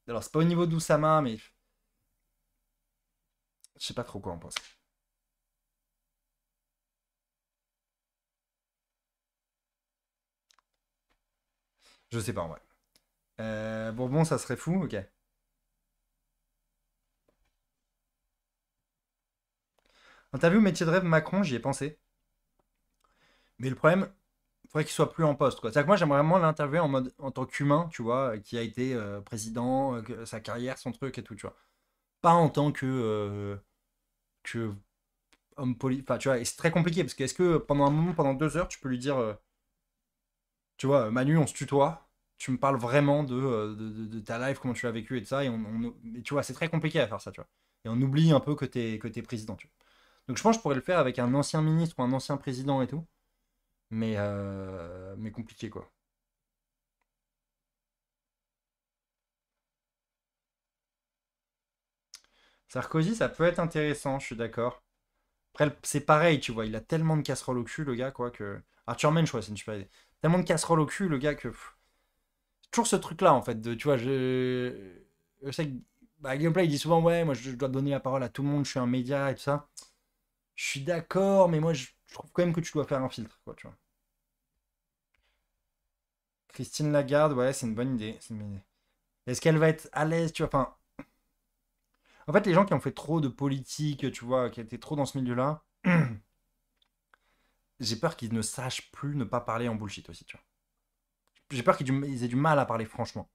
Alors, c'est pas au niveau d'Oussama, mais. Je sais pas trop quoi en penser. Je sais pas en vrai. Bourbon, ça serait fou, ok. Interview métier de rêve Macron, j'y ai pensé. Mais le problème, il faudrait qu'il soit plus en poste. Quoi. C'est-à-dire que moi, j'aimerais vraiment l'interviewer en mode en tant qu'humain, tu vois, qui a été président, sa carrière, son truc et tout, tu vois. Pas en tant que homme poli. Enfin, tu vois, et c'est très compliqué parce que est-ce que pendant un moment, pendant 2 heures, tu peux lui dire, tu vois, Manu, on se tutoie. Tu me parles vraiment de ta life, comment tu l'as vécu et de ça. Et tu vois, c'est très compliqué à faire ça, tu vois. Et on oublie un peu que t'es président, tu vois. Donc je pense que je pourrais le faire avec un ancien ministre ou un ancien président et tout. Mais compliqué, quoi. Sarkozy, ça peut être intéressant, je suis d'accord. Après, c'est pareil, tu vois, il a tellement de casseroles au cul, le gars, quoi, que. Arthur Mensch, ouais, c'est une super idée. Tellement de casseroles au cul, le gars, que. Toujours ce truc-là, en fait, tu vois, je sais que. Bah, Guillaume Play, il dit souvent, ouais, moi, je dois donner la parole à tout le monde, je suis un média et tout ça. Je suis d'accord, mais moi, je trouve quand même que tu dois faire un filtre, quoi, tu vois. Christine Lagarde, ouais, c'est une bonne idée. C'est une bonne idée. Est-ce qu'elle va être à l'aise, tu vois, enfin. En fait, les gens qui ont fait trop de politique, tu vois, qui étaient trop dans ce milieu-là, j'ai peur qu'ils ne sachent plus ne pas parler en bullshit aussi, tu vois. J'ai peur qu'ils aient du mal à parler franchement.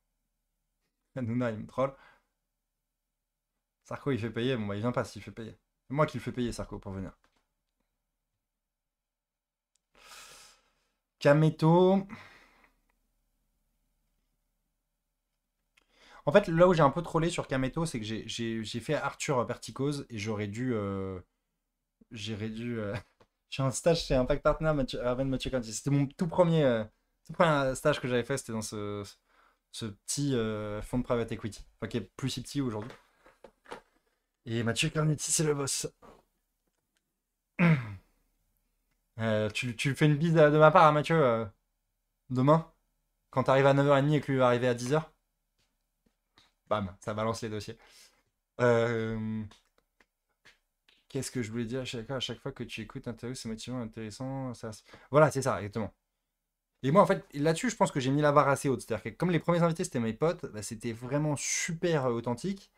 Hanouna, il me troll. Sarko, il fait payer. Bon, bah, il vient pas s'il fait payer. C'est moi qui le fais payer, Sarko, pour venir. Kameto. En fait, là où j'ai un peu trollé sur Kameto, c'est que j'ai fait Arthur Perticose et J'aurais dû. Je suis en stage chez Impact Partner avec Mathieu Conti. C'était mon tout premier stage que j'avais fait. C'était dans ce petit fonds de private equity. Enfin, qui est plus si petit aujourd'hui. Et Mathieu Carnetti, c'est le boss. Tu fais une bise de ma part à Mathieu demain, quand t'arrives à 9h30 et que lui va arriver à 10h. Bam, ça balance les dossiers. Euh, Qu'est-ce que je voulais dire à chaque fois que tu écoutes un interview, c'est motivant, intéressant. Voilà, c'est ça, exactement. Et moi, en fait, là-dessus, je pense que j'ai mis la barre assez haute. C'est-à-dire que comme les premiers invités, c'était mes potes, bah, c'était vraiment super authentique.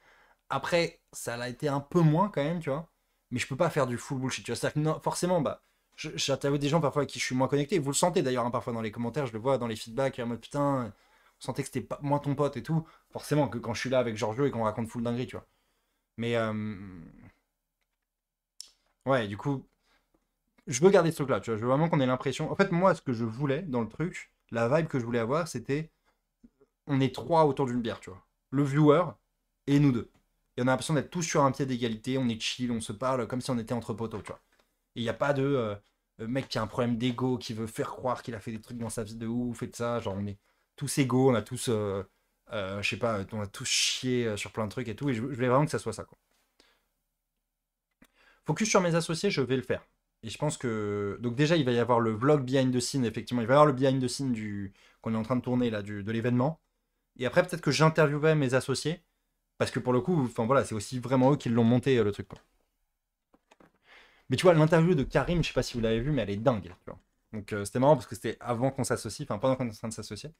Après, ça l'a été un peu moins quand même, tu vois. Mais je peux pas faire du full bullshit, tu vois. C'est-à-dire que forcément, bah, j'interviewe des gens parfois avec qui je suis moins connecté. Vous le sentez d'ailleurs, hein, parfois dans les commentaires, je le vois dans les feedbacks, en mode putain, on sentait que c'était pas moins ton pote et tout. Forcément que quand je suis là avec Giorgio et qu'on raconte full dinguerie, tu vois. Mais ouais, du coup, je veux garder ce truc-là, tu vois. Je veux vraiment qu'on ait l'impression. En fait, moi, ce que je voulais dans le truc, la vibe que je voulais avoir, c'était on est trois autour d'une bière, tu vois. Le viewer et nous deux. Et on a l'impression d'être tous sur un pied d'égalité, on est chill, on se parle comme si on était entre potos, tu vois. Et il n'y a pas de mec qui a un problème d'ego, qui veut faire croire qu'il a fait des trucs dans sa vie de ouf et de ça. Genre, on est tous égaux, on a tous, je sais pas, on a tous chié sur plein de trucs et tout. Et je voulais vraiment que ça soit ça, quoi. Focus sur mes associés, je vais le faire. Et je pense que. Donc, déjà, il va y avoir le vlog behind the scene, effectivement. Il va y avoir le behind the scene qu'on est en train de tourner, là, de l'événement. Et après, peut-être que j'interviewerai mes associés. Parce que pour le coup, enfin voilà, c'est aussi vraiment eux qui l'ont monté, le truc, quoi. Mais tu vois, l'interview de Karim, je sais pas si vous l'avez vu, mais elle est dingue. Tu vois. Donc c'était marrant parce que c'était avant qu'on s'associe, enfin pendant qu'on est en train de s'associer.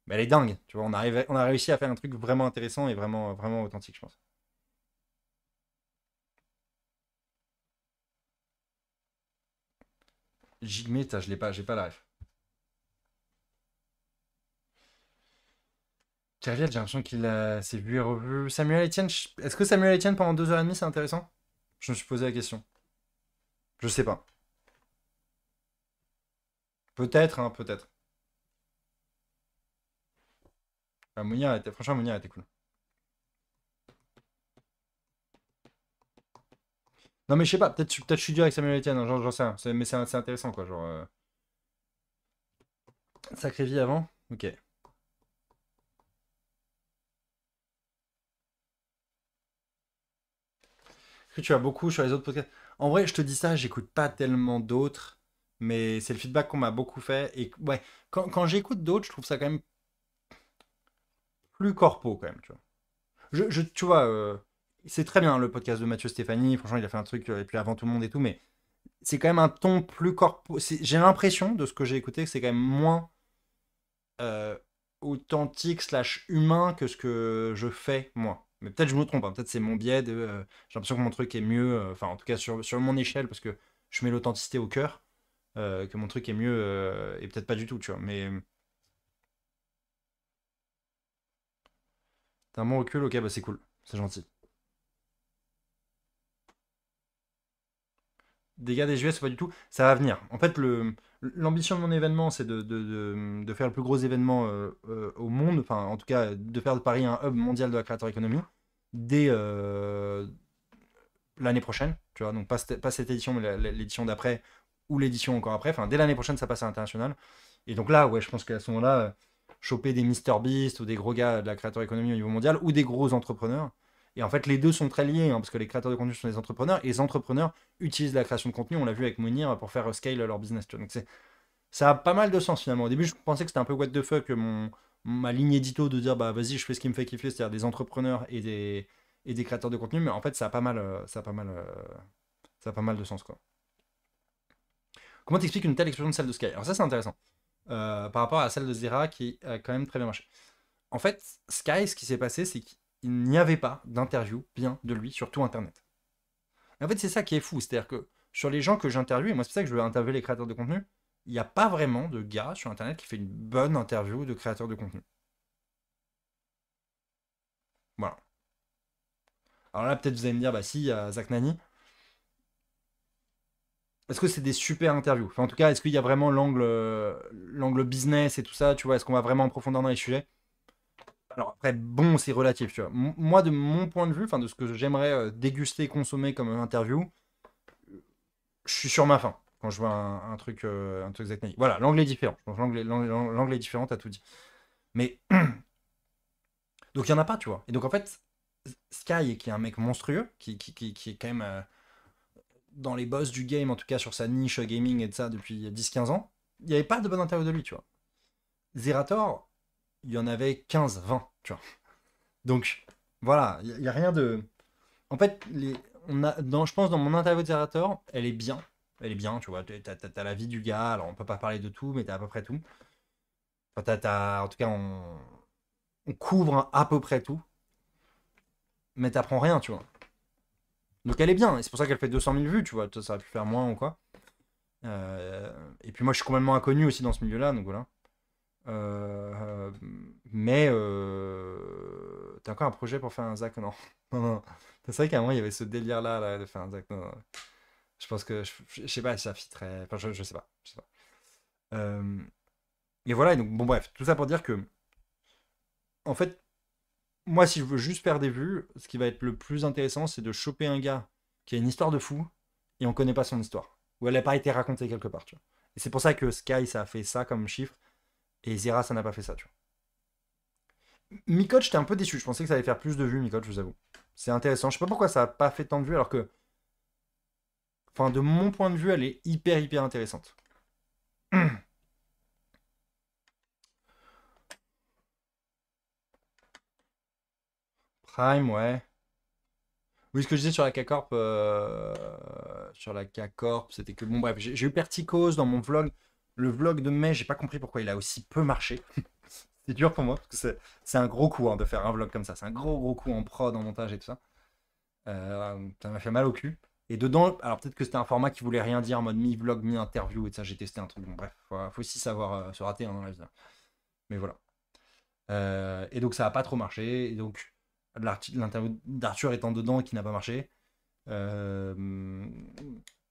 Mais elle est dingue. Tu vois, on a réussi à faire un truc vraiment intéressant et vraiment, vraiment authentique, je pense. Jigme, je l'ai pas, j'ai pas la ref. Kerviel, j'ai l'impression qu'il s'est vu et revu. Samuel Etienne, est-ce que Samuel Etienne pendant 2h30 c'est intéressant? Je me suis posé la question. Je sais pas. Peut-être, hein, peut-être. Franchement, Mounir était cool. Non, mais je sais pas, peut-être je suis dur avec Samuel Etienne, hein, j'en sais rien. Mais c'est intéressant, quoi. Genre, sacrée vie avant? Ok. Est-ce que tu as beaucoup sur les autres podcasts? En vrai, je te dis ça, j'écoute pas tellement d'autres, mais c'est le feedback qu'on m'a beaucoup fait. Et ouais, quand j'écoute d'autres, je trouve ça quand même plus corpo, quand même, tu vois. Tu vois, c'est très bien le podcast de Mathieu Stéphanie, franchement, il a fait un truc, et puis avant tout le monde et tout, mais c'est quand même un ton plus corpo. J'ai l'impression, de ce que j'ai écouté, que c'est quand même moins euh, authentique slash humain que ce que je fais moi. Mais peut-être je me trompe, hein. Peut-être c'est mon biais j'ai l'impression que mon truc est mieux, enfin en tout cas sur mon échelle, parce que je mets l'authenticité au cœur, que mon truc est mieux, et peut-être pas du tout, tu vois. Mais t'as un bon recul, ok, bah c'est cool, c'est gentil. des gars des US, pas du tout. Ça va venir. En fait, l'ambition de mon événement, c'est de faire le plus gros événement au monde. Enfin, en tout cas, de faire de Paris un hub mondial de la creator economy dès l'année prochaine. Tu vois, donc pas cette édition, mais l'édition d'après ou l'édition encore après. Enfin, dès l'année prochaine, ça passe à l'international. Et donc là, ouais, je pense qu'à ce moment-là, choper des MrBeast ou des gros gars de la creator economy au niveau mondial ou des gros entrepreneurs. Et en fait, les deux sont très liés, hein, parce que les créateurs de contenu sont des entrepreneurs, et les entrepreneurs utilisent la création de contenu, on l'a vu avec Mounir, pour faire scale leur business. Tu vois. Donc ça a pas mal de sens finalement. Au début, je pensais que c'était un peu what the fuck ma ligne édito de dire bah vas-y, je fais ce qui me fait kiffer, c'est-à-dire des entrepreneurs et des créateurs de contenu, mais en fait, ça a pas mal de sens quoi. Comment t'expliques une telle explosion de celle de Sky? Alors ça, c'est intéressant. Par rapport à celle de Zera qui a quand même très bien marché. En fait, Sky, ce qui s'est passé, c'est qu'il n'y avait pas d'interview bien de lui sur tout Internet. Et en fait, c'est ça qui est fou. C'est-à-dire que sur les gens que j'interviewe, et moi, c'est pour ça que je veux interviewer les créateurs de contenu, il n'y a pas vraiment de gars sur Internet qui fait une bonne interview de créateurs de contenu. Voilà. Alors là, peut-être vous allez me dire, bah si, il y a Zach Nani. Est-ce que c'est des super interviews? Enfin, en tout cas, est-ce qu'il y a vraiment l'angle business et tout ça, tu vois? Est-ce qu'on va vraiment en profondeur dans les sujets? Alors après, bon, c'est relatif, tu vois. Moi, de mon point de vue, enfin de ce que j'aimerais déguster, consommer comme interview, je suis sur ma faim quand je vois un truc Zach Nani. Voilà, l'angle est différent. Je pense que l'angle est différent, t'as tout dit. Mais donc il y en a pas, tu vois. Et donc en fait, Sky, qui est un mec monstrueux, qui est quand même dans les boss du game, en tout cas sur sa niche gaming et de ça depuis 10-15 ans, il n'y avait pas de bonne interview de lui, tu vois. Zerator, il y en avait 15-20, tu vois. Donc voilà, il n'y a rien de. En fait, je pense dans mon interview de Zerator, elle est bien. Elle est bien, tu vois. T'as la vie du gars, alors on peut pas parler de tout, mais t'as à peu près tout. Enfin, en tout cas, on couvre à peu près tout, mais t'apprends rien, tu vois. Donc elle est bien, et c'est pour ça qu'elle fait 200 000 vues, tu vois. Ça aurait pu faire moins ou quoi. Et puis moi, je suis complètement inconnu aussi dans ce milieu-là, donc voilà. Euh, mais t'as encore un projet pour faire un Zach? Non. Non, non. C'est vrai qu'à un moment, il y avait ce délire-là là, de faire un Zach. Non, non. Je pense que, je sais pas si ça fitterait. Enfin, je sais pas. Je sais pas. Euh, et voilà, et donc, bon, bref, tout ça pour dire que, en fait, moi, si je veux juste faire des vues, ce qui va être le plus intéressant, c'est de choper un gars qui a une histoire de fou et on connaît pas son histoire. Ou elle n'a pas été racontée quelque part, tu vois. Et c'est pour ça que Sky, ça a fait ça comme chiffre et Zera, ça n'a pas fait ça, tu vois. Mikoch, j'étais un peu déçu. Je pensais que ça allait faire plus de vues, Mikoch, je vous avoue. C'est intéressant. Je sais pas pourquoi ça a pas fait tant de vues alors que, enfin, de mon point de vue, elle est hyper, hyper intéressante. Prime, ouais. Oui, ce que je disais sur la K-Corp, c'était que, bon, bref, j'ai eu Perticose dans mon vlog. Le vlog de mai, j'ai pas compris pourquoi il a aussi peu marché. C'est dur pour moi, parce que c'est un gros coup hein, de faire un vlog comme ça. C'est un gros, gros coup en prod, en montage et tout ça. Ça m'a fait mal au cul. Et dedans, alors peut-être que c'était un format qui voulait rien dire en mode mi-vlog, mi-interview et tout ça. J'ai testé un truc. Bon, bref, faut aussi savoir se rater hein, dans la vie. Mais voilà. Et donc ça a pas trop marché. Et donc l'interview d'Arthur étant dedans et qui n'a pas marché. Euh,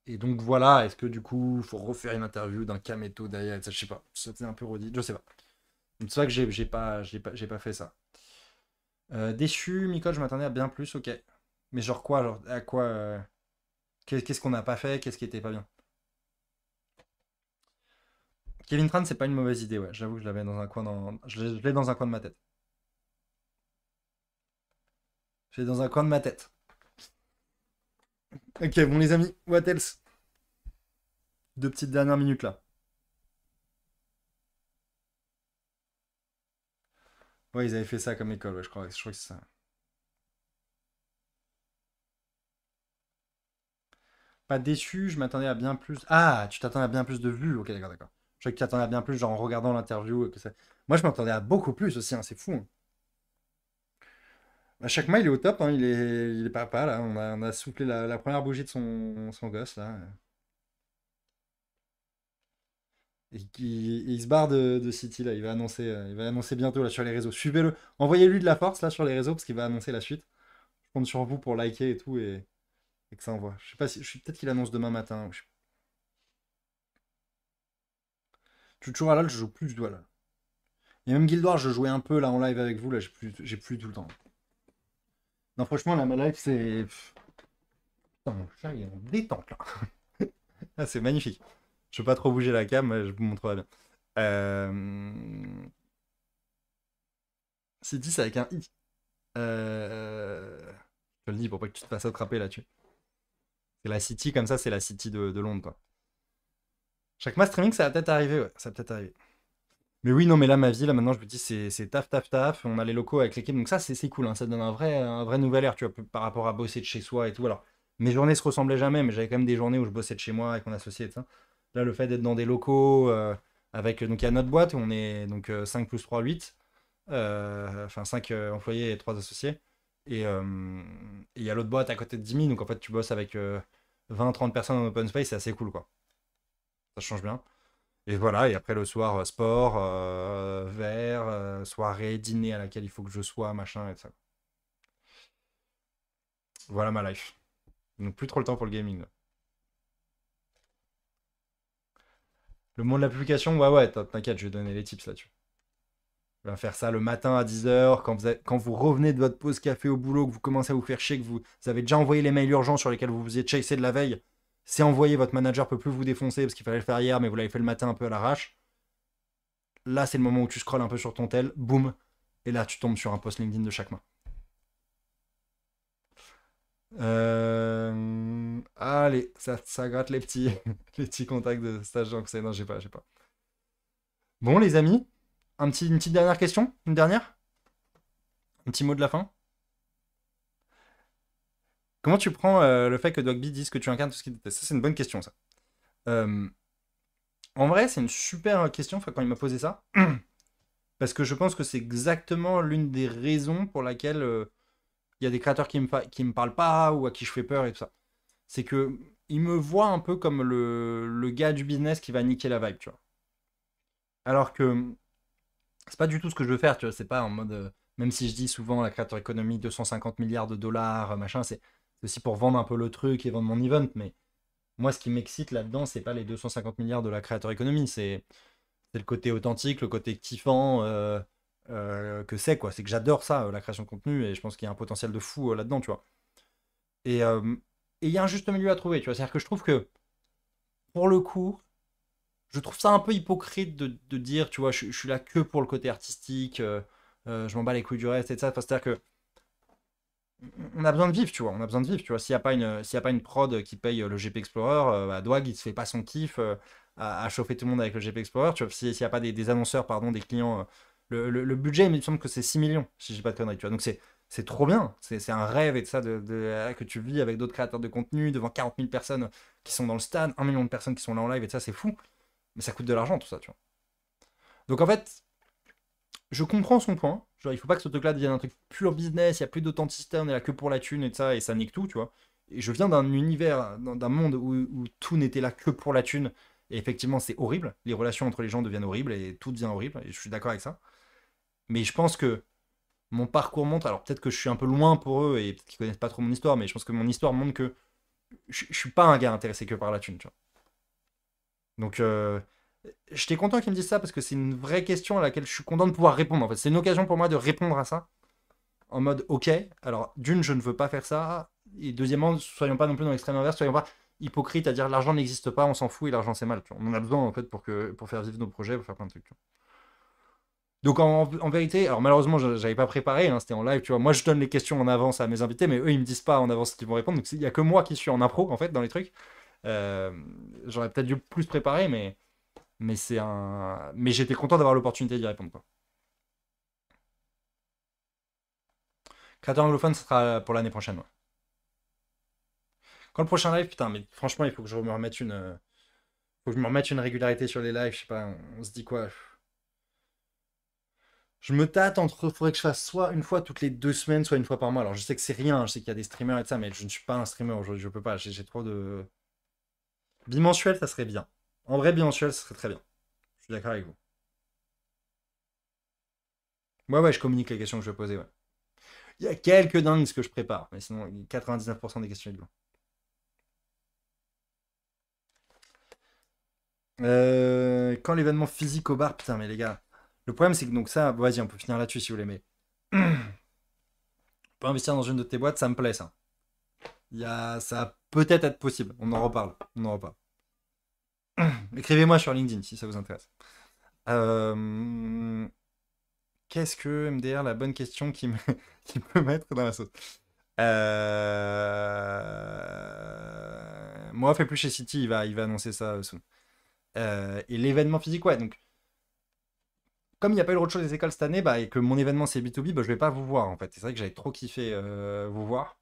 et donc voilà, est-ce que du coup, faut refaire une interview d'un Kameto derrière, ça, je sais pas. C'était un peu redit, je sais pas. Donc c'est vrai que j'ai pas fait ça. Déçu, Micole, je m'attendais à bien plus, ok. Mais genre quoi, genre à quoi qu'est-ce qu'on n'a pas fait, qu'est-ce qui était pas bien? Kevin Tran, c'est pas une mauvaise idée, ouais. J'avoue que je l'avais dans un coin je l'ai dans un coin de ma tête. Je l'ai dans un coin de ma tête. Ok, bon les amis, what else? Deux petites dernières minutes là. Ouais, ils avaient fait ça comme école, ouais, je crois que c'est ça. Pas déçu, je m'attendais à bien plus. Ah, tu t'attendais à bien plus de vues. Ok, d'accord, d'accord. Je crois que tu t'attendais à bien plus, genre en regardant l'interview. Moi, je m'attendais à beaucoup plus aussi, hein, c'est fou. Hein. À chaque mois, il est au top, hein, il est papa, là. On a soufflé la première bougie de son gosse, là. Il se barre de City, là. Il va annoncer bientôt, là, sur les réseaux. Suivez-le. Envoyez-lui de la force, là, sur les réseaux, parce qu'il va annoncer la suite. Je compte sur vous pour liker et tout. et que ça envoie. Je sais pas si. Peut-être qu'il annonce demain matin. Je suis toujours à LoL, je joue plus du tout à LoL. Et même Guild Wars, je jouais un peu là en live avec vous, là j'ai plus tout le temps. Non, franchement, là, ma live, c'est. Putain, mon chat, il est en détente là. Ah, c'est magnifique. Je peux pas trop bouger la cam, mais je vous montrerai bien. City, c'est avec un I. Je te le dis pour pas que tu te fasses attraper là-dessus. C'est la City, comme ça, c'est la City de Londres, quoi. Chaque match streaming, ça va peut-être arriver, ouais. Ça va peut-être arriver. Mais oui, non, mais là, ma vie, là, maintenant, je me dis, c'est taf, taf, taf. On a les locaux avec l'équipe, donc ça, c'est cool, hein. Ça donne un vrai nouvel air, tu vois, par rapport à bosser de chez soi et tout. Alors, mes journées se ressemblaient jamais, mais j'avais quand même des journées où je bossais de chez moi avec mon associé et tout ça. Là, le fait d'être dans des locaux, avec. Donc, il y a notre boîte, où on est donc 5 plus 3 8. Enfin, 5 employés et 3 associés. Et il y a l'autre boîte à côté de 10 000, donc en fait, tu bosses avec 20-30 personnes en open space, c'est assez cool, quoi. Ça change bien. Et voilà, et après le soir, sport, verre, soirée, dîner à laquelle il faut que je sois, machin, et ça. Voilà ma life. Donc plus trop le temps pour le gaming, là. Le monde de l'application, ouais, ouais, t'inquiète, je vais donner les tips là-dessus. On va faire ça le matin à 10 h quand vous revenez de votre pause café au boulot, que vous commencez à vous faire chier, que vous avez déjà envoyé les mails urgents sur lesquels vous vous êtes chasé de la veille. C'est envoyé, votre manager peut plus vous défoncer parce qu'il fallait le faire hier, mais vous l'avez fait le matin un peu à l'arrache. Là, c'est le moment où tu scrolles un peu sur ton tel, boum, et là, tu tombes sur un post LinkedIn de chaque main. Allez, ça gratte les petits, les petits contacts de stage que c'est. Non, j'ai pas. Bon, les amis, une petite dernière question? Une dernière? Un petit mot de la fin? Comment tu prends le fait que Dogby dise que tu incarnes tout ce qu'il déteste? Ça, c'est une bonne question, ça. Euh, En vrai, c'est une super question enfin, quand il m'a posé ça. Parce que je pense que c'est exactement l'une des raisons pour laquelle il y a des créateurs qui me parlent pas ou à qui je fais peur et tout ça. C'est que ils me voient un peu comme le gars du business qui va niquer la vibe, tu vois. Alors que c'est pas du tout ce que je veux faire, tu vois. C'est pas en mode. Même si je dis souvent la créateur économie 250 milliards de dollars, machin, c'est aussi pour vendre un peu le truc et vendre mon event. Mais moi, ce qui m'excite là-dedans, c'est pas les 250 milliards de la créateur économie. C'est le côté authentique, le côté kiffant que c'est, quoi. C'est que j'adore ça, la création de contenu, et je pense qu'il y a un potentiel de fou là-dedans, tu vois. Et il y a un juste milieu à trouver, tu vois. C'est-à-dire que je trouve que, pour le coup, je trouve ça un peu hypocrite de dire, tu vois, je suis là que pour le côté artistique, je m'en bats les couilles du reste et de ça. Enfin, c'est-à-dire que on a besoin de vivre, tu vois. On a besoin de vivre, tu vois. S'il y a pas une prod qui paye le GP Explorer, bah, Dwag, il se fait pas son kiff à chauffer tout le monde avec le GP Explorer. Tu vois, s'il n'y a pas des annonceurs, pardon, des clients. Le budget, il me semble que c'est 6 millions, si j'ai pas de conneries, tu vois. Donc c'est trop bien. C'est un rêve et de ça que tu vis avec d'autres créateurs de contenu devant 40 000 personnes qui sont dans le stade, 1 million de personnes qui sont là en live et de ça, c'est fou. Mais ça coûte de l'argent, tout ça, tu vois. Donc en fait, je comprends son point. Genre, il faut pas que ce truc-là devienne un truc pur business, il n'y a plus d'authenticité, on est là que pour la thune et de ça, et ça nique tout, tu vois. Et je viens d'un univers, d'un monde où tout n'était là que pour la thune, et effectivement, c'est horrible. Les relations entre les gens deviennent horribles, et tout devient horrible, et je suis d'accord avec ça. Mais je pense que mon parcours montre, alors peut-être que je suis un peu loin pour eux, et peut-être qu'ils connaissent pas trop mon histoire, mais je pense que mon histoire montre que je suis pas un gars intéressé que par la thune, tu vois. Donc, j'étais content qu'ils me disent ça, parce que c'est une vraie question à laquelle je suis content de pouvoir répondre, en fait. C'est une occasion pour moi de répondre à ça en mode ok, alors d'une, je ne veux pas faire ça, et deuxièmement, soyons pas non plus dans l'extrême inverse, soyons pas hypocrites à dire l'argent n'existe pas, on s'en fout et l'argent c'est mal. Tu vois. On en a besoin en fait pour faire vivre nos projets, pour faire plein de trucs. Tu vois. Donc en vérité, alors malheureusement, j'avais pas préparé, hein, c'était en live, tu vois. Moi, je donne les questions en avance à mes invités, mais eux, ils me disent pas en avance ce qu'ils vont répondre. Donc il y a que moi qui suis en impro en fait dans les trucs. Euh, J'aurais peut-être dû plus préparer, mais j'étais content d'avoir l'opportunité d'y répondre. Quoi. Créateur anglophone, ce sera pour l'année prochaine. Ouais. Quand le prochain live, putain, mais franchement, il faut que je me remette faut que je me remette une régularité sur les lives, je sais pas, on se dit quoi. Je me tâte entre, faudrait que je fasse soit une fois toutes les 2 semaines, soit une fois par mois. Alors je sais que c'est rien, je sais qu'il y a des streamers et tout ça, mais je ne suis pas un streamer aujourd'hui, je peux pas, j'ai trop de. Bimensuel, ça serait bien. En vrai, bimensuel, ça serait très bien. Je suis d'accord avec vous. Ouais, ouais, je communique les questions que je vais poser, ouais. Il y a quelques dingues ce que je prépare, mais sinon, 99% des questions, ils vont. Quand l'événement physique au bar, putain, mais les gars. Le problème, c'est que donc ça, vas-y, on peut finir là-dessus si vous voulez, mais. On peut investir dans une de tes boîtes, ça me plaît ça. Ça va peut-être être possible. On en reparle. On en reparle. Écrivez-moi sur LinkedIn si ça vous intéresse. Euh, Qu'est-ce que MDR, la bonne question qui peut mettre dans la sauce? Moi, fait plus chez City, il va annoncer ça soon. Et l'événement physique, ouais. Donc, comme il n'y a pas eu autre chose des écoles cette année, bah, et que mon événement c'est B2B, bah, je vais pas vous voir en fait. C'est vrai que j'avais trop kiffé vous voir.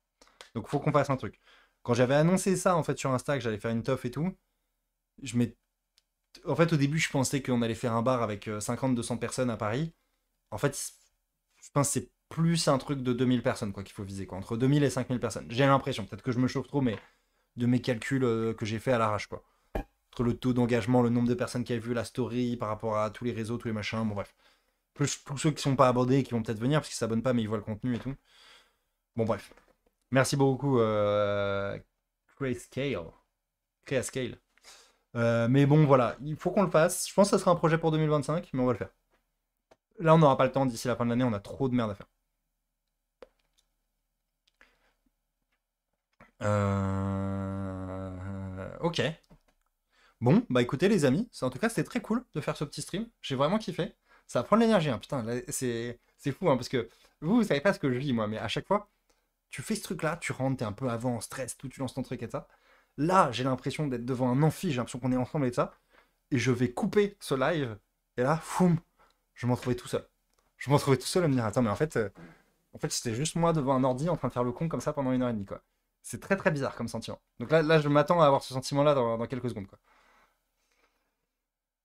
Donc, faut qu'on fasse un truc. Quand j'avais annoncé ça en fait sur Insta, que j'allais faire une teuf et tout, je m'ai en fait, au début, je pensais qu'on allait faire un bar avec 50-200 personnes à Paris. En fait, je pense que c'est plus un truc de 2000 personnes quoi qu'il faut viser, quoi. Entre 2000 et 5000 personnes. J'ai l'impression, peut-être que je me chauffe trop, mais de mes calculs que j'ai fait à l'arrache, quoi. Entre le taux d'engagement, le nombre de personnes qui avaient vu la story par rapport à tous les réseaux, tous les machins, bon bref. Plus tous ceux qui sont pas abordés et qui vont peut-être venir parce qu'ils s'abonnent pas mais ils voient le contenu et tout. Bon bref. Merci beaucoup Grayscale. Grayscale. Mais bon, voilà, il faut qu'on le fasse. Je pense que ça sera un projet pour 2025, mais on va le faire. Là, on n'aura pas le temps d'ici la fin de l'année, on a trop de merde à faire. Ok. Bon, bah écoutez les amis, en tout cas c'était très cool de faire ce petit stream. J'ai vraiment kiffé. Ça va prendre l'énergie, hein. Putain, là, c'est fou, hein, parce que vous savez pas ce que je vis moi, mais à chaque fois, tu fais ce truc-là, tu rentres, t'es un peu avant, en stress, tout, tu lances ton truc et ça. Là, j'ai l'impression d'être devant un amphi, j'ai l'impression qu'on est ensemble et ça. Et je vais couper ce live, et là, foum, je m'en trouvais tout seul. Je m'en trouvais tout seul à me dire, attends, mais en fait c'était juste moi devant un ordi en train de faire le con comme ça pendant 1 heure et demie, quoi. C'est très très bizarre comme sentiment. Donc là je m'attends à avoir ce sentiment-là dans quelques secondes, quoi.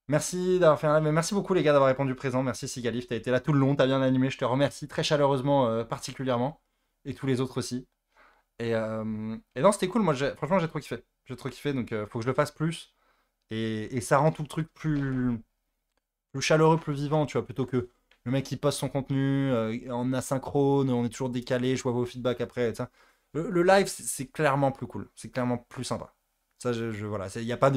Merci d'avoir fait un live, mais merci beaucoup les gars d'avoir répondu présent. Merci Sigalif, t'as été là tout le long, t'as bien animé, je te remercie très chaleureusement, particulièrement. Et tous les autres aussi. Et non, c'était cool, moi franchement j'ai trop kiffé. J'ai trop kiffé, donc faut que je le fasse plus. Et ça rend tout le truc plus chaleureux, plus vivant, tu vois, plutôt que le mec qui poste son contenu en asynchrone, on est toujours décalé, je vois vos feedbacks après, et ça. Le live, c'est clairement plus cool, c'est clairement plus sympa. Ça, voilà, il n'y a pas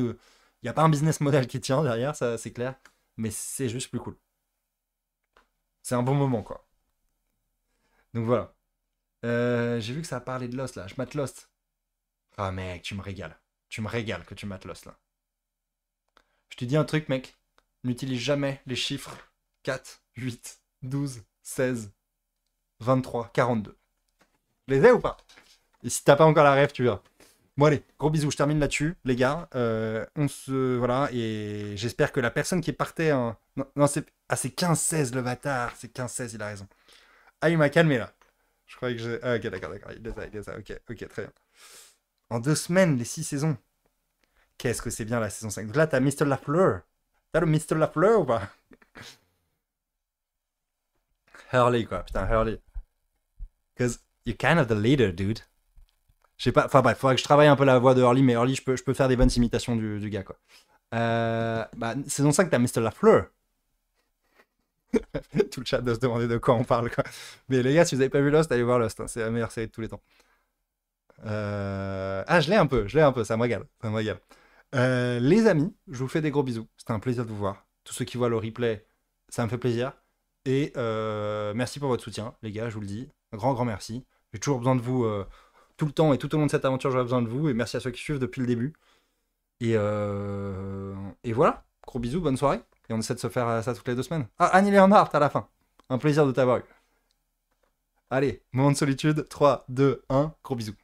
y a pas un business model qui tient derrière, ça c'est clair, mais c'est juste plus cool. C'est un bon moment, quoi. Donc voilà. J'ai vu que ça a parlé de Lost là, je mate Lost. Ah mec, tu me régales. Tu me régales que tu mates Lost là. Je te dis un truc, mec. N'utilise jamais les chiffres 4, 8, 12, 16, 23, 42. Les ai ou pas? Et si t'as pas encore la rêve, tu verras. Bon allez, gros bisous, je termine là-dessus, les gars. On se... Voilà, et j'espère que la personne qui partait... Non, non c'est... Ah, c'est 15-16 le bâtard. C'est 15-16, il a raison. Ah, il m'a calmé là. Je croyais que j'ai... Ah, ok, d'accord, d'accord. Il les a. Ok, ok, très bien. En 2 semaines, les 6 saisons. Qu'est-ce que c'est bien la saison 5. Donc là, t'as Mr. Lafleur. T'as le Mr. Lafleur ou pas? Hurley, quoi. Putain, Hurley. Because you're kind of the leader, dude. Je sais pas. Enfin bref, faudrait que je travaille un peu la voix de Hurley, mais Hurley, je peux faire des bonnes imitations du gars, quoi. Bah, saison 5, t'as Mr. Lafleur. Tout le chat doit se demander de quoi on parle, quoi. Mais les gars, si vous avez pas vu Lost, allez voir Lost. Hein. C'est la meilleure série de tous les temps. Ah, je l'ai un peu, ça me régale. Ça me régale. Les amis, je vous fais des gros bisous. C'était un plaisir de vous voir. Tous ceux qui voient le replay, ça me fait plaisir. Et merci pour votre soutien, les gars, je vous le dis. Un grand, grand merci. J'ai toujours besoin de vous tout le temps et tout au long de cette aventure, j'aurai besoin de vous. Et merci à ceux qui suivent depuis le début. Et voilà. Gros bisous, bonne soirée. Et on essaie de se faire ça toutes les 2 semaines. Ah, Annie Léonard, à la fin. Un plaisir de t'avoir eu. Allez, moment de solitude. 3, 2, 1. Gros bisous.